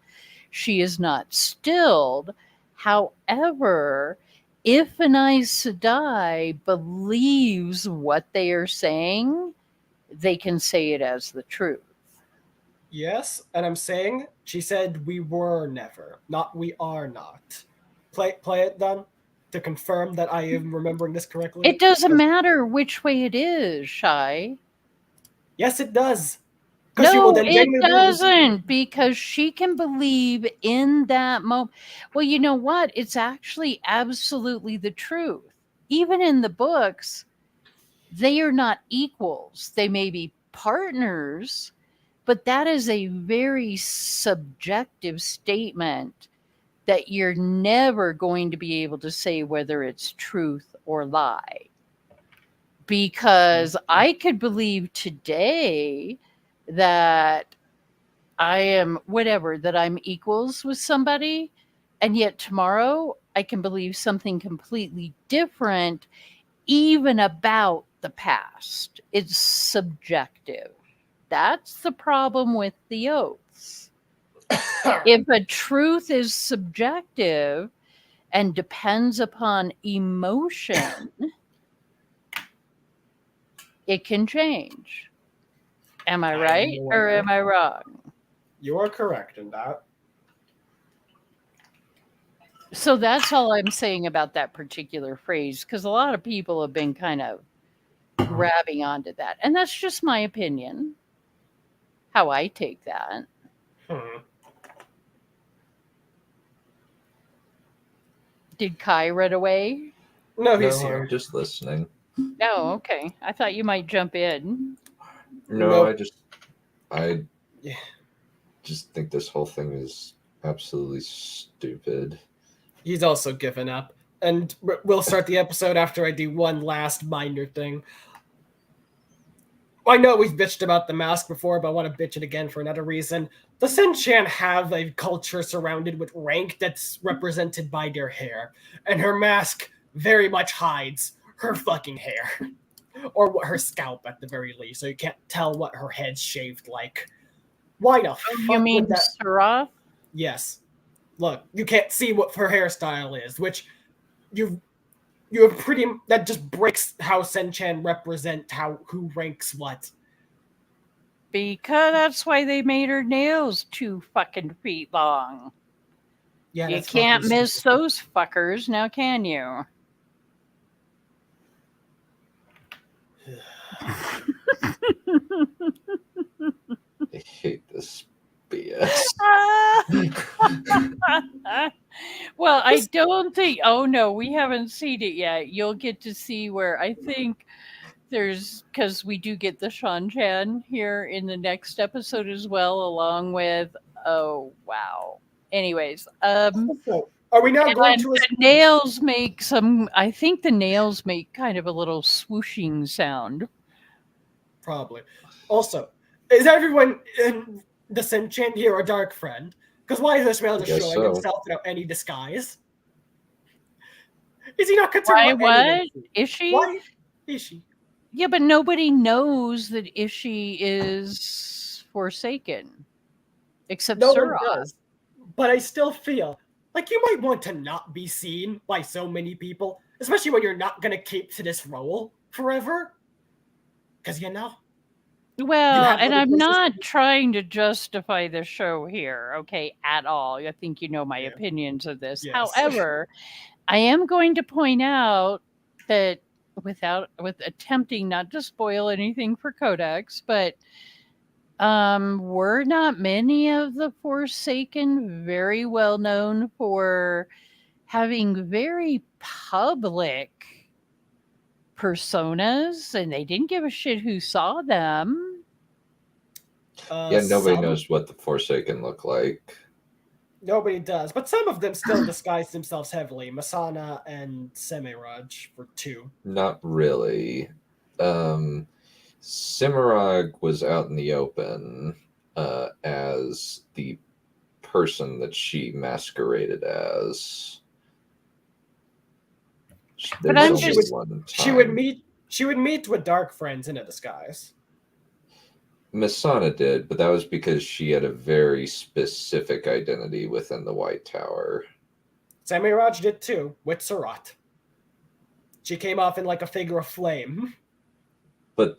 She is not stilled. However, if an Aes Sedai believes what they are saying, they can say it as the truth. Yes, and I'm saying, she said we were never, not we are not. Play it then to confirm that I am remembering this correctly. It doesn't matter which way it is, Shy. Yes, it does. She No, will then it genuinely believe this- doesn't, because she can believe in that moment. Well, you know what? It's actually absolutely the truth. Even in the books, they are not equals. They may be partners, but that is a very subjective statement that you're never going to be able to say whether it's truth or lie. Because I could believe today that I am whatever, that I'm equals with somebody, and yet tomorrow I can believe something completely different, even about the past. It's subjective. That's the problem with the oaths. If a truth is subjective and depends upon emotion, it can change. Am I right or am I wrong? You are correct in that. So that's all I'm saying about that particular phrase, because a lot of people have been kind of grabbing onto that. And that's just my opinion, how I take that. Did Kai run away? No, No, he's here. I'm just listening. Oh, okay. I thought you might jump in. No, Nope. I Yeah. just think this whole thing is absolutely stupid. He's also given up. And we'll start the episode after I do one last minor thing. I know we've bitched about the mask before, but I want to bitch it again for another reason. The Senchan have a culture surrounded with rank that's represented by their hair, and her mask very much hides her fucking hair. Or what her scalp at the very least, so you can't tell what her head's shaved like. Why the fuck You mean would that? Sarah? Yes. Look, you can't see what her hairstyle is, which you have pretty. That just breaks how Senchan represent who ranks what. Because that's why they made her nails 2 fucking feet long. Yeah, you that's can't fucking miss stupid. those fuckers, now can you? I hate this BS. Well, I don't think. Oh no, we haven't seen it yet. You'll get to see where I think there's, because we do get the Shan-chan here in the next episode as well, along with. Oh wow. Anyways, Are we now going to? The nails make some. I think the nails make kind of a little swooshing sound. Probably. Also, is everyone in the Senchan here a dark friend? Because why is this man just guess showing so. himself without any disguise? Is he not concerned Why? about What anyone? is she? Why is she? Yeah, but nobody knows that Ishii is Forsaken, except No one Surah. does. But I still feel like you might want to not be seen by so many people, especially when you're not going to keep to this role forever. Because, you know. Well, and other I'm places not to be. trying to justify the show here, okay, at all. I think you know my opinions of this. Yes. However, I am going to point out that with attempting not to spoil anything for Codex, but were not many of the Forsaken very well known for having very public personas, and they didn't give a shit who saw them? Yeah, nobody knows what the Forsaken look like. Nobody does, but some of them still disguise themselves heavily. Masana and Semiraj were 2. Not really. Cimarag was out in the open as the person that she masqueraded as. But There's I'm only just- one She would time. meet with dark friends in a disguise. Masana did, but that was because she had a very specific identity within the White Tower. Semiraj did too, with Surat. She came off in like a figure of flame. But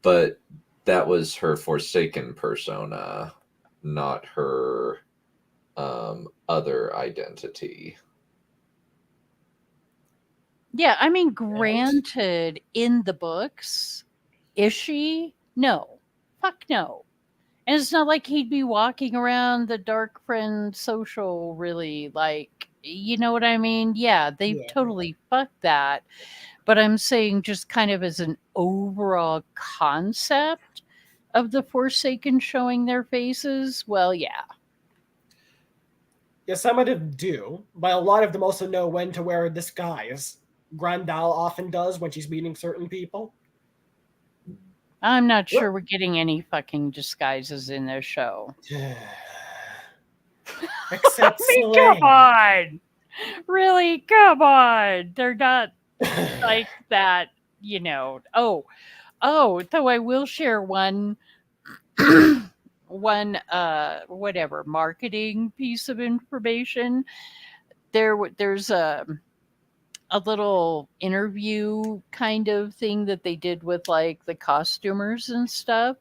but that was her Forsaken persona, not her other identity. Yeah, I mean, granted, in the books, is she? No. Fuck no. And it's not like he'd be walking around the dark friend social, really. Like, you know what I mean? Yeah, they totally fucked that. But I'm saying, just kind of as an overall concept of the Forsaken showing their faces, well, yeah. Yeah, some of them do, but a lot of them also know when to wear a disguise. Grandal often does when she's meeting certain people. I'm not sure we're getting any fucking disguises in this show. Except I mean, come on! Really? Come on! They're not like that, you know. Oh, though I will share one whatever marketing piece of information. There's a little interview kind of thing that they did with like the costumers and stuff,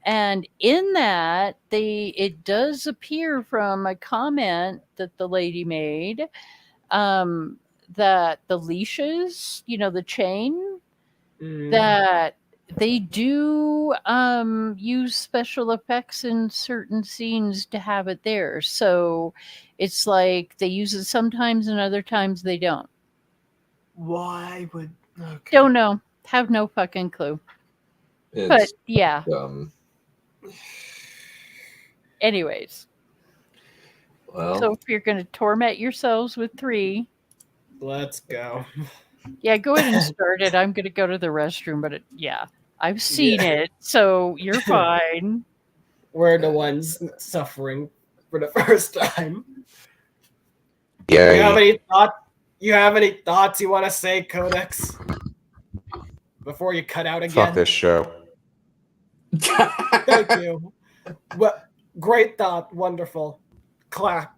and in that it does appear from a comment that the lady made, that the leashes, you know, the chain, that they do use special effects in certain scenes to have it there. So it's like they use it sometimes and other times they don't. Why would... Okay. Don't know. Have no fucking clue. But yeah. Anyways. Well, so if you're going to torment yourselves with 3... Let's go. Yeah, go ahead and start it. I'm going to go to the restroom, but I've seen it, so you're fine. We're the ones suffering for the first time. Yeah. You have any thoughts you want to say, Codex? Before you cut out again? Fuck this show. Thank you. Well, great thought. Wonderful. Clap.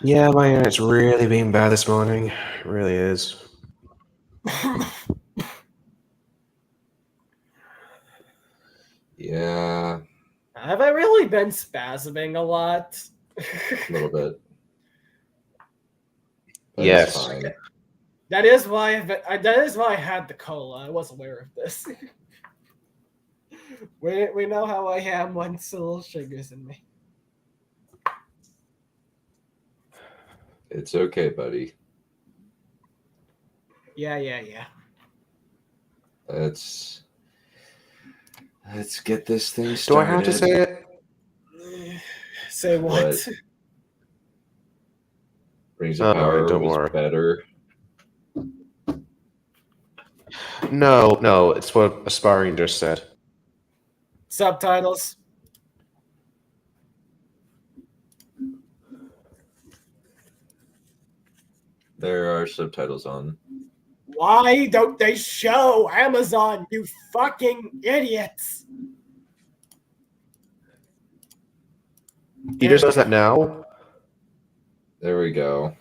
Yeah, my internet's really being bad this morning. It really is. Yeah. Have I really been spasming a lot? A little bit. But yes. It's fine. That is why I had the cola. I was aware of this. we know how I am once a little sugar's in me. It's okay, buddy. Yeah. Let's get this thing started. Do I have to say it? Say what? Rings of Power don't was worry. better. No, it's what Aspiring just said. Subtitles. There are subtitles on. Why don't they show Amazon, you fucking idiots? He just does that now? There we go.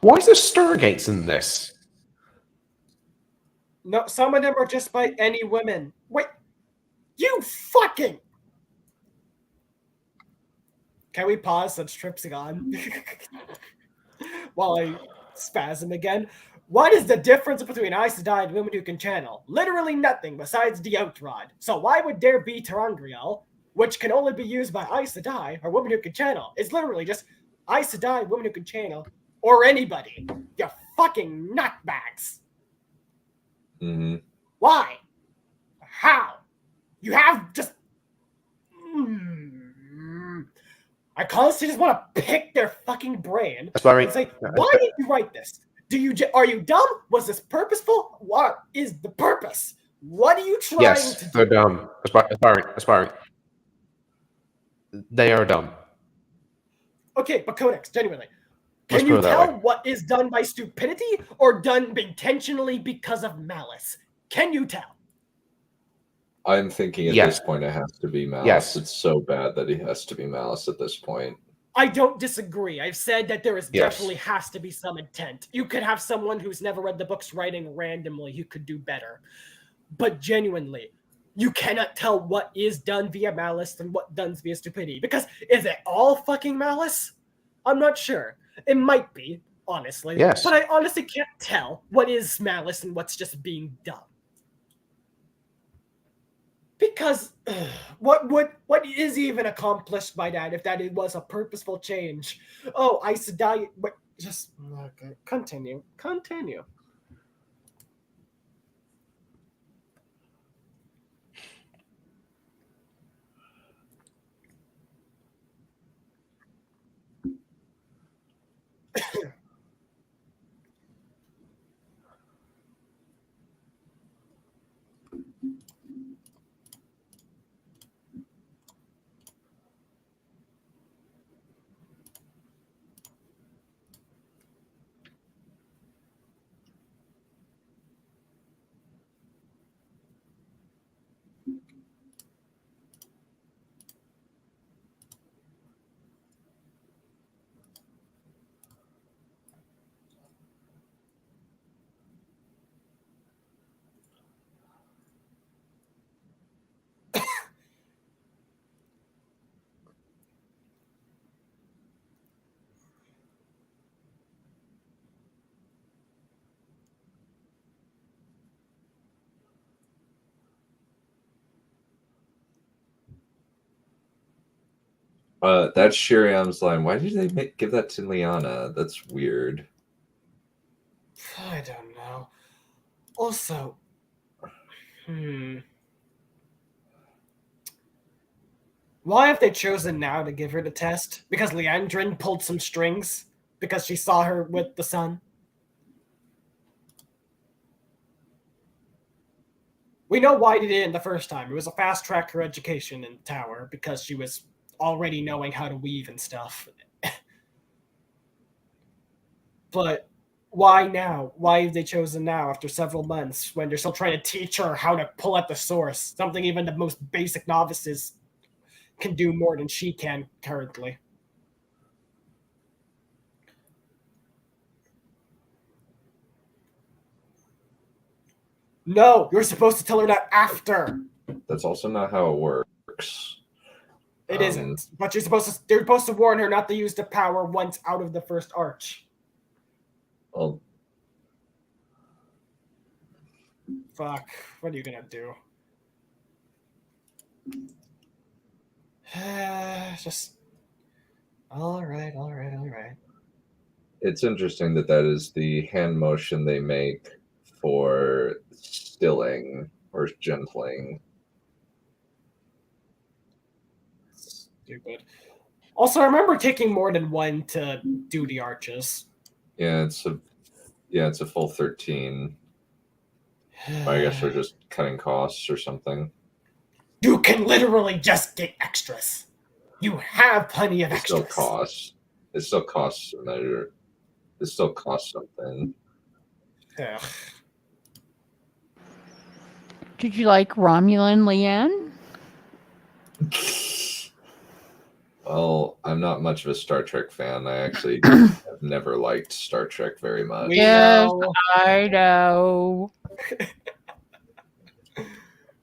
Why is there Stargates in this? No, some of them are just by any women. Wait, you fucking... Can we pause since Trip's on? While I spasm again. What is the difference between Aes Sedai and women who can channel? Literally nothing besides the Outrod. So why would there be Terangriel, which can only be used by Aes Sedai, or women who can channel? It's literally just Aes Sedai, women who can channel, or anybody. You fucking nutbags. Mm-hmm. Why? How? You have just... I constantly just want to pick their fucking brain and say, why did you write this? Are you dumb? Was this purposeful? What is the purpose? What are you trying to do? They're dumb. Aspiring. They are dumb. Okay, but Codex, genuinely. Can you tell what is done by stupidity or done intentionally because of malice? Can you tell? I'm thinking at this point it has to be Malice. Yes. It's so bad that he has to be Malice at this point. I don't disagree. I've said that there is Yes. definitely has to be some intent. You could have someone who's never read the books writing randomly who could do better. But genuinely, you cannot tell what is done via malice and what done via stupidity. Because is it all fucking malice? I'm not sure. It might be, honestly. Yes. But I honestly can't tell what is malice and what's just being done. Because what is even accomplished by that if that it was a purposeful change? Oh, Aes Sedai, but just okay. Continue. That's Shiriam's line. Why did they give that to Lyanna? That's weird. I don't know. Also, why have they chosen now to give her the test? Because Liandrin pulled some strings? Because she saw her with the sun? We know why they did it the first time. It was a fast track her education in the tower because she was already knowing how to weave and stuff. But why now? Why have they chosen now after several months when they're still trying to teach her how to pull at the source? Something even the most basic novices can do more than she can currently. No, you're supposed to tell her that after. That's also not how it works. It isn't. But they're supposed to warn her not to use the power once out of the first arch. Well, fuck. What are you gonna do? Just all right. It's interesting that is the hand motion they make for stilling or gentling. Stupid. Also, I remember taking more than one to do the arches. Yeah, it's a full 13. I guess they're just cutting costs or something. You can literally just get extras. You have plenty of extras. It still costs a measure. It still costs something. Ugh. Did you like Romulan Leanne? Well, I'm not much of a Star Trek fan. I actually have never liked Star Trek very much. Yes, I know.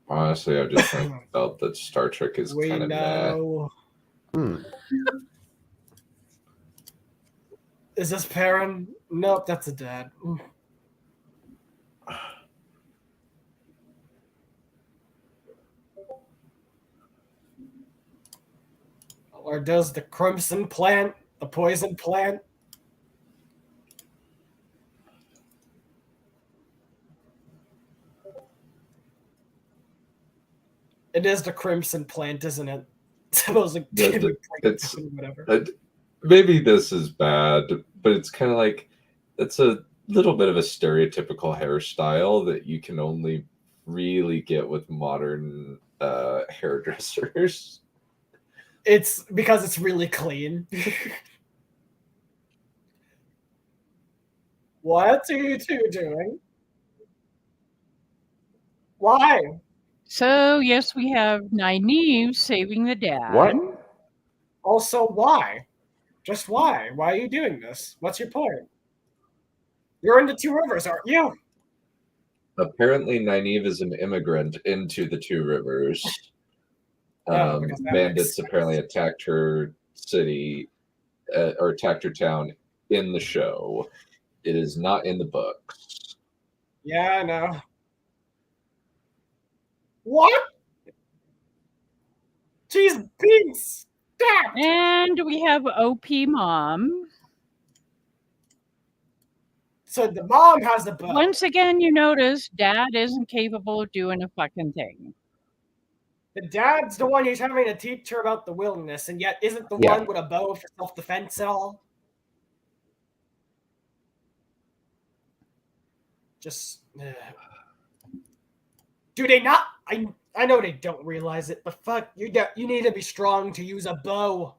Honestly, I've just felt that Star Trek is kind of meh. Is this Perrin? Nope, that's a dad. Or does the crimson plant, the poison plant? It is the crimson plant, isn't it? Maybe this is bad, but it's kind of like that's a little bit of a stereotypical hairstyle that you can only really get with modern hairdressers. It's because it's really clean. What are you two doing? Why? So, yes, we have Nynaeve saving the dad. What? Also, why? Just why? Why are you doing this? What's your point? You're in the Two Rivers, aren't you? Apparently, Nynaeve is an immigrant into the Two Rivers. Because that Bandits makes sense. apparently attacked her city, or attacked her town in the show. It is not in the books. Yeah, I know. What? She's being stabbed! And we have OP Mom. So the mom has the bow. Once again, you notice Dad isn't capable of doing a fucking thing. The dad's the one who's having to teach her about the wilderness, and yet isn't the one with a bow for self-defense at all. Just... Do they not... I know they don't realize it, but fuck, you need to be strong to use a bow.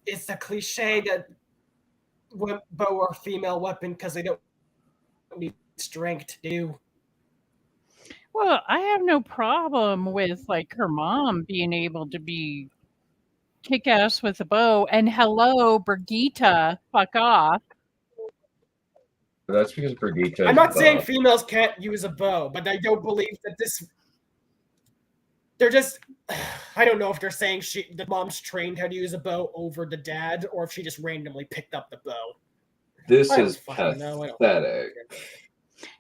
It's a cliche that bow are a female weapon because they don't need strength to do. Well, I have no problem with like her mom being able to be kick-ass with a bow. And hello, Brigitte, fuck off. That's because Brigitte. I'm not saying females can't use a bow, but I don't believe that this. They're just. I don't know if they're saying the mom's trained how to use a bow over the dad, or if she just randomly picked up the bow. This is pathetic.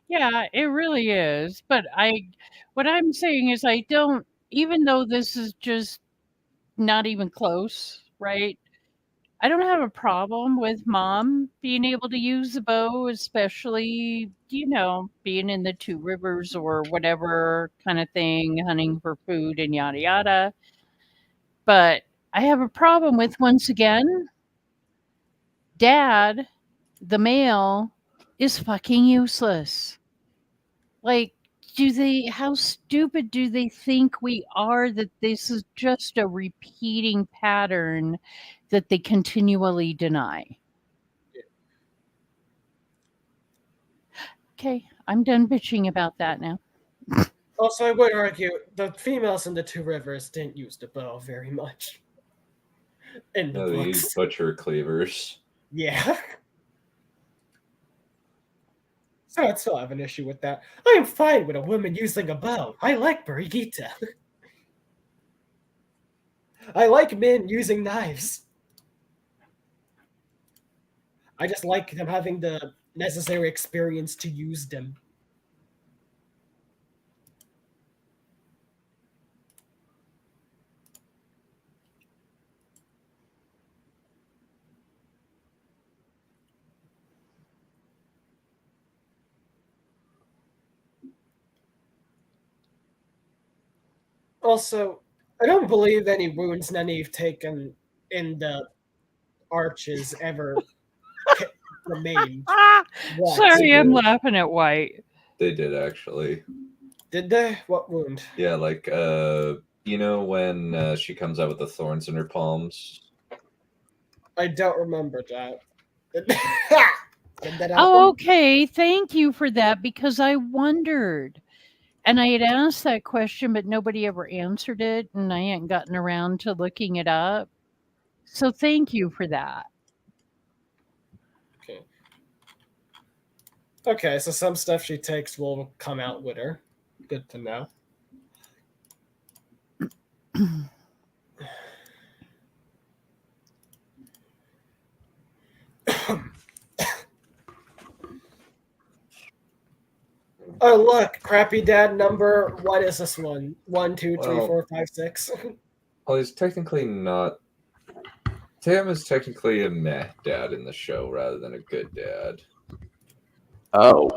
Yeah, it really is. But what I'm saying is I don't, even though this is just not even close, right? I don't have a problem with Mom being able to use the bow, especially, being in the Two Rivers or whatever kind of thing, hunting for food and yada yada. But I have a problem with, once again, Dad, the male, is fucking useless. Like, how stupid do they think we are that this is just a repeating pattern that they continually deny? Okay, I'm done bitching about that now. Also, I would argue the females in the Two Rivers didn't use the bow very much. In the They books. use butcher cleavers. Yeah. So I'd still have an issue with that. I am fine with a woman using a bow. I like Brigitte. I like men using knives. I just like them having the necessary experience to use them. Also, I don't believe any wounds Nynaeve taken in the arches ever remained. Sorry, I'm laughing at White. They did, actually. Did they? What wound? Yeah, like, when she comes out with the thorns in her palms? I don't remember that. Oh, okay. Thank you for that, because I wondered. And I had asked that question, but nobody ever answered it, and I hadn't gotten around to looking it up. So thank you for that. Okay. Okay, so some stuff she takes will come out with her. Good to know. Oh, look, crappy dad number. What is this one? 1, 2, 3, 4, 5, 6. Well, he's technically not. Tam is technically a meh dad in the show rather than a good dad. Oh.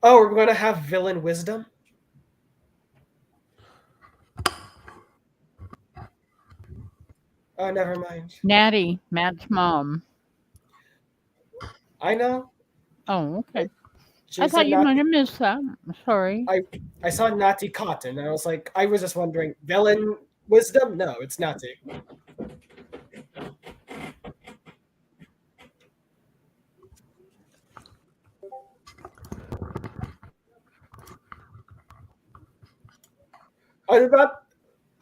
Oh, we're going to have villain wisdom? Oh, never mind. Natty, Matt's mom. I know. Oh, okay. She I thought said you Natty- might have missed that. Sorry. I saw Natty Cotton, and I was just wondering, villain wisdom? No, it's Natty.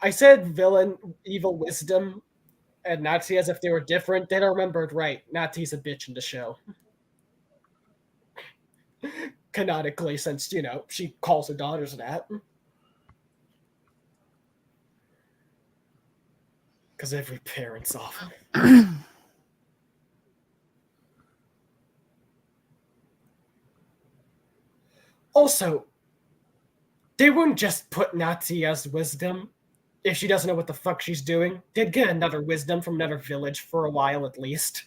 I said villain, evil wisdom, and Nazi as if they were different. Then I remembered, right, Nazi's a bitch in the show. Canonically, since, you know, she calls her daughters that. Because every parent's awful. Also, they wouldn't just put Nazi as wisdom if she doesn't know what the fuck she's doing. They'd get another wisdom from another village for a while at least.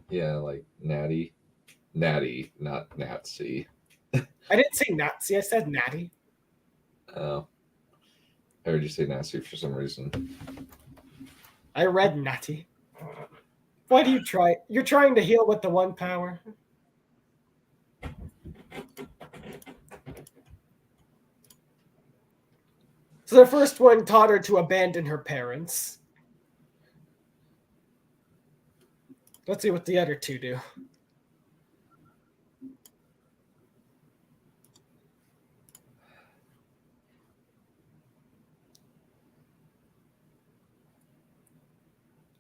Yeah, like Natty. Natty, not Nazi. I didn't say Nazi, I said Natty. Oh. I heard you say Nazi for some reason. I read Natty. Why do you try? You're trying to heal with the one power. So the first one taught her to abandon her parents. Let's see what the other two do.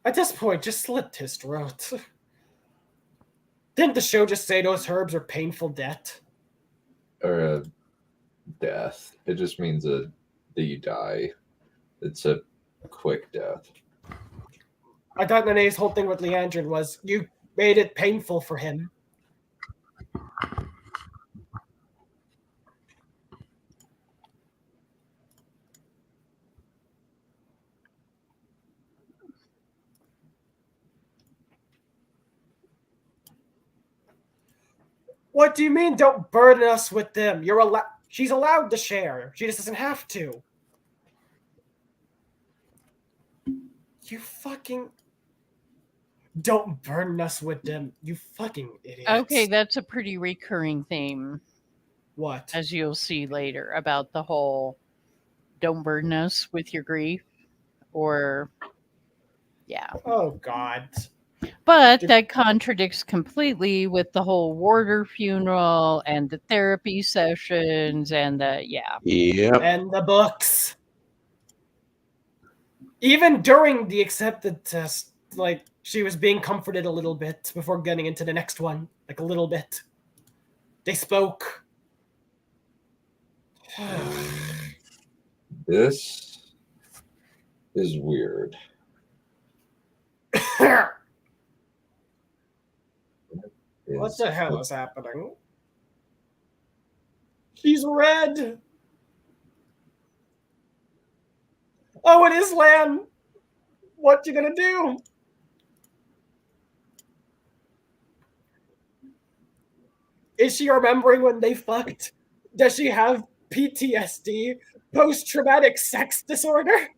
At this point, just slit his throat. Didn't the show just say those herbs are painful death? Or a death. It just means that you die. It's a quick death. I thought Nene's whole thing with Leandrin was you made it painful for him. What do you mean don't burden us with them? She's allowed to share. She just doesn't have to. You fucking don't burden us with them. You fucking idiots. Okay, that's a pretty recurring theme. What? As you'll see later about the whole don't burden us with your grief or yeah. Oh God. But that contradicts completely with the whole Warder funeral and the therapy sessions and the and the books. Even during the accepted test, like she was being comforted a little bit before getting into the next one, like a little bit. They spoke. This is weird. What the hell is happening? She's red. Oh, it is Lan. What you gonna do? Is she remembering when they fucked? Does she have PTSD? Post-traumatic sex disorder?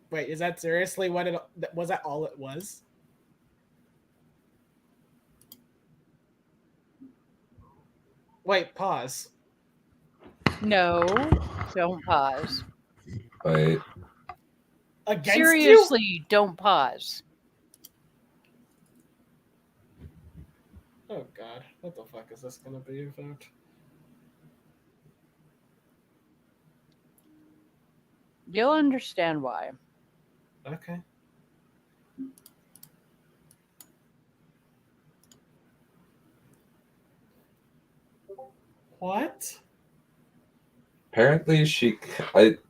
Wait, is that seriously what it was? That all it was? Wait, pause. No, don't pause. Wait. Against Seriously, you? don't pause. Oh God, what the fuck is this gonna be about? You'll understand why. Okay. What? Apparently,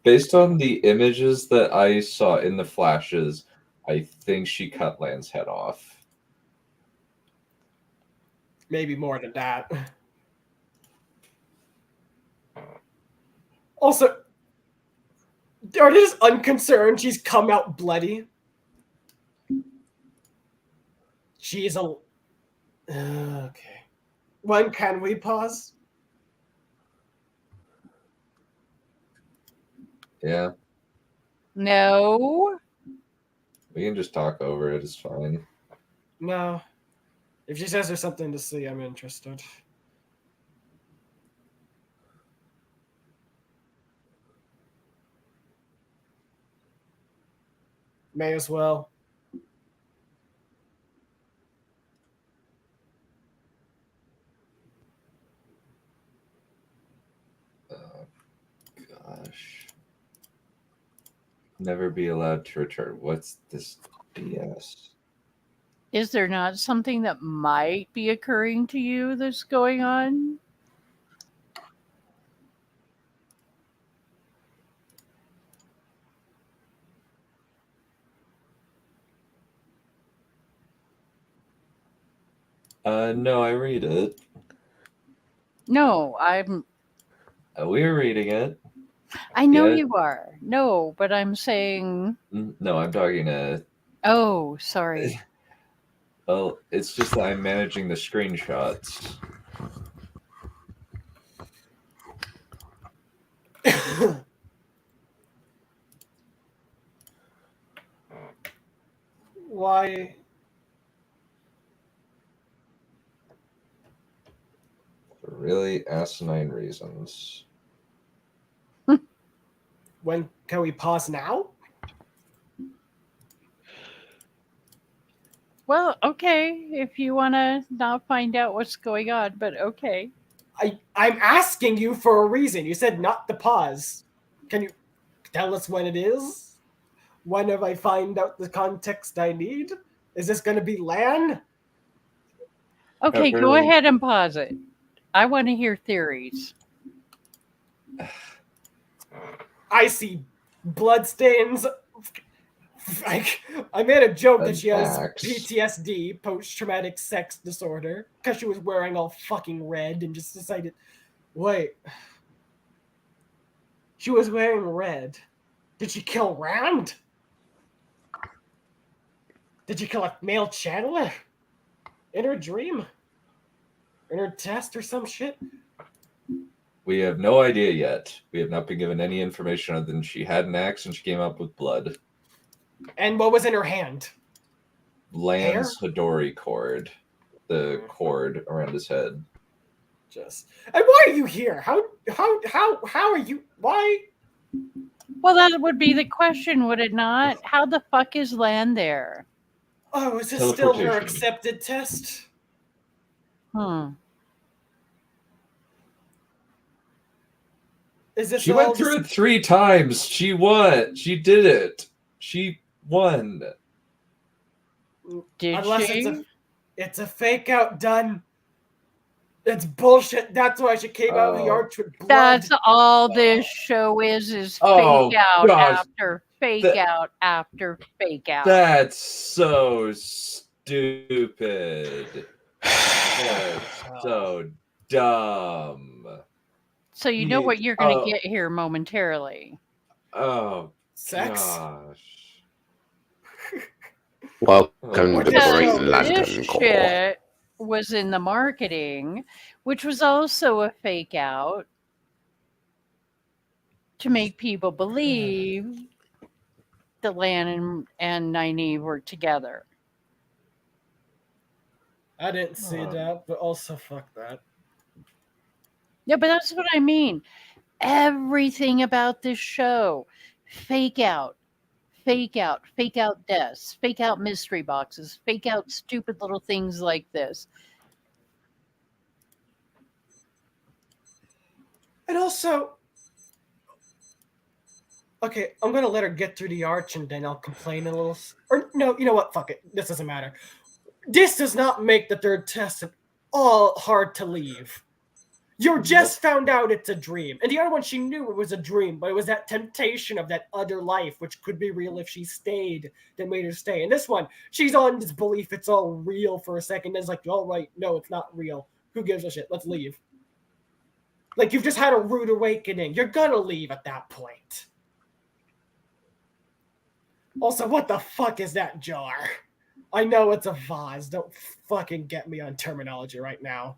based on the images that I saw in the flashes, I think she cut Lan's head off. Maybe more than that. Also, are they just unconcerned she's come out bloody? She's a... Okay. When can we pause? Yeah. No. We can just talk over it. It's fine. No. If she says there's something to see, I'm interested. May as well. gosh. Never be allowed to return. What's this BS? Is there not something that might be occurring to you that's going on? No, I read it. No, I'm. We're reading it. I know Yeah. you are. No, but I'm saying. No, I'm talking to. Oh, sorry. Well, it's just that I'm managing the screenshots. Why? For really asinine reasons. When can we pause now? Well, okay, if you want to not find out what's going on, but okay. I'm asking you for a reason. You said not to pause. Can you tell us when it is? When have I find out the context I need? Is this going to be LAN? Okay, go Really? ahead and pause it. I want to hear theories. I see bloodstains. I made a joke that she has Axe. PTSD, post-traumatic sex disorder, because she was wearing all fucking red and just decided, wait. She was wearing red. Did she kill Rand? Did you kill a male channeler? In her dream? In her test or some shit? We have no idea yet. We have not been given any information other than she had an axe and she came up with blood. And what was in her hand? Lan's Hidori cord. The cord around his head. Just. And why are you here? How are you? Why? Well, that would be the question, would it not? How the fuck is Lan there? Oh, is this still her accepted test? Is this She went through it 3 times. She won. She did it. She won. Did Unless she? It's a fake out done. It's bullshit. That's why she came out of the arch with blood. That's all this show is fake out after fake out after fake out. That's so stupid. That's so dumb. So you know what you're going to get here momentarily. Oh, sex. Gosh. Welcome to the Great London This Core. shit was in the marketing, which was also a fake out to make people believe that Lan and Nynaeve were together. I didn't see that, but also fuck that. Yeah, but that's what I mean. Everything about this show, fake out deaths, fake out mystery boxes, fake out stupid little things like this. And also, okay, I'm gonna let her get through the arch and then I'll complain a little. Or no, you know what? Fuck it. This doesn't matter. This does not make the third test at all hard to leave. You just found out it's a dream. And the other one, she knew it was a dream, but it was that temptation of that other life, which could be real if she stayed, that made her stay. And this one, she's on this belief it's all real for a second. Then it's like, all right, no, it's not real. Who gives a shit? Let's leave. Like, you've just had a rude awakening. You're gonna leave at that point. Also, what the fuck is that jar? I know it's a vase. Don't fucking get me on terminology right now.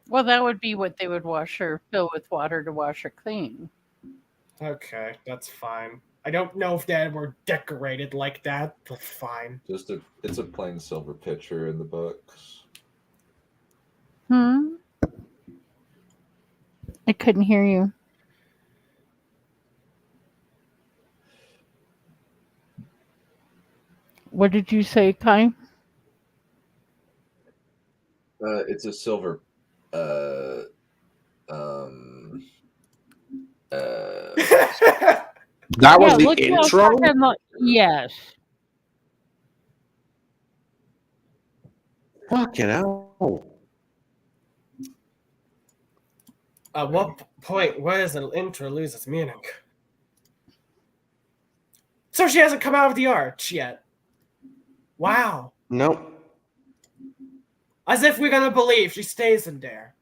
Well, that would be what they would wash her, fill with water to wash her clean. Okay, that's fine. I don't know if they were decorated like that, but fine. It's a plain silver pitcher in the books. I couldn't hear you. What did you say, Kai? It's a silver That was the look how intro? fucking yes. Fucking hell. At what point, where does an intro lose its meaning? So she hasn't come out of the arch yet. Wow. Nope. As if we're gonna believe she stays in there.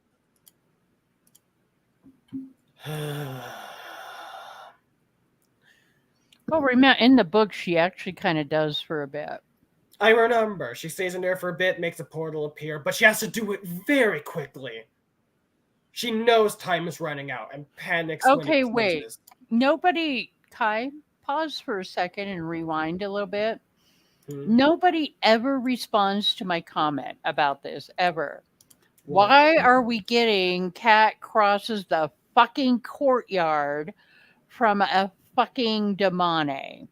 Well, remember, in the book, she actually kind of does for a bit. I remember. She stays in there for a bit, makes a portal appear, but she has to do it very quickly. She knows time is running out and panics. Okay, wait. Nobody, Kai, pause for a second and rewind a little bit. Nobody ever responds to my comment about this, ever. Why are we getting Cat crosses the fucking courtyard from a fucking Damane?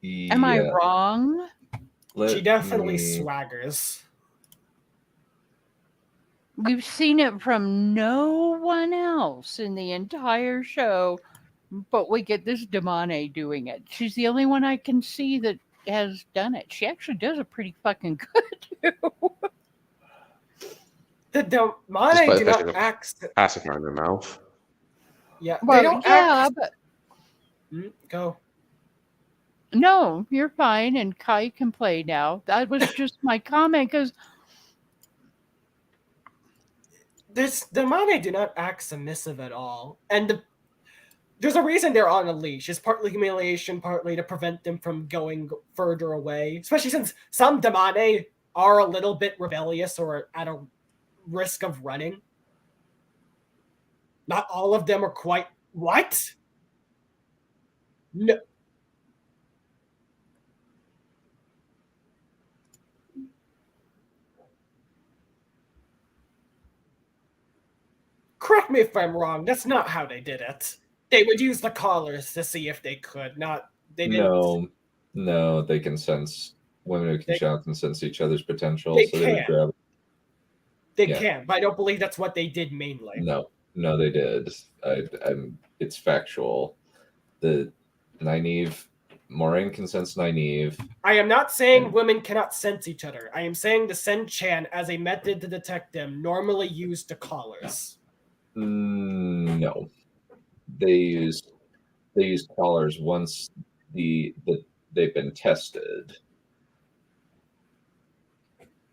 Am I wrong? She definitely swaggers. We've seen it from no one else in the entire show, but we get this Damane doing it. She's the only one I can see that has done it. She actually does it pretty fucking good, too. The Damane do not act... Pacifier in their mouth. Yeah, well, they don't act... but... Go. No, you're fine, and Kai can play now. That was just my comment, because... The Damane do not act submissive at all. And there's a reason they're on a leash. It's partly humiliation, partly to prevent them from going further away. Especially since some Damane are a little bit rebellious or at a risk of running. Not all of them are quite... What? No. Correct me if I'm wrong. That's not how they did it. They would use the collars to see if they could. They didn't. No, they can sense. Women who can shout can sense each other's potential. They so they would grab. They can, but I don't believe that's what they did mainly. No, they did. It's factual. The Nynaeve, Moraine can sense Nynaeve. I am not saying women cannot sense each other. I am saying the Sen-Chan, as a method to detect them, normally use the collars. No, they use collars once they've been tested.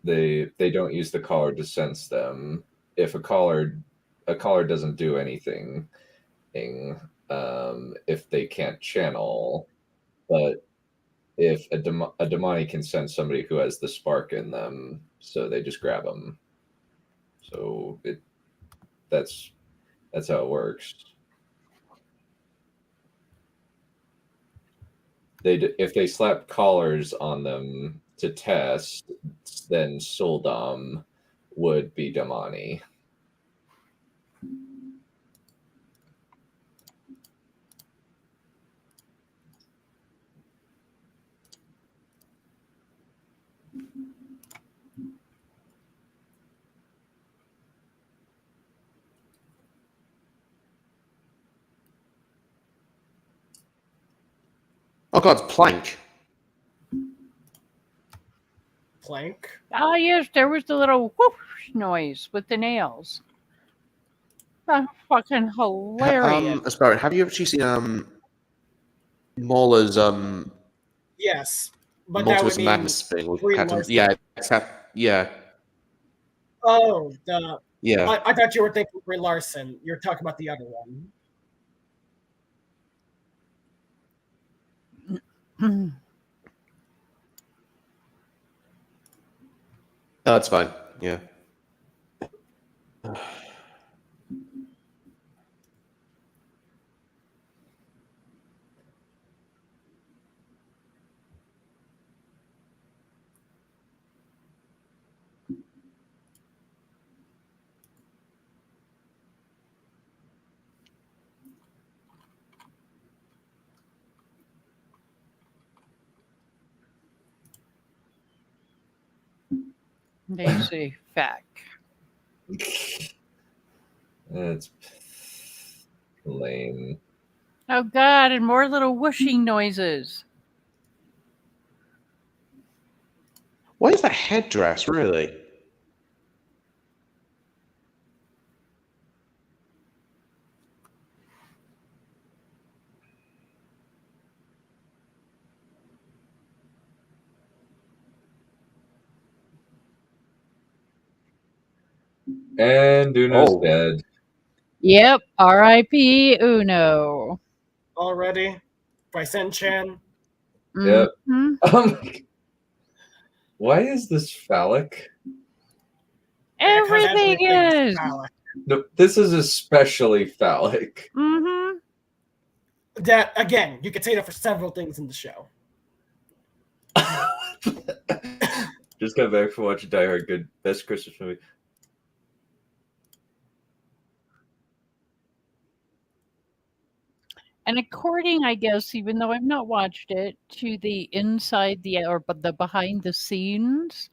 They don't use the collar to sense them. If a collar doesn't do anything, if they can't channel, but if a Damani can sense somebody who has the spark in them, so they just grab them. So that's how it works. If they slap collars on them to test, then Soldam would be Damani. Oh god, it's Plank. Plank? Ah, yes, there was the little whoosh noise with the nails. That's fucking hilarious. Aspirant, have you actually seen Mauler's Yes, but that would Multiverse mean Madness thing with Brie Captain? Larson. Yeah. Oh, Yeah. I thought you were thinking Brie Larson. You're talking about the other one. No, that's fine. Yeah. They say fact. It's Lame. Oh God, and more little whooshing noises. What is that headdress, really? And Uno's Oh. dead. Yep, R.I.P. Uno. Already? By Sen-chan? Yep. Mhm. Why is this phallic? Because Everything everything's is. phallic. No, this is especially phallic. Mm-hmm. That, again, you could say that for several things in the show. Just got back from watching Die Hard. Good, best Christmas movie. And according, I guess, even though I've not watched it, to the inside the behind the scenes,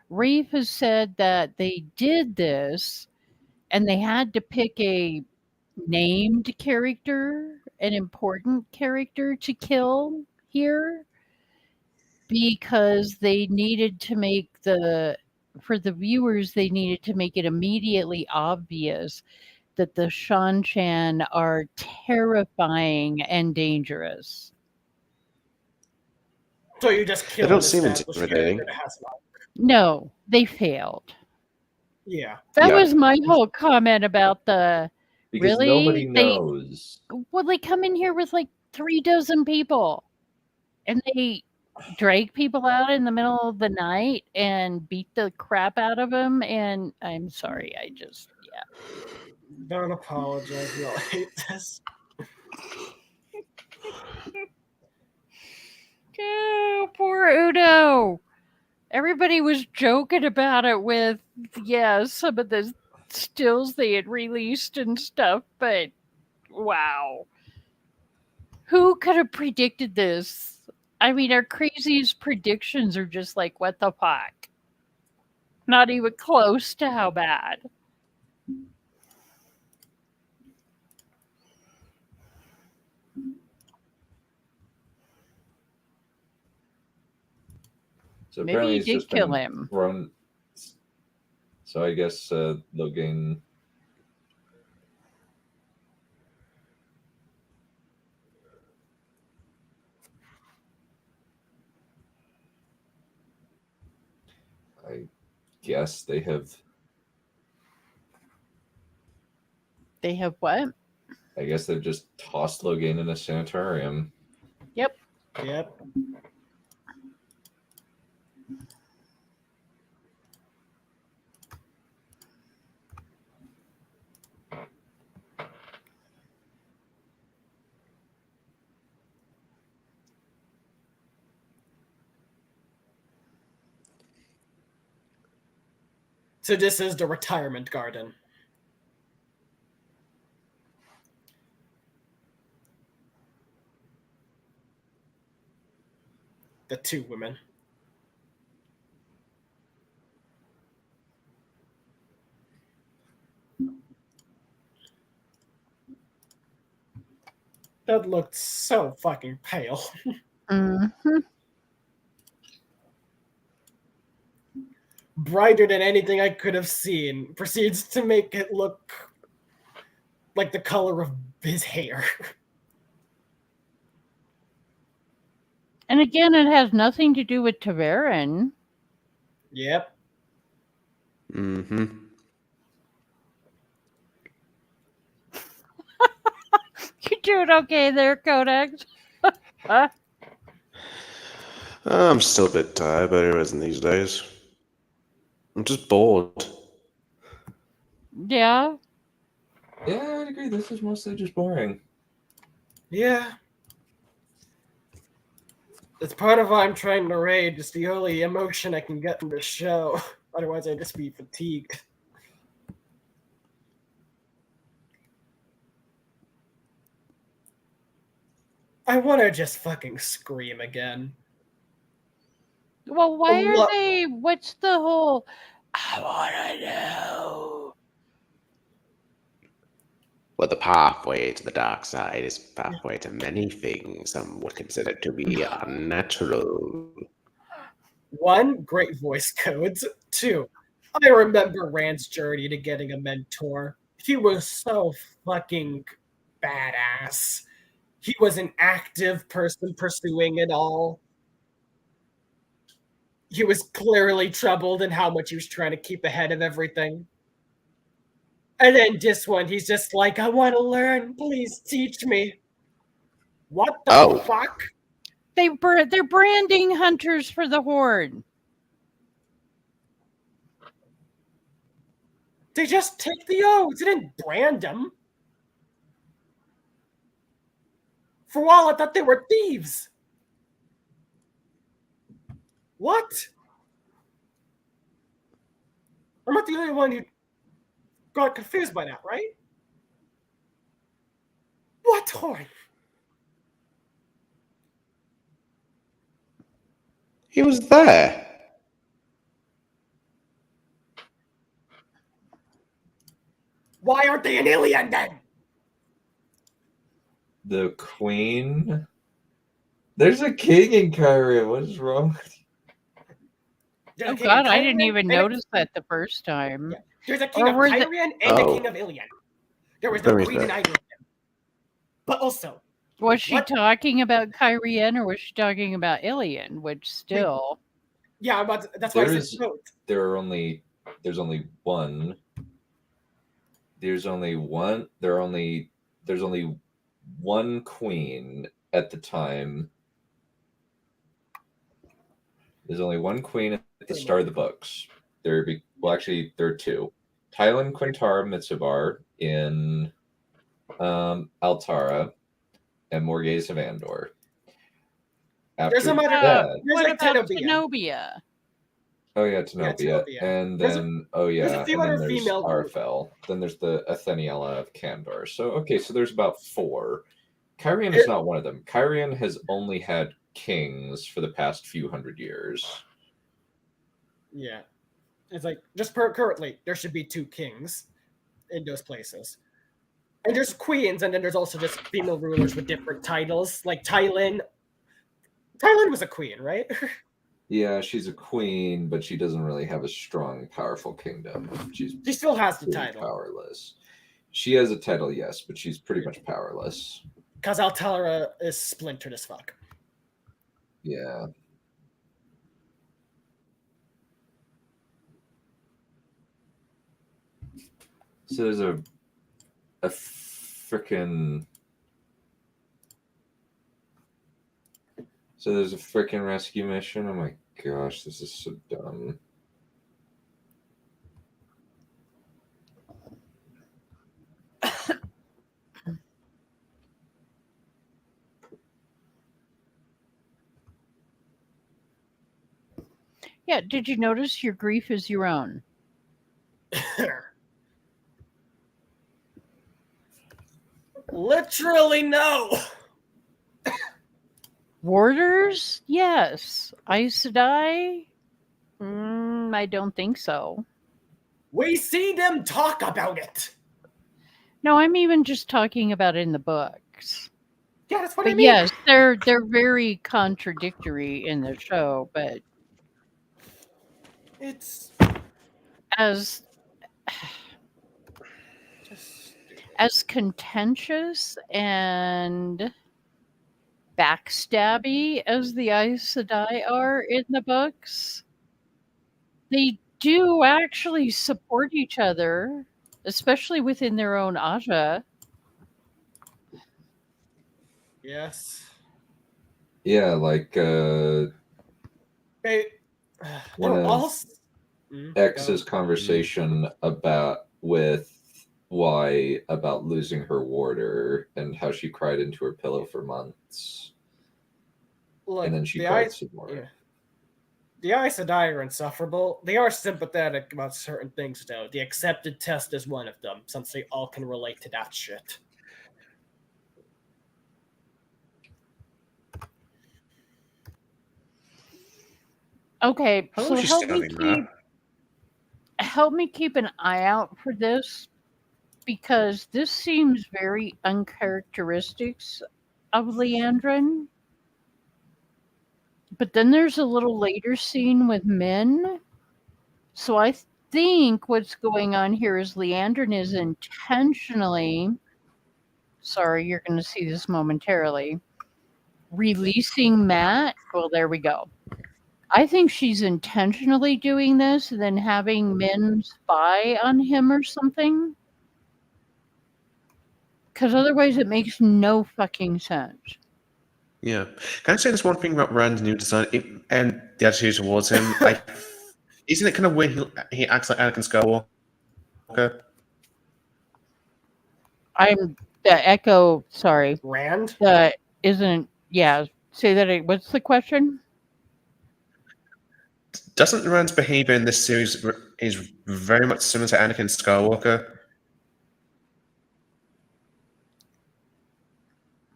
Reeve has said that they did this and they had to pick a named character, an important character to kill here because they needed to make for the viewers, they needed to make it immediately obvious that the Shan-chan are terrifying and dangerous. So you just They kill don't an seem established intimidating. character that has not. No, they failed. Yeah. That Yeah. was my whole comment about the Because really nobody knows. they come in here with like 3 dozen people and they drag people out in the middle of the night and beat the crap out of them. And I'm sorry, Don't apologize. We all hate this. Oh, poor Udo. Everybody was joking about it with, some of the stills they had released and stuff, but wow. Who could have predicted this? I mean, our craziest predictions are just like, what the fuck? Not even close to how bad. So Maybe apparently he he's did just kill been him. thrown. So I guess they'll gain. I guess they have. They have what? I guess they've just tossed Logain in a sanitarium. Yep. Yep. So this is the retirement garden. The 2 women. That looked so fucking pale. Mm-hmm. Brighter than anything I could have seen. Proceeds to make it look like the color of his hair. And again, it has nothing to do with Taverin. Yep. Mm-hmm. You doing okay there, Codex? Huh? I'm still a bit tired, but it isn't these days. I'm just bored. Yeah. Yeah, I'd agree. This is mostly just boring. Yeah. It's part of why I'm trying to raid. It's the only emotion I can get from this show. Otherwise, I'd just be fatigued. I want to just fucking scream again. Well, why are they? What's the whole? I want to know. Well, the pathway to the dark side is pathway to many things some would consider to be unnatural. 1, great voice codes. 2, I remember Rand's journey to getting a mentor. He was so fucking badass. He was an active person pursuing it all. He was clearly troubled in how much he was trying to keep ahead of everything. And then this one, he's just like, I want to learn. Please teach me. What the fuck? They're branding hunters for the Horde. They just take the oaths. They didn't brand them. For a while, I thought they were thieves. What? I'm not the only one who got confused by that, right? What Horde? He was there. Why aren't they an alien then? The queen? There's a king in Kyria. What is wrong with you? Oh God, I didn't even notice that the first time. Yeah. There's a king of Kyrian and a king of Ilion. There was no queen in either of them. But also, was she talking about Kyrian or was she talking about Ilion? Which still, yeah, but that's why I said both. There's only one. There's only one queen at the time. There's only one queen at the start of the books. There are two. Tylan Quintar Mitsubar in Altara and Morghese of Andor. There's a matter that, what about Tenobia? Oh yeah, Tenobia. And then there's Arfel. Then there's the Atheniella of Kandor. So there's about 4. Kyrian is not one of them. Kyrian has only had kings for the past few hundred years. Yeah. It's like just currently there should be 2 kings in those places. And there's queens, and then there's also just female rulers with different titles. Like Tylan. Tylan was a queen, right? Yeah, she's a queen, but she doesn't really have a strong, powerful kingdom. She still has the title. Powerless. She has a title, yes, but she's pretty much powerless. Because Altara is splintered as fuck. Yeah. So there's a freaking... So there's a freaking rescue mission. Oh my gosh, this is so dumb. Yeah, did you notice your grief is your own? Literally no. Warders? Yes. Aes Sedai? I don't think so. We see them talk about it. No, I'm even just talking about it in the books. Yeah, that's what I mean. Yes, they're very contradictory in the show, but it's as contentious and backstabby as the Aes Sedai are in the books. They do actually support each other, especially within their own Aja. Yes. Yeah, like one of X's conversation about losing her warder and how she cried into her pillow for months. Look, and then she cried some more. Yeah. The Aes Sedai are insufferable. They are sympathetic about certain things, though. The accepted test is one of them, since they all can relate to that shit. Okay, so help me keep an eye out for this, because this seems very uncharacteristic of Leandrin. But then there's a little later scene with men. So I think what's going on here is Leandrin is intentionally, sorry, you're going to see this momentarily, releasing Matt. Well, there we go. I think she's intentionally doing this and then having men spy on him or something. Because otherwise it makes no fucking sense. Yeah. Can I say this one thing about Rand's new design and the attitude towards him? Isn't it kind of weird he acts like Anakin Skywalker? I'm the echo, sorry. Rand? Isn't, yeah, say that. What's the question? Doesn't Rand's behavior in this series is very much similar to Anakin Skywalker?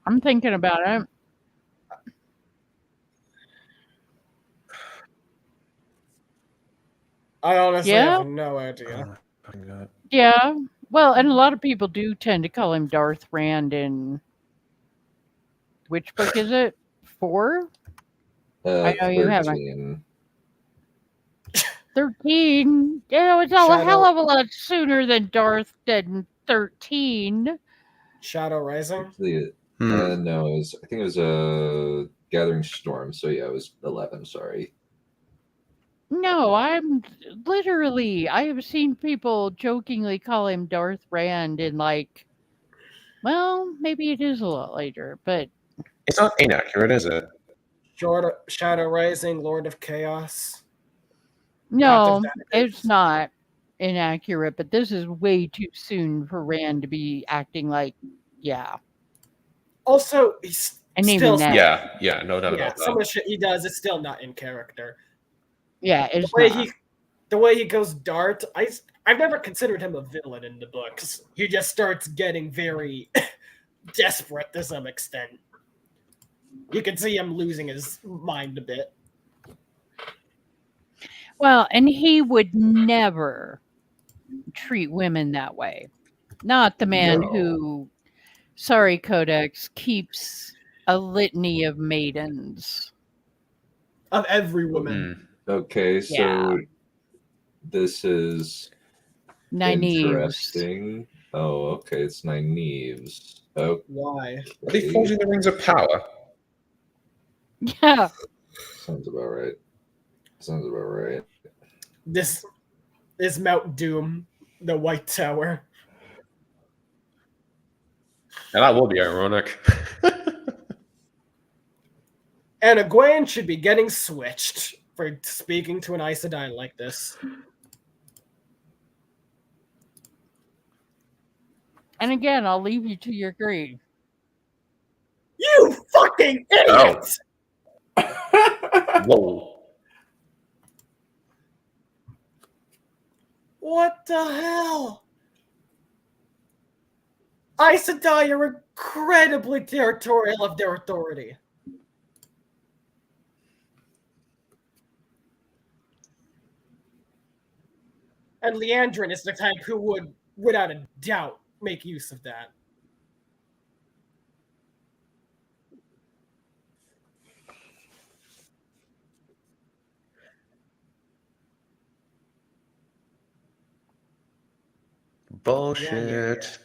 I'm thinking about it. I honestly Yeah? have no idea. Yeah. Well, and a lot of people do tend to call him Darth Rand in which book is it? 4? I know you haven't. 13. Yeah, it's a hell of a lot sooner than 13. Shadow Rising? Actually, no, I think it was Gathering Storm. So yeah, it was 11. Sorry. No, I have seen people jokingly call him Darth Rand in well, maybe it is a lot later, but it's not inaccurate, is it? Shadow Rising, Lord of Chaos. No, it's not inaccurate, but this is way too soon for Rand to be acting like, yeah. Also, he's still... Yeah, no doubt about that. Some of the shit he does is still not in character. Yeah, it's the way he goes Dart, I've never considered him a villain in the books. He just starts getting very desperate to some extent. You can see him losing his mind a bit. Well, and he would never treat women that way. Not the man who, sorry, Codex, keeps a litany of maidens. Of every woman. Okay, so this is Nynaeve's. Interesting. Oh, okay, it's Nynaeve's. Okay. Why? Are they forging the rings of power? Yeah. Sounds about right. This is Mount Doom, the White Tower. Now that will be ironic. And Egwene should be getting switched for speaking to an Aes Sedai like this. And again, I'll leave you to your greed. You fucking idiot! Whoa. What the hell? Aes Sedai are incredibly territorial of their authority. And Leandrin is the type who would, without a doubt, make use of that. Bullshit.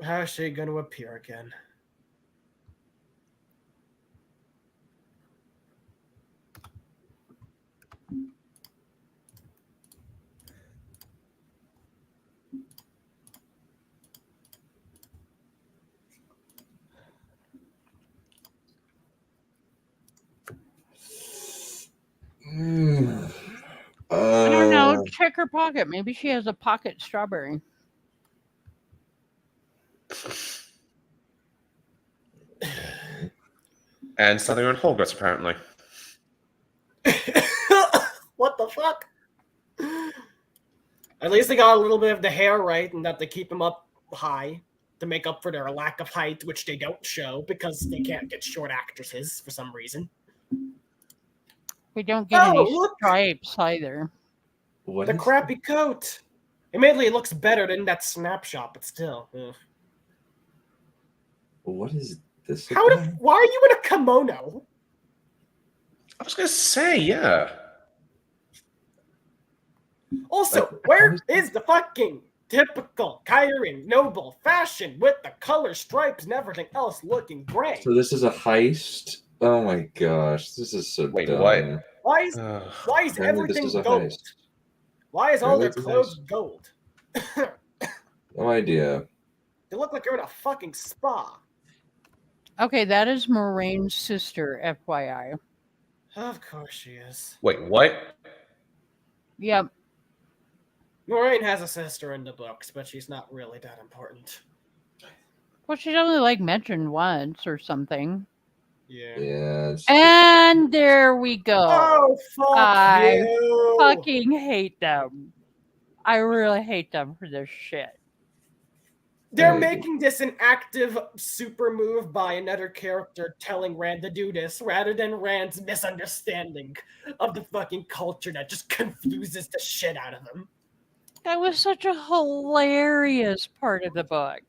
How's she going to appear again? I don't know. Check her pocket. Maybe she has a pocket strawberry. And something on Holgris, apparently. What the fuck? At least they got a little bit of the hair right, and that they keep him up high to make up for their lack of height, which they don't show because they can't get short actresses for some reason. We don't get any stripes either. The crappy coat. Admittedly, it looks better than that snapshot, but still. Ugh. What is this? Why are you in a kimono? I was gonna say, yeah. Also, where is the fucking typical Kyrian noble fashion with the color stripes and everything else looking great? So this is a heist? Oh my gosh, this is so dumb. What? Why is Apparently everything this is a gold? heist. Why is all their Apparently it's a clothes gold? No idea. They look like you're in a fucking spa. Okay, that is Moraine's sister, FYI. Of course she is. Wait, what? Yep. Moraine has a sister in the books, but she's not really that important. Well, she's only like mentioned once or something. Yeah. Yeah. And there we go. Oh, fuck I you. fucking hate them. I really hate them for this shit. They're making this an active super move by another character telling Rand to do this, rather than Rand's misunderstanding of the fucking culture that just confuses the shit out of them. That was such a hilarious part of the book.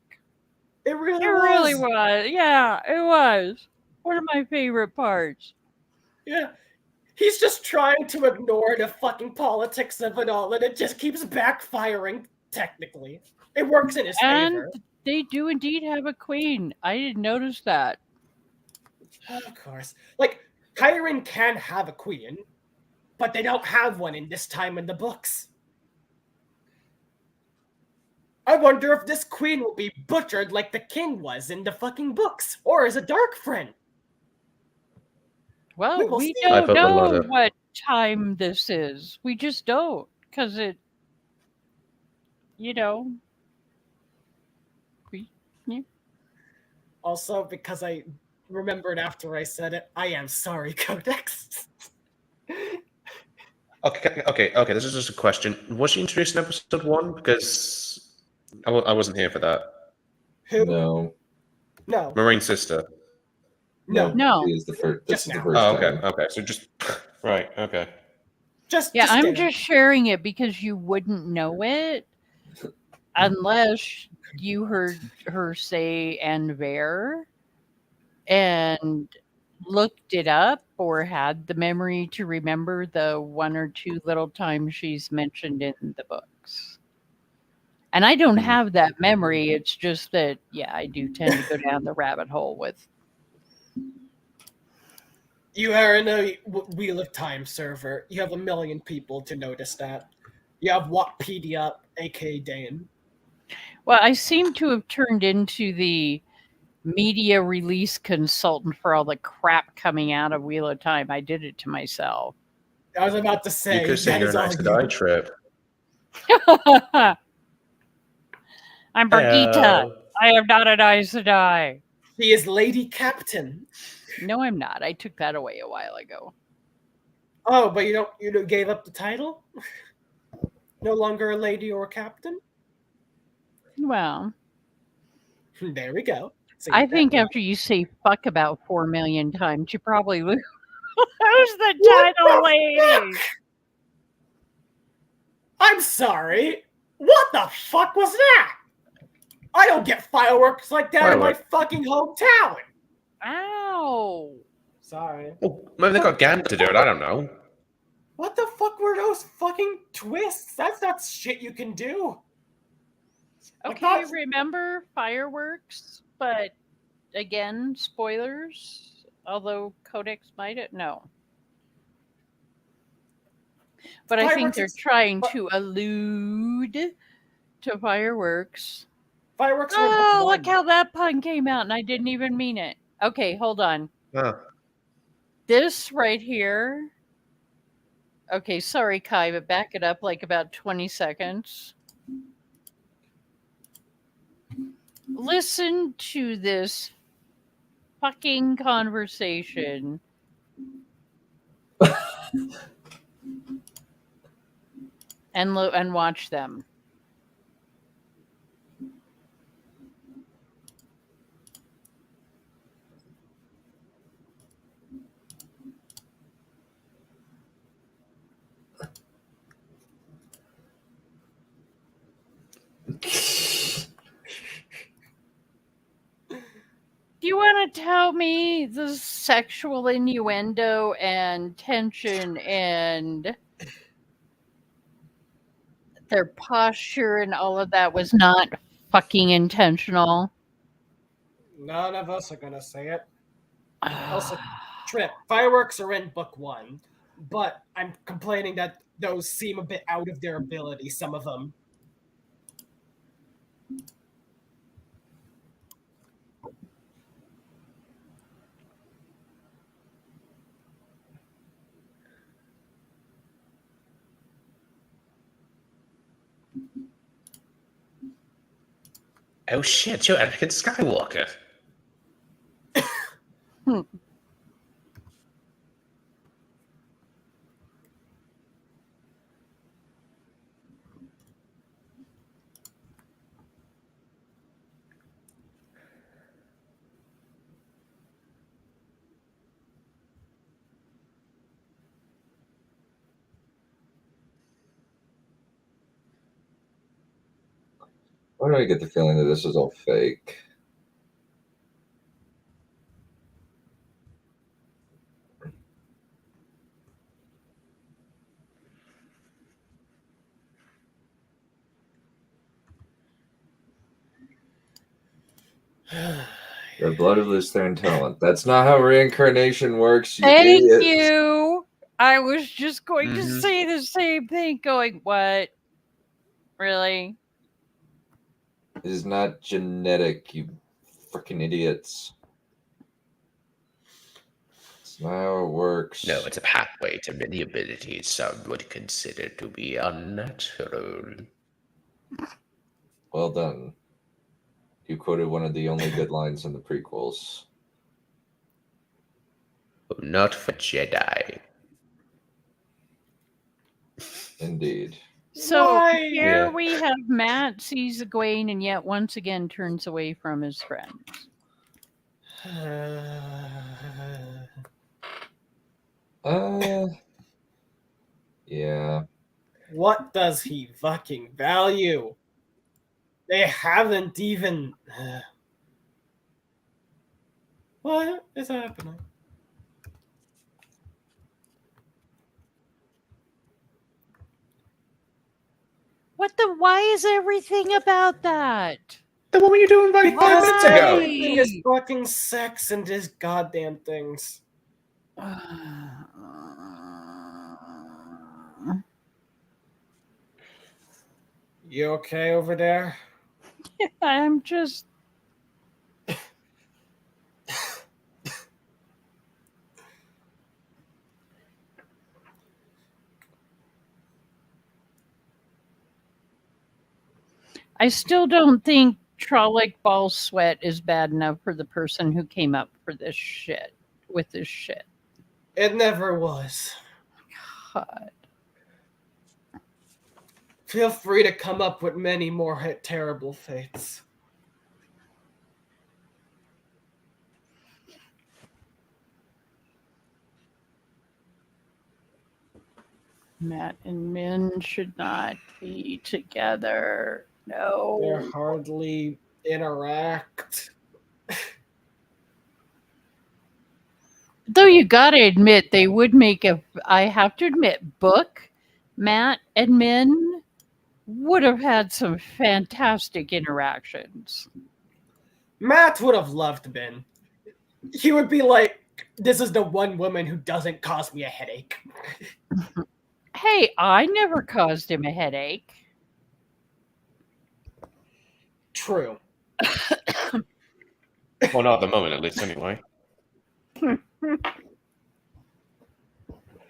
It really was. Yeah, it was. One of my favorite parts. Yeah. He's just trying to ignore the fucking politics of it all, and it just keeps backfiring, technically. It works in his favor. And they do indeed have a queen. I didn't notice that. Of course. Like, Kyron can have a queen, but they don't have one in this time in the books. I wonder if this queen will be butchered like the king was in the fucking books, or as a dark friend. Well, will we see. don't I know vote what time this is. We just don't, because it, you know. Also, because I remembered after I said it, I am sorry, Codex. Okay. This is just a question. Was she introduced in episode 1? Because I wasn't here for that. Who? No. No. Moraine's sister. No. She is the first. This Just is the now. first Oh, okay. time. Okay. So just right. Okay. Yeah, I'm there. just sharing it because you wouldn't know it unless you heard her say Anver and looked it up or had the memory to remember the one or two little times she's mentioned in the books. And I don't have that memory. It's just that, yeah, I do tend to go down the rabbit hole with. You are in a Wheel of Time server. You have 1 million people to notice that. You have Wattpedia, aka Dan. Well, I seem to have turned into the media release consultant for all the crap coming out of Wheel of Time. I did it to myself. I was about to say, You could say that you're is an all Aes you. Sedai trip. I'm Brigitte. I am not an Aes Sedai. She is Lady Captain. No, I'm not. I took that away a while ago. Oh, but you gave up the title? No longer a lady or a captain? Well, there we go. I think after you say fuck about 4 million times, you probably lose the title, lady. I'm sorry. What the fuck was that? I don't get fireworks like that in my fucking hometown. Ow. Sorry. Oh, maybe they got Gandalf to do it. I don't know. What the fuck were those fucking twists? That's not shit you can do. Okay, remember fireworks, but again, spoilers. Although Codex might it, no. But I think they're trying to allude to fireworks. Fireworks. Oh, look how that pun came out, and I didn't even mean it. Okay, hold on. This right here. Okay, sorry, Kai, but back it up like about 20 seconds. Listen to this fucking conversation. and watch them. tell me the sexual innuendo and tension and their posture and all of that was not fucking intentional? None of us are gonna say it. Also, Trip, fireworks are in book 1, but I'm complaining that those seem a bit out of their ability, some of them. Oh shit, you're Anakin Skywalker. Why do I get the feeling that this is all fake? The blood of Lutheran talent. That's not how reincarnation works, you Thank idiots. you. I was just going to Mhm. say the same thing, going, what? Really? It is not genetic, you freaking idiots. It's not how it works. No, it's a pathway to many abilities some would consider to be unnatural. Well done. You quoted one of the only good lines in the prequels. Not for Jedi. Indeed. So Why? here Yeah. we have Matt sees Egwene and yet once again turns away from his friends. Yeah. What does he fucking value? They haven't even. What is happening? What the? Why is everything about that? Then what were you doing like 5 minutes ago? Everything is fucking sex and his goddamn things. You okay over there? I'm just. I still don't think Trollic Ball Sweat is bad enough for the person who came up for this shit with this shit. It never was. God. Feel free to come up with many more terrible fates. Matt and Min should not be together. No. They hardly interact. Though you gotta admit, they would make a. I have to admit, Book, Matt, and Min would have had some fantastic interactions. Matt would have loved Ben. He would be like, this is the one woman who doesn't cause me a headache. Hey, I never caused him a headache. True. Well, not at the moment, at least, anyway.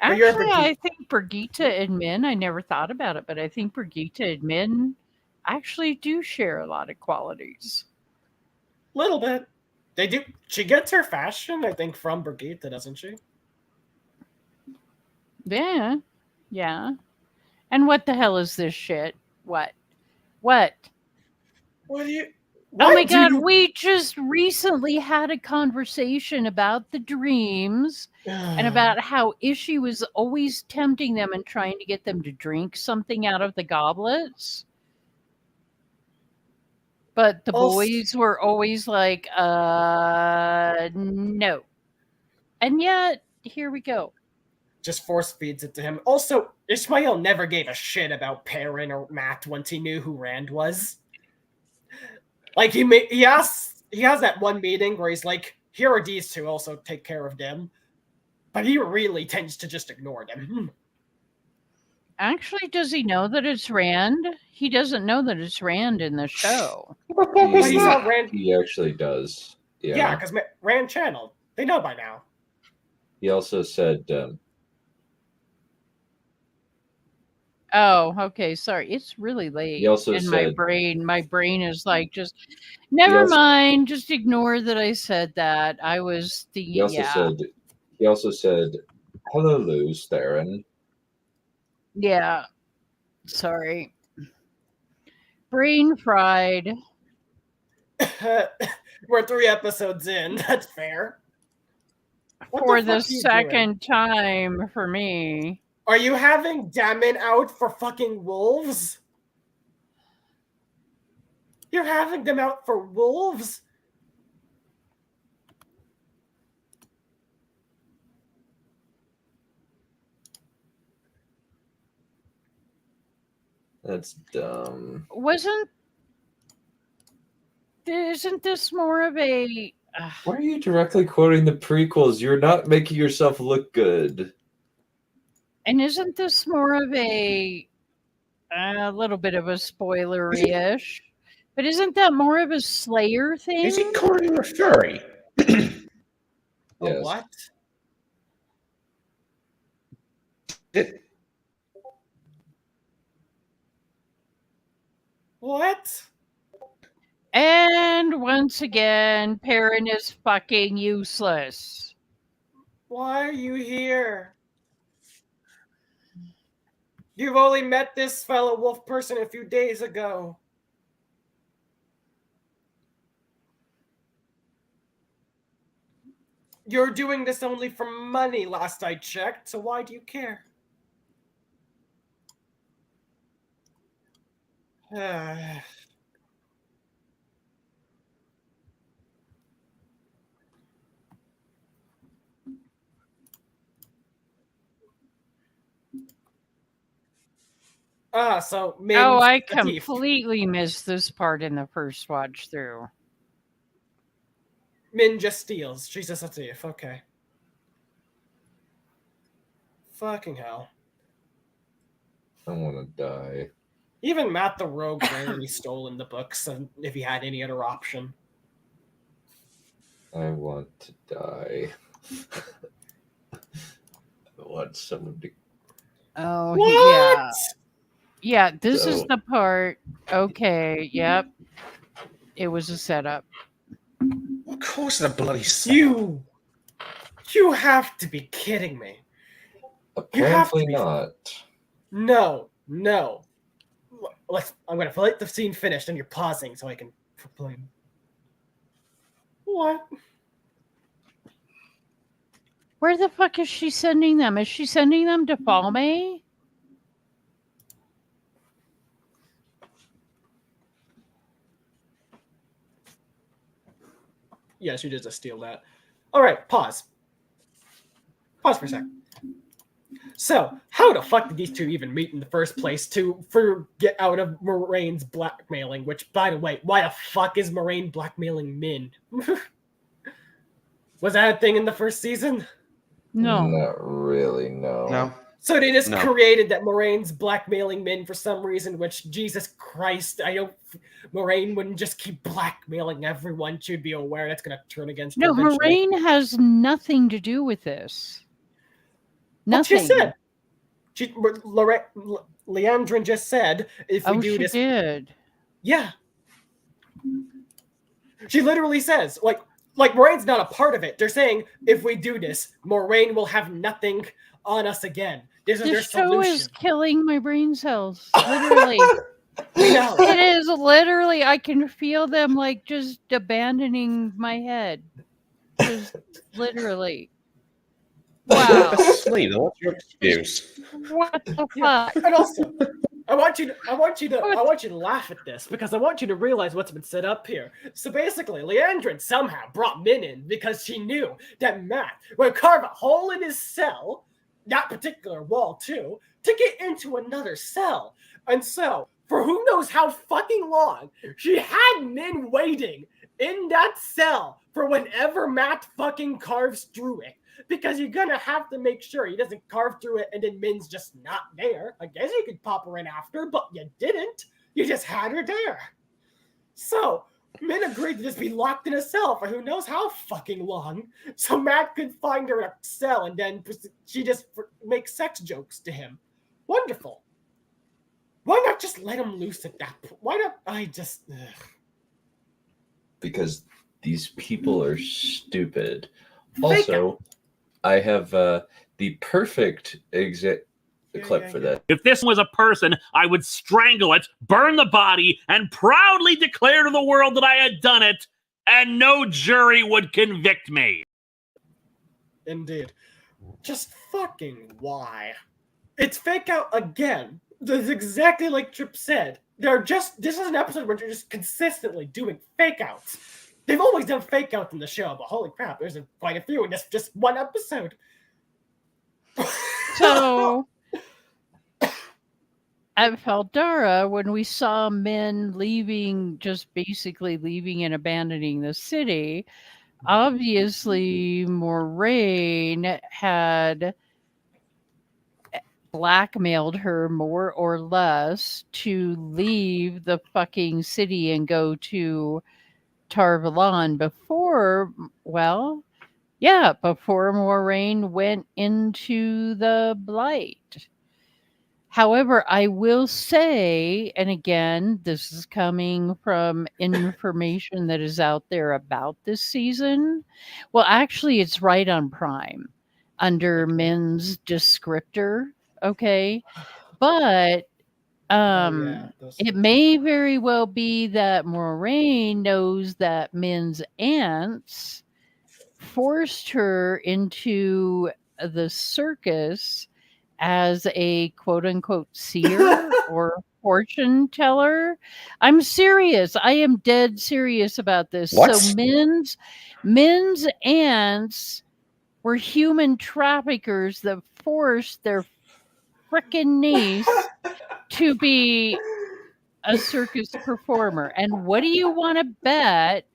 Actually, I think Brigitte and Min, I never thought about it, but I think Brigitte and Min actually do share a lot of qualities. Little bit. They do. She gets her fashion, I think, from Brigitte, doesn't she? Yeah. Yeah. And what the hell is this shit? What? What? What do you... Oh my god, we just recently had a conversation about the dreams and about how Ishii was always tempting them and trying to get them to drink something out of the goblets. But the Also- boys were always like, no. And yet, here we go. Just force feeds it to him. Also, Ishmael never gave a shit about Perrin or Matt once he knew who Rand was. Like he has that one meeting where he's like, "Here are these two. Also take care of them," but he really tends to just ignore them. Actually, does he know that it's Rand? He doesn't know that it's Rand in the show. He's not Rand. He actually does. Yeah, because Rand channeled. They know by now. He also said, Oh, okay. Sorry, it's really late. He also and said- my brain is like, just never mind. Just ignore that I said that. I was he also said, "Hello, Luz, Theron." Yeah. Sorry. Brain fried. We're 3 episodes in. That's fair. What For the the fuck are you second time for me. Are you having Dammon out for fucking wolves? You're having them out for wolves? That's dumb. Isn't this more of a... Why are you directly quoting the prequels? You're not making yourself look good. And isn't this more of a little bit of a spoilery-ish? But isn't that more of a Slayer thing? Is he calling her a furry? A what? What? And once again, Perrin is fucking useless. Why are you here? You've only met this fellow wolf person a few days ago. You're doing this only for money, last I checked, so why do you care? So Min's I a thief. completely missed this part in the first watch through. Min just steals. She's just a thief. Okay. Fucking hell. I want to die. Even Matt the Rogue rarely stole in the books, and if he had any other option. I want to die. I want someone to. Oh, What? yeah. Yeah, this is So- the part. Okay, yep. It was a setup. Of course, the bloody You have to be kidding me. Apparently not. No. I'm gonna let the scene finished, and you're pausing so I can complain. What? Where the fuck is she sending them? Is she sending them to Falme? Yeah, she did just steal that. All right, pause. Pause for a sec. So, how the fuck did these two even meet in the first place to get out of Moraine's blackmailing? Which, by the way, why the fuck is Moraine blackmailing Min? Was that a thing in the first season? No. Not really, no. No. So they just No. created that Moraine's blackmailing Min for some reason, which, Jesus Christ, Moraine wouldn't just keep blackmailing everyone. She'd be aware that's going to turn against her No, eventually. Moraine has nothing to do with this. What Nothing. she said. Leandrin just said, if we do she this... did. Yeah. She literally says, like Moraine's not a part of it. They're saying, if we do this, Moraine will have nothing on us again. This is their This show solution. is killing my brain cells. Literally. We know. It is literally, I can feel them like just abandoning my head. Just literally. Wow. Sleep. What's your excuse? What the fuck? And also, I want you to laugh at this because I want you to realize what's been set up here. So basically, Leandrin somehow brought Min in because she knew that Matt would carve a hole in his cell, that particular wall too, to get into another cell. And so, for who knows how fucking long, she had Min waiting in that cell for whenever Matt fucking carves through it. Because you're gonna have to make sure he doesn't carve through it and then Min's just not there. I guess you could pop her in after, but you didn't. You just had her there. So, Min agreed to just be locked in a cell for who knows how fucking long. So Matt could find her in a cell and then she just makes sex jokes to him. Wonderful. Why not just let him loose at that point? Why not? Because these people are stupid. Also, I have the perfect clip for that. If this was a person, I would strangle it, burn the body, and proudly declare to the world that I had done it, and no jury would convict me. Indeed. Just fucking why? It's fake out again. It's exactly like Trip said. This is an episode where they're just consistently doing fake outs. They've always done fake outs in the show, but holy crap, there's quite a few in this just one episode. So, at Faldara, when we saw Min leaving, just basically leaving and abandoning the city, obviously Moraine had blackmailed her more or less to leave the fucking city and go to Tar-Valon before Moraine went into the Blight. However, I will say, and again, this is coming from information that is out there about this season. Well, actually, it's right on Prime under Min's descriptor. Okay. But it may very well be that Moraine knows that Min's aunts forced her into the circus as a quote-unquote seer or fortune teller. I'm serious. I am dead serious about this. What? So Min's aunts were human traffickers that forced their frickin' niece to be a circus performer. And what do you want to bet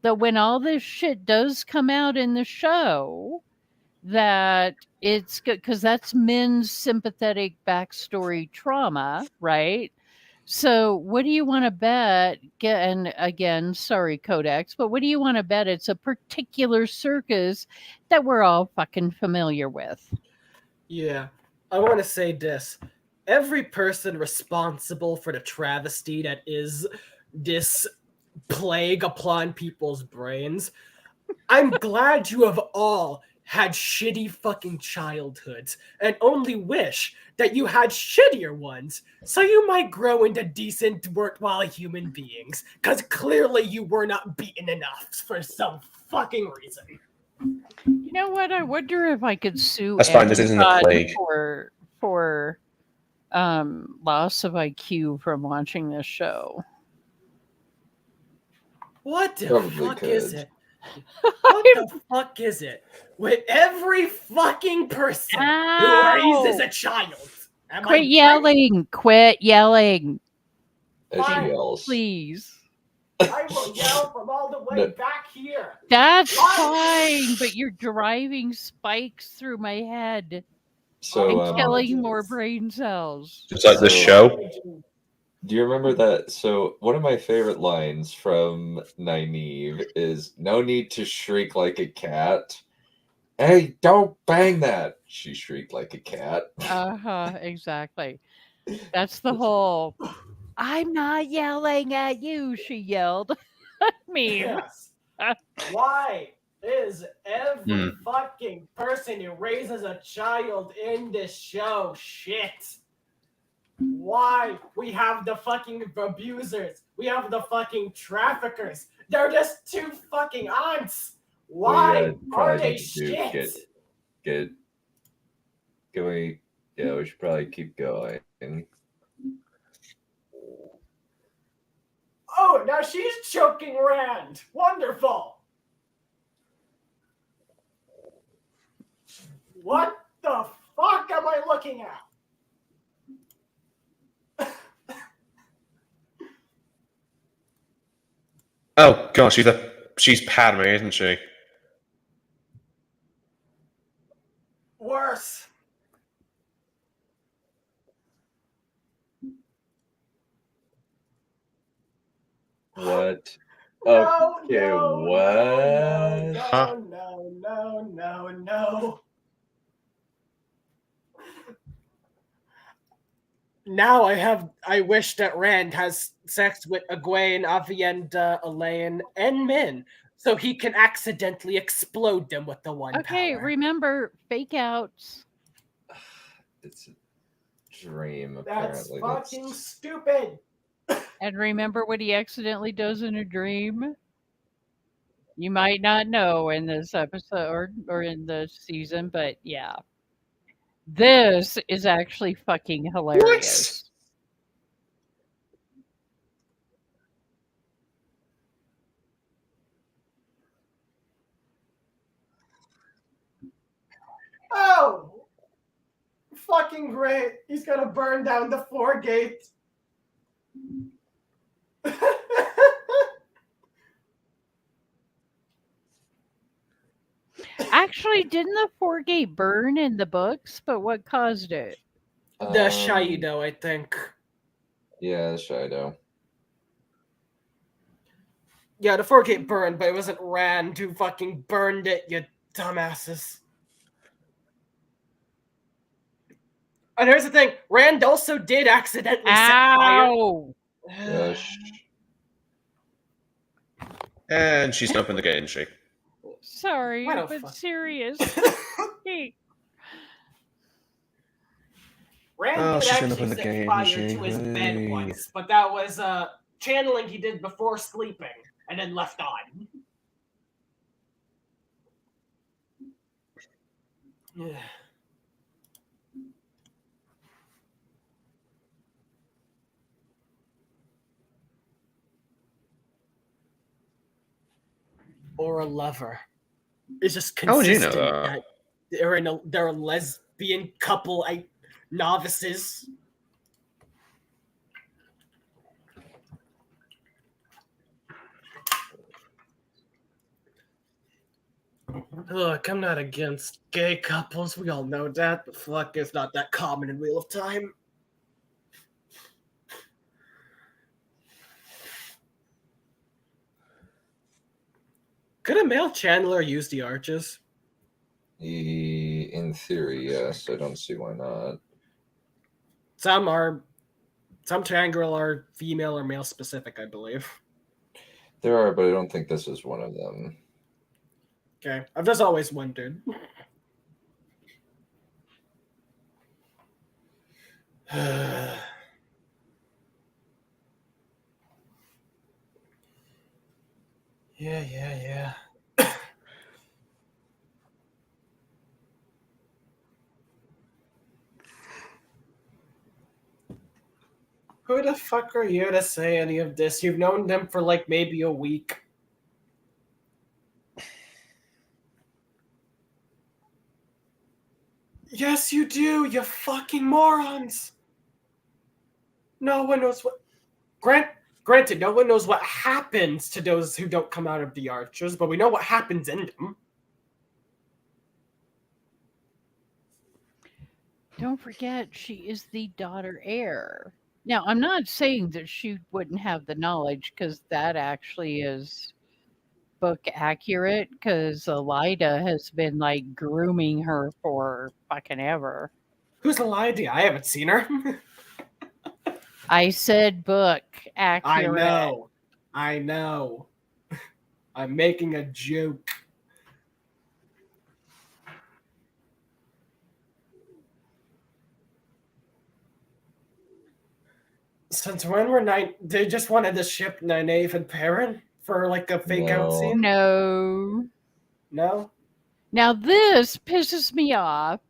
that when all this shit does come out in the show, that it's good, because that's Min's sympathetic backstory trauma, right? So what do you want to bet? And again, sorry, Codex, but what do you want to bet it's a particular circus that we're all fucking familiar with? Yeah, I want to say this. Every person responsible for the travesty that is this plague upon people's brains, I'm glad you have all had shitty fucking childhoods and only wish that you had shittier ones so you might grow into decent, worthwhile human beings, because clearly you were not beaten enough for some fucking reason. You know what? I wonder if I could sue That's fine, this isn't a Amazon plague. for loss of IQ from watching this show. What the Probably fuck could. is it? What the fuck is it with every fucking person who raises a child? Quit yelling! Quit yelling! As she Fine. yells. Please. I will yell from all the way No. back here. That's fine, but you're driving spikes through my head So, and killing more brain cells. Just like the show. Do you remember that? So one of my favorite lines from Nynaeve is, "No need to shriek like a cat." Hey, don't bang that! She shrieked like a cat. Exactly. That's the whole, I'm not yelling at you, she yelled. I mean, Yes. Why is every fucking person who raises a child in this show shit? Why? We have the fucking abusers. We have the fucking traffickers. They're just two fucking aunts. Why are they shit? Can we? Yeah, we should probably keep going. Oh, now she's choking Rand. Wonderful. What the fuck am I looking at? Oh gosh, she's Padme, isn't she? Worse. What? No, Okay, no, what? no. Now I wish that Rand has sex with Egwene, Avienda, Elaine, and Min, so he can accidentally explode them with the one Okay, power. remember, fake outs. It's a dream, That's apparently. fucking stupid. And remember what he accidentally does in a dream? You might not know in this episode or in the season, but yeah. This is actually fucking hilarious. Oh! Fucking great. He's gonna burn down the 4 gate. Actually, didn't the 4 gate burn in the books? But what caused it? The Shido, I think. Yeah, the Shido. Yeah, the 4 gate burned, but it wasn't Rand who fucking burned it, you dumbasses. And here's the thing, Rand also did accidentally set fire. Gosh. And she's not opened the gate, isn't she? Sorry, Why the but fuck? serious. Hey. Rand Oh, did she's gonna actually open the set gate, fire isn't she? to his bed Hey. once, but that was channeling he did before sleeping and then left on. Yeah. Or a lover. It's just How would you know consistent that? they're a lesbian couple, novices. Look, I'm not against gay couples. We all know that, but fuck, it's not that common in Wheel of Time. Could a male channeler use the arches? In theory, yes. I don't see why not. Some Triangle are female or male specific, I believe. There are, but I don't think this is one of them. Okay, I've just always wondered. Yeah. Who the fuck are you to say any of this? You've known them for like maybe a week. Yes, you do, you fucking morons. No one knows what... Granted, no one knows what happens to those who don't come out of the archers, but we know what happens in them. Don't forget, she is the daughter heir. Now, I'm not saying that she wouldn't have the knowledge, because that actually is book accurate, because Elida has been, like, grooming her for fucking ever. Who's Elida? I haven't seen her. I said book accurate. I know. I'm making a joke. Since when were they just wanted to ship Nynaeve and Perrin for like a fake out scene? No. No? Now this pisses me off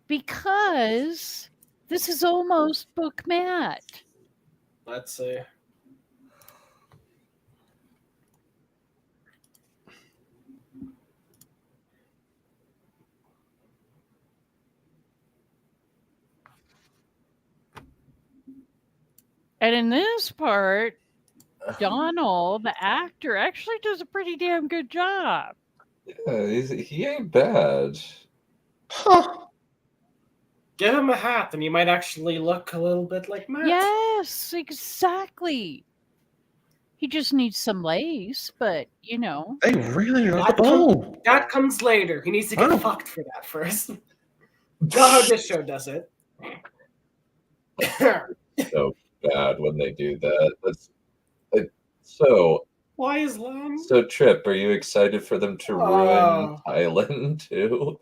because this is almost book Matt. Let's see. And in this part, Donald, the actor, actually does a pretty damn good job. Yeah, he ain't bad. Give him a hat, and he might actually look a little bit like Matt. Yes, exactly. He just needs some lace, but you know. They really love the ball. That comes later. He needs to get fucked for that first. Not how this show does it. So bad when they do that. So. Why is Lamb? So Trip, are you excited for them to ruin Thailand too?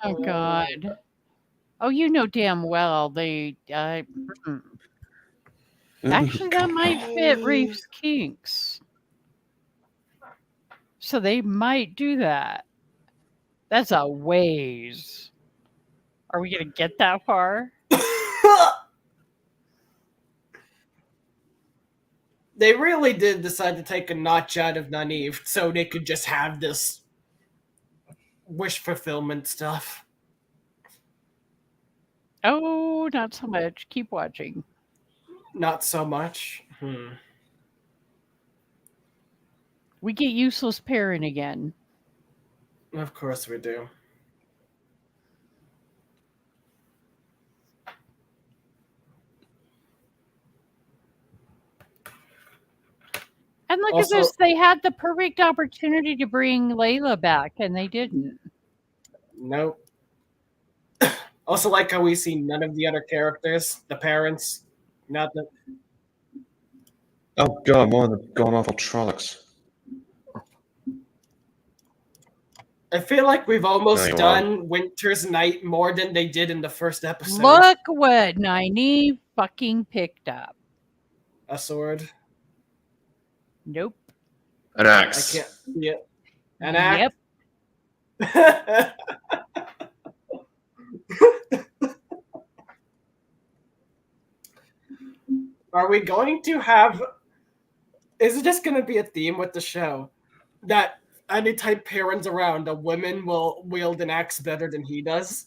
Oh God. Oh, you know damn well they. Actually, that might fit Reef's kinks. So they might do that. That's a ways. Are we gonna get that far? They really did decide to take a notch out of Nynaeve so they could just have this wish fulfillment stuff. Oh, not so much. Keep watching. Not so much. We get useless Perrin again. Of course we do. And look at this. They had the perfect opportunity to bring Layla back, and they didn't. Nope. Also, like how we see none of the other characters, the parents, nothing. Oh god, more than gone awful Trollocs. I feel like we've almost done Winter's Night more than they did in the first episode. Look what Nynaeve fucking picked up. A sword. Nope. An axe. I can't see it. An axe. Yep. Are we going to have... Is it just going to be a theme with the show? That anytime Perrin's around, a woman will wield an axe better than he does?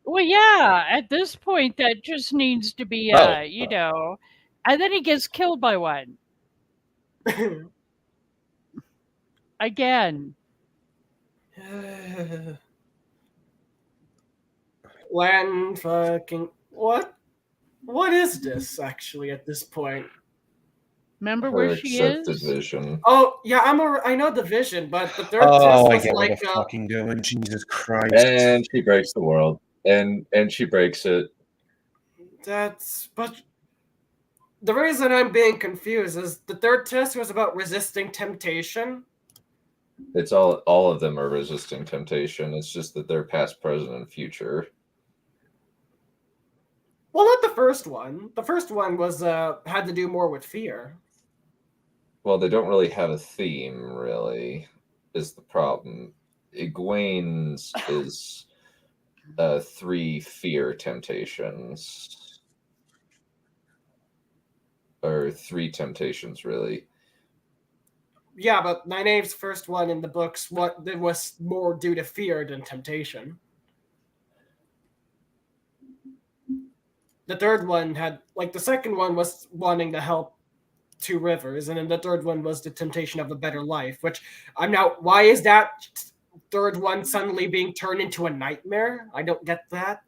Well, yeah, at this point, that just needs to be, you know... And then he gets killed by one. Again. When fucking... What? What is this, actually, at this point? Remember where she is? Vision. Oh, yeah, I know the vision, but the third Oh, test I was get what like... they're fucking doing. Jesus Christ. And she breaks the world. And she breaks it. That's... But... The reason I'm being confused is the third test was about resisting temptation. It's all of them are resisting temptation. It's just that they're past, present, and future. Well, not the first one. The first one was had to do more with fear. Well, they don't really have a theme, really, is the problem. Egwene's is 3 fear temptations. Or 3 temptations, really. Yeah, but Nynaeve's first one in the books, it was more due to fear than temptation. The third one had, like, the second one was wanting to help 2 rivers, and then the third one was the temptation of a better life, which I'm now, why is that third one suddenly being turned into a nightmare? I don't get that.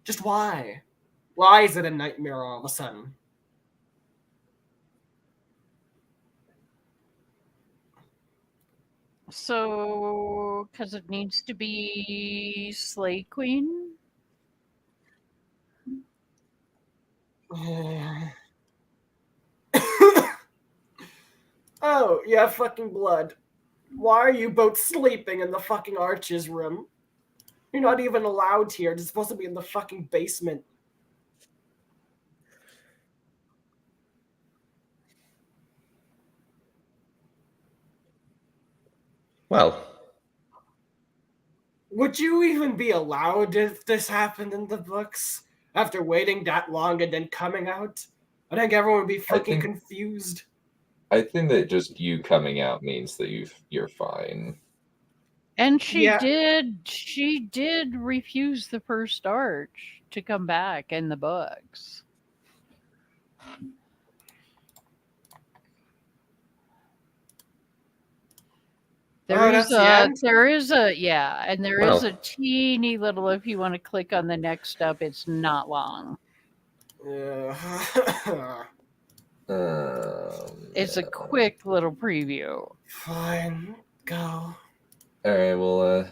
Just why? Why is it a nightmare all of a sudden? So, because it needs to be Slay Queen? Oh, yeah, fucking blood. Why are you both sleeping in the fucking Arch's room? You're not even allowed here. You're supposed to be in the fucking basement. Well. Would you even be allowed if this happened in the books? After waiting that long and then coming out? I think everyone would be fucking confused. I think that just you coming out means that you're fine. And she Yeah. did refuse the first arch to come back in the books. That's the end? There is a and there is Wow. a teeny little, if you want to click on the next up, it's not long. It's a quick little preview. Fine, go. All right, well,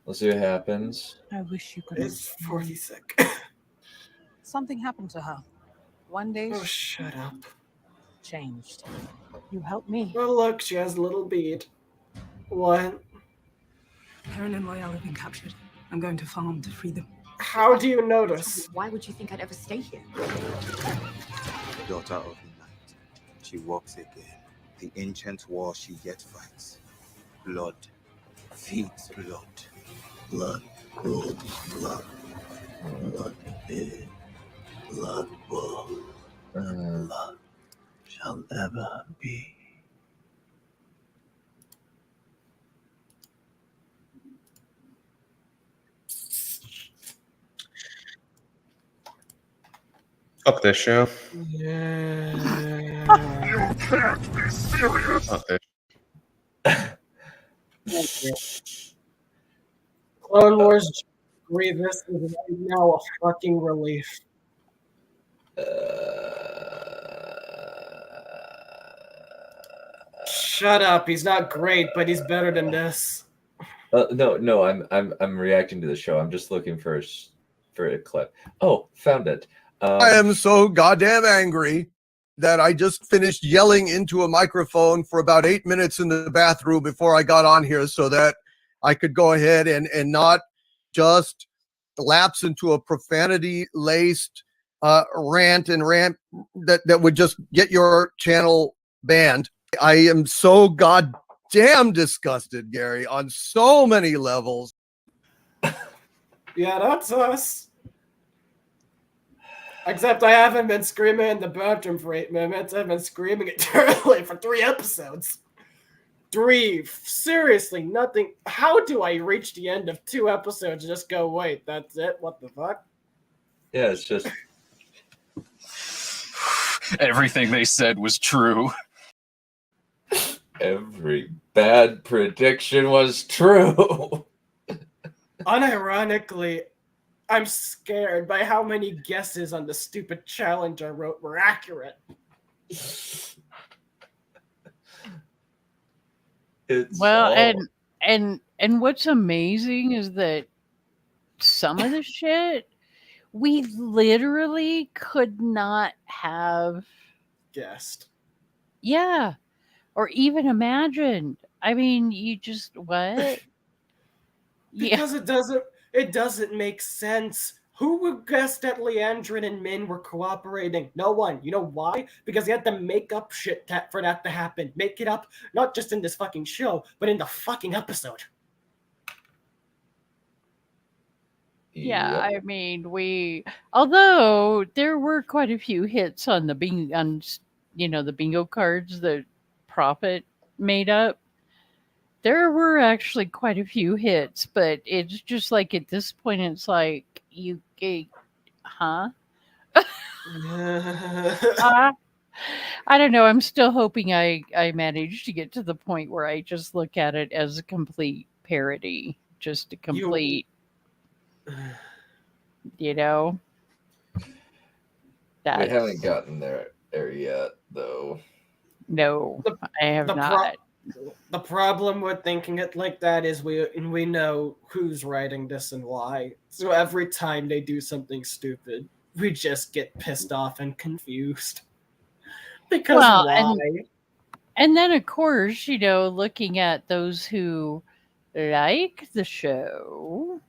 we'll see what happens. I wish you could. It's 46. Something happened to her. One day. Oh, shut up. Changed. You helped me. Oh, look, she has a little bead. What? Heron and Loyal have been captured. I'm going to farm to free them. How do you notice? Why would you think I'd ever stay here? The daughter of the night. She walks again. The ancient war she yet fights. Blood. Feeds blood. Blood. Blood. Blood. Blood. Blood. Blood. Shall ever be. Fuck this show. Yeah. You can't be serious. Fuck this. Clone Wars Grievous is right now a fucking relief. Shut up. He's not great, but he's better than this. No, I'm reacting to the show. I'm just looking for a clip. Oh, found it. I am so goddamn angry that I just finished yelling into a microphone for about 8 minutes in the bathroom before I got on here so that I could go ahead and not just lapse into a profanity-laced rant that would just get your channel banned. I am so goddamn disgusted, Gary, on so many levels. Yeah, that's us. Except I haven't been screaming in the bathroom for 8 minutes. I've been screaming eternally for 3 episodes. 3. Seriously, nothing. How do I reach the end of 2 episodes and just go, wait, that's it? What the fuck? Yeah, it's just... Everything they said was true. Every bad prediction was true. Unironically, I'm scared by how many guesses on the stupid challenge I wrote were accurate. And what's amazing is that some of the shit we literally could not have guessed. Yeah. Or even imagined. I mean, you just what? Because it doesn't make sense. Who would guess that Leandrin and Min were cooperating? No one. You know why? Because they had to make up shit for that to happen. Make it up, not just in this fucking show, but in the fucking episode. Yeah, I mean, although there were quite a few hits on the bingo cards that Prophet made up. There were actually quite a few hits, but it's just like at this point, it's like huh? I don't know. I'm still hoping I managed to get to the point where I just look at it as a complete parody, just a complete, We haven't gotten there yet, though. No, I have not. The problem with thinking it like that is we know who's writing this and why. So every time they do something stupid, we just get pissed off and confused. Because why? And then, of course, looking at those who like the show,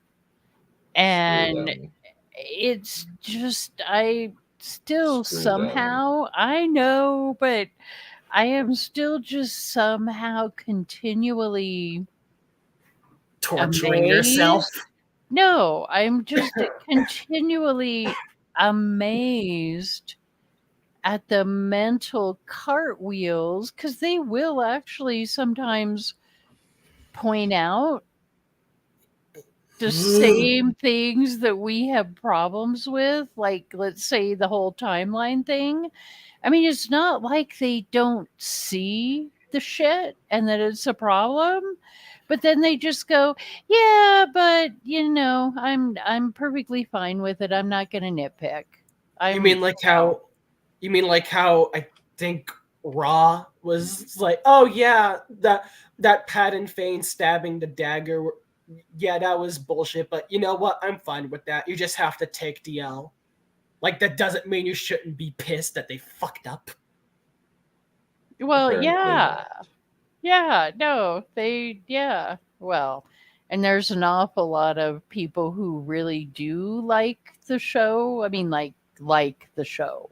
and it's just, I still somehow, I know, but I am still just somehow continually torturing yourself. No, I'm just continually amazed at the mental cartwheels, because they will actually sometimes point out the same things that we have problems with, like let's say the whole timeline thing. I mean, it's not like they don't see the shit and that it's a problem, but then they just go, "Yeah, but I'm perfectly fine with it. I'm not going to nitpick." You mean like how I think Raw was like, "Oh yeah, that Patton Fane stabbing the dagger, yeah, that was bullshit, but you know what? I'm fine with that. You just have to take the L." Like, that doesn't mean you shouldn't be pissed that they fucked up. Well, Apparently yeah. Yeah, no, well, and there's an awful lot of people who really do like the show. I mean, like the show.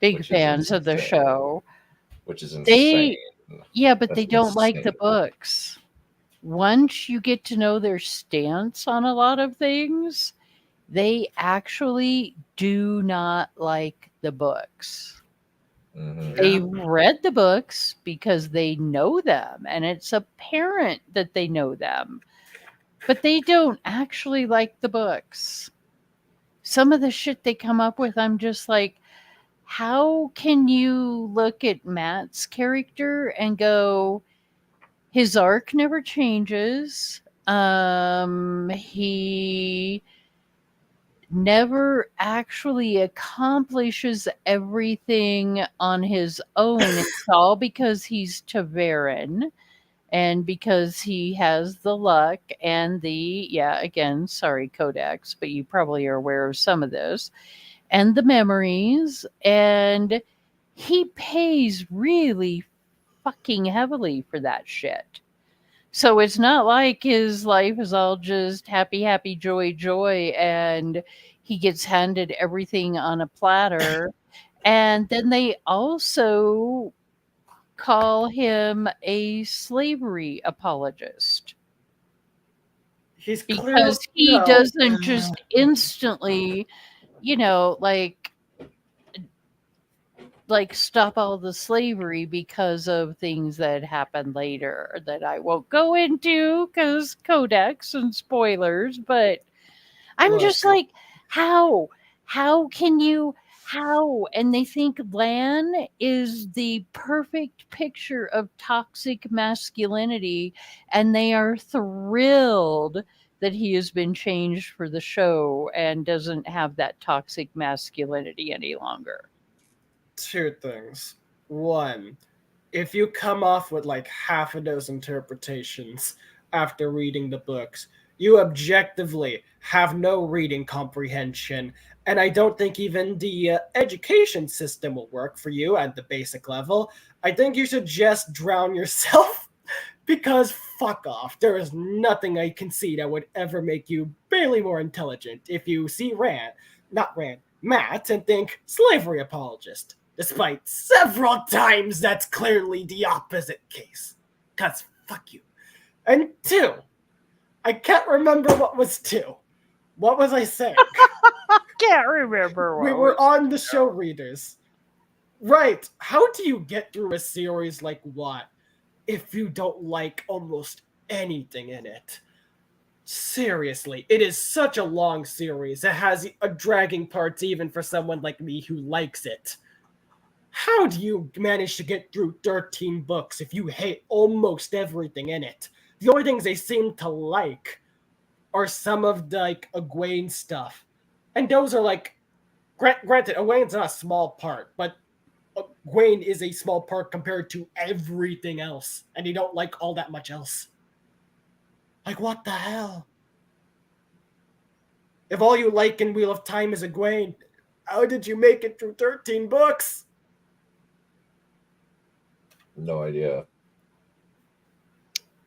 Big Which is fans of the insane. show. Which is insane. Yeah, but That's they don't like the insane. books. Once you get to know their stance on a lot of things, they actually do not like the books. They read the books because they know them, and it's apparent that they know them, but they don't actually like the books. Some of the shit they come up with, I'm just like, how can you look at Matt's character and go, his arc never changes. He never actually accomplishes everything on his own. It's all because he's Taveran and because he has the luck and again, sorry, Codex, but you probably are aware of some of this, and the memories, and he pays really fucking heavily for that shit. So it's not like his life is all just happy, happy, joy, joy, and he gets handed everything on a platter. And then they also call him a slavery apologist. Because he doesn't just instantly, like stop all the slavery because of things that happened later that I won't go into because Codex and spoilers, but I'm just like, how can you, and they think Lan is the perfect picture of toxic masculinity, and they are thrilled that he has been changed for the show and doesn't have that toxic masculinity any longer. Two things. One, if you come off with like half of those interpretations after reading the books, you objectively have no reading comprehension, and I don't think even the education system will work for you at the basic level. I think you should just drown yourself because fuck off. There is nothing I can see that would ever make you barely more intelligent if you see Matt, and think slavery apologist. Despite several times that's clearly the opposite case. Cause fuck you. And two, I can't remember what was two. What was I saying? Can't remember. We were on the show readers. Right. How do you get through a series like what if you don't like almost anything in it? Seriously, it is such a long series. It has a dragging parts even for someone like me who likes it. How do you manage to get through 13 books if you hate almost everything in it? The only things they seem to like are some of the like Egwene stuff. And those are like, granted, Egwene's not a small part, but Egwene is a small part compared to everything else. And you don't like all that much else. Like, what the hell? If all you like in Wheel of Time is Egwene, how did you make it through 13 books? No idea.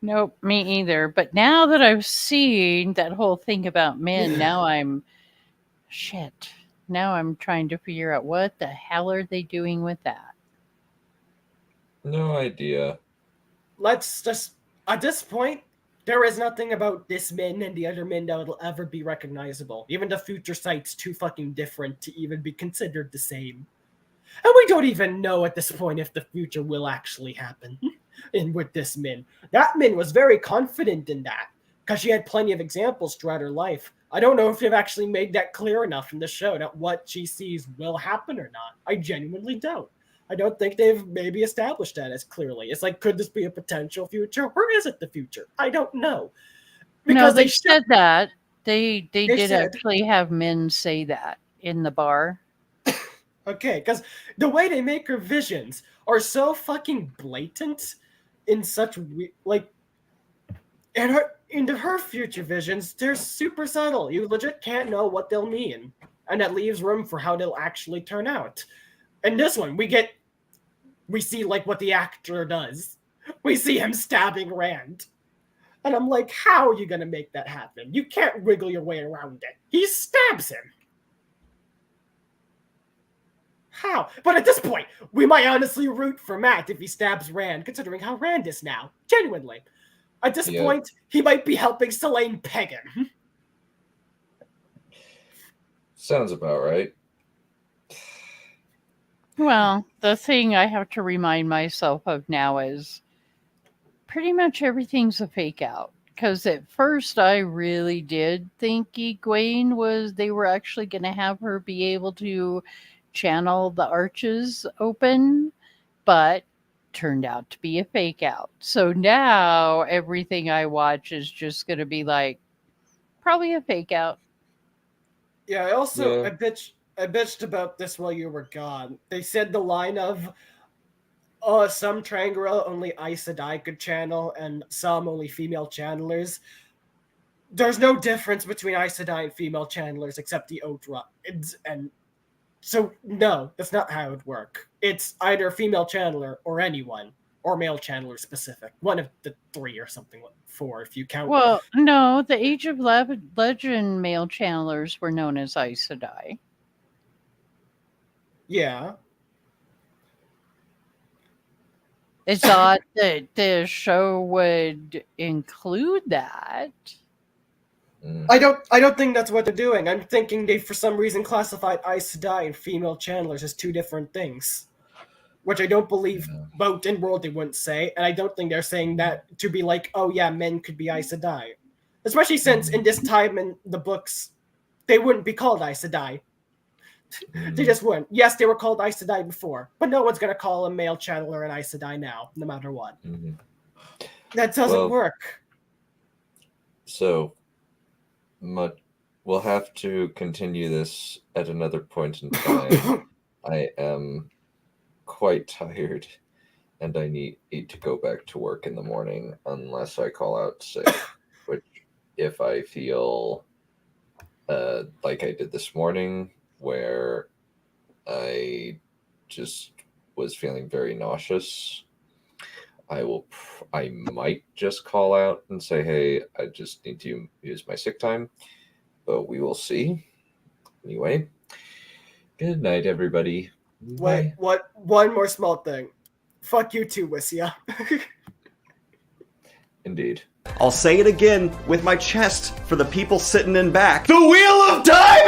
Nope, me either. But now that I've seen that whole thing about men, now I'm trying to figure out what the hell are they doing with that. No idea. Let's just, at this point, there is nothing about this min and the other min that will ever be recognizable. Even the future site's too fucking different to even be considered the same. And we don't even know at this point if the future will actually happen with this min. That min was very confident in that. because she had plenty of examples throughout her life. I don't know if they've actually made that clear enough in the show that what she sees will happen or not. I genuinely don't. I don't think they've maybe established that as clearly. It's like, could this be a potential future, or is it the future? I don't know. No, they said that. They did said- actually have men say that in the bar. Okay, because the way they make her visions are so fucking blatant in such like, and into her future visions, they're super subtle. You legit can't know what they'll mean, and that leaves room for how they'll actually turn out. In this one, we see like what the actor does. We see him stabbing Rand, and I'm like, how are you gonna make that happen? You can't wiggle your way around it. He stabs him. How? But at this point, we might honestly root for Matt if he stabs Rand, considering how Rand is now. Genuinely. At this point, he might be helping Selene peg him. Sounds about right. Well, the thing I have to remind myself of now is pretty much everything's a fake out. Because at first I really did think Egwene they were actually going to have her be able to channel the arches open, but turned out to be a fake out. So now everything I watch is just going to be like, probably a fake out. Yeah, I also, I bitched about this while you were gone. They said the line of, some Trangara only Aes Sedai could channel, and some only female channelers. There's no difference between Aes Sedai and female channelers except the Otra. And so, no, that's not how it would work. It's either a female channeler or anyone, or male channeler specific. One of the three or something, 4 if you count. Well, no, the Age of Legend male channelers were known as Aes Sedai. Yeah. It's odd that the show would include that. I don't think that's what they're doing. I'm thinking they, for some reason, classified Aes Sedai and female channelers as 2 different things. Which I don't believe both in world they wouldn't say, and I don't think they're saying that to be like, oh yeah, men could be Aes Sedai. Especially since in this time in the books, they wouldn't be called Aes Sedai. They just wouldn't. Yes, they were called Aes Sedai before, but no one's going to call a male channeler an Aes Sedai now, no matter what. That doesn't work. So, we'll have to continue this at another point in time. I am quite tired, and I need to go back to work in the morning unless I call out sick, which if I feel like I did this morning, where I just was feeling very nauseous, I might just call out and say, hey, I just need to use my sick time, but we will see. Anyway, good night, everybody. Wait, what? One more small thing. Fuck you too, Wissia. Indeed. I'll say it again with my chest for the people sitting in back. The Wheel of Time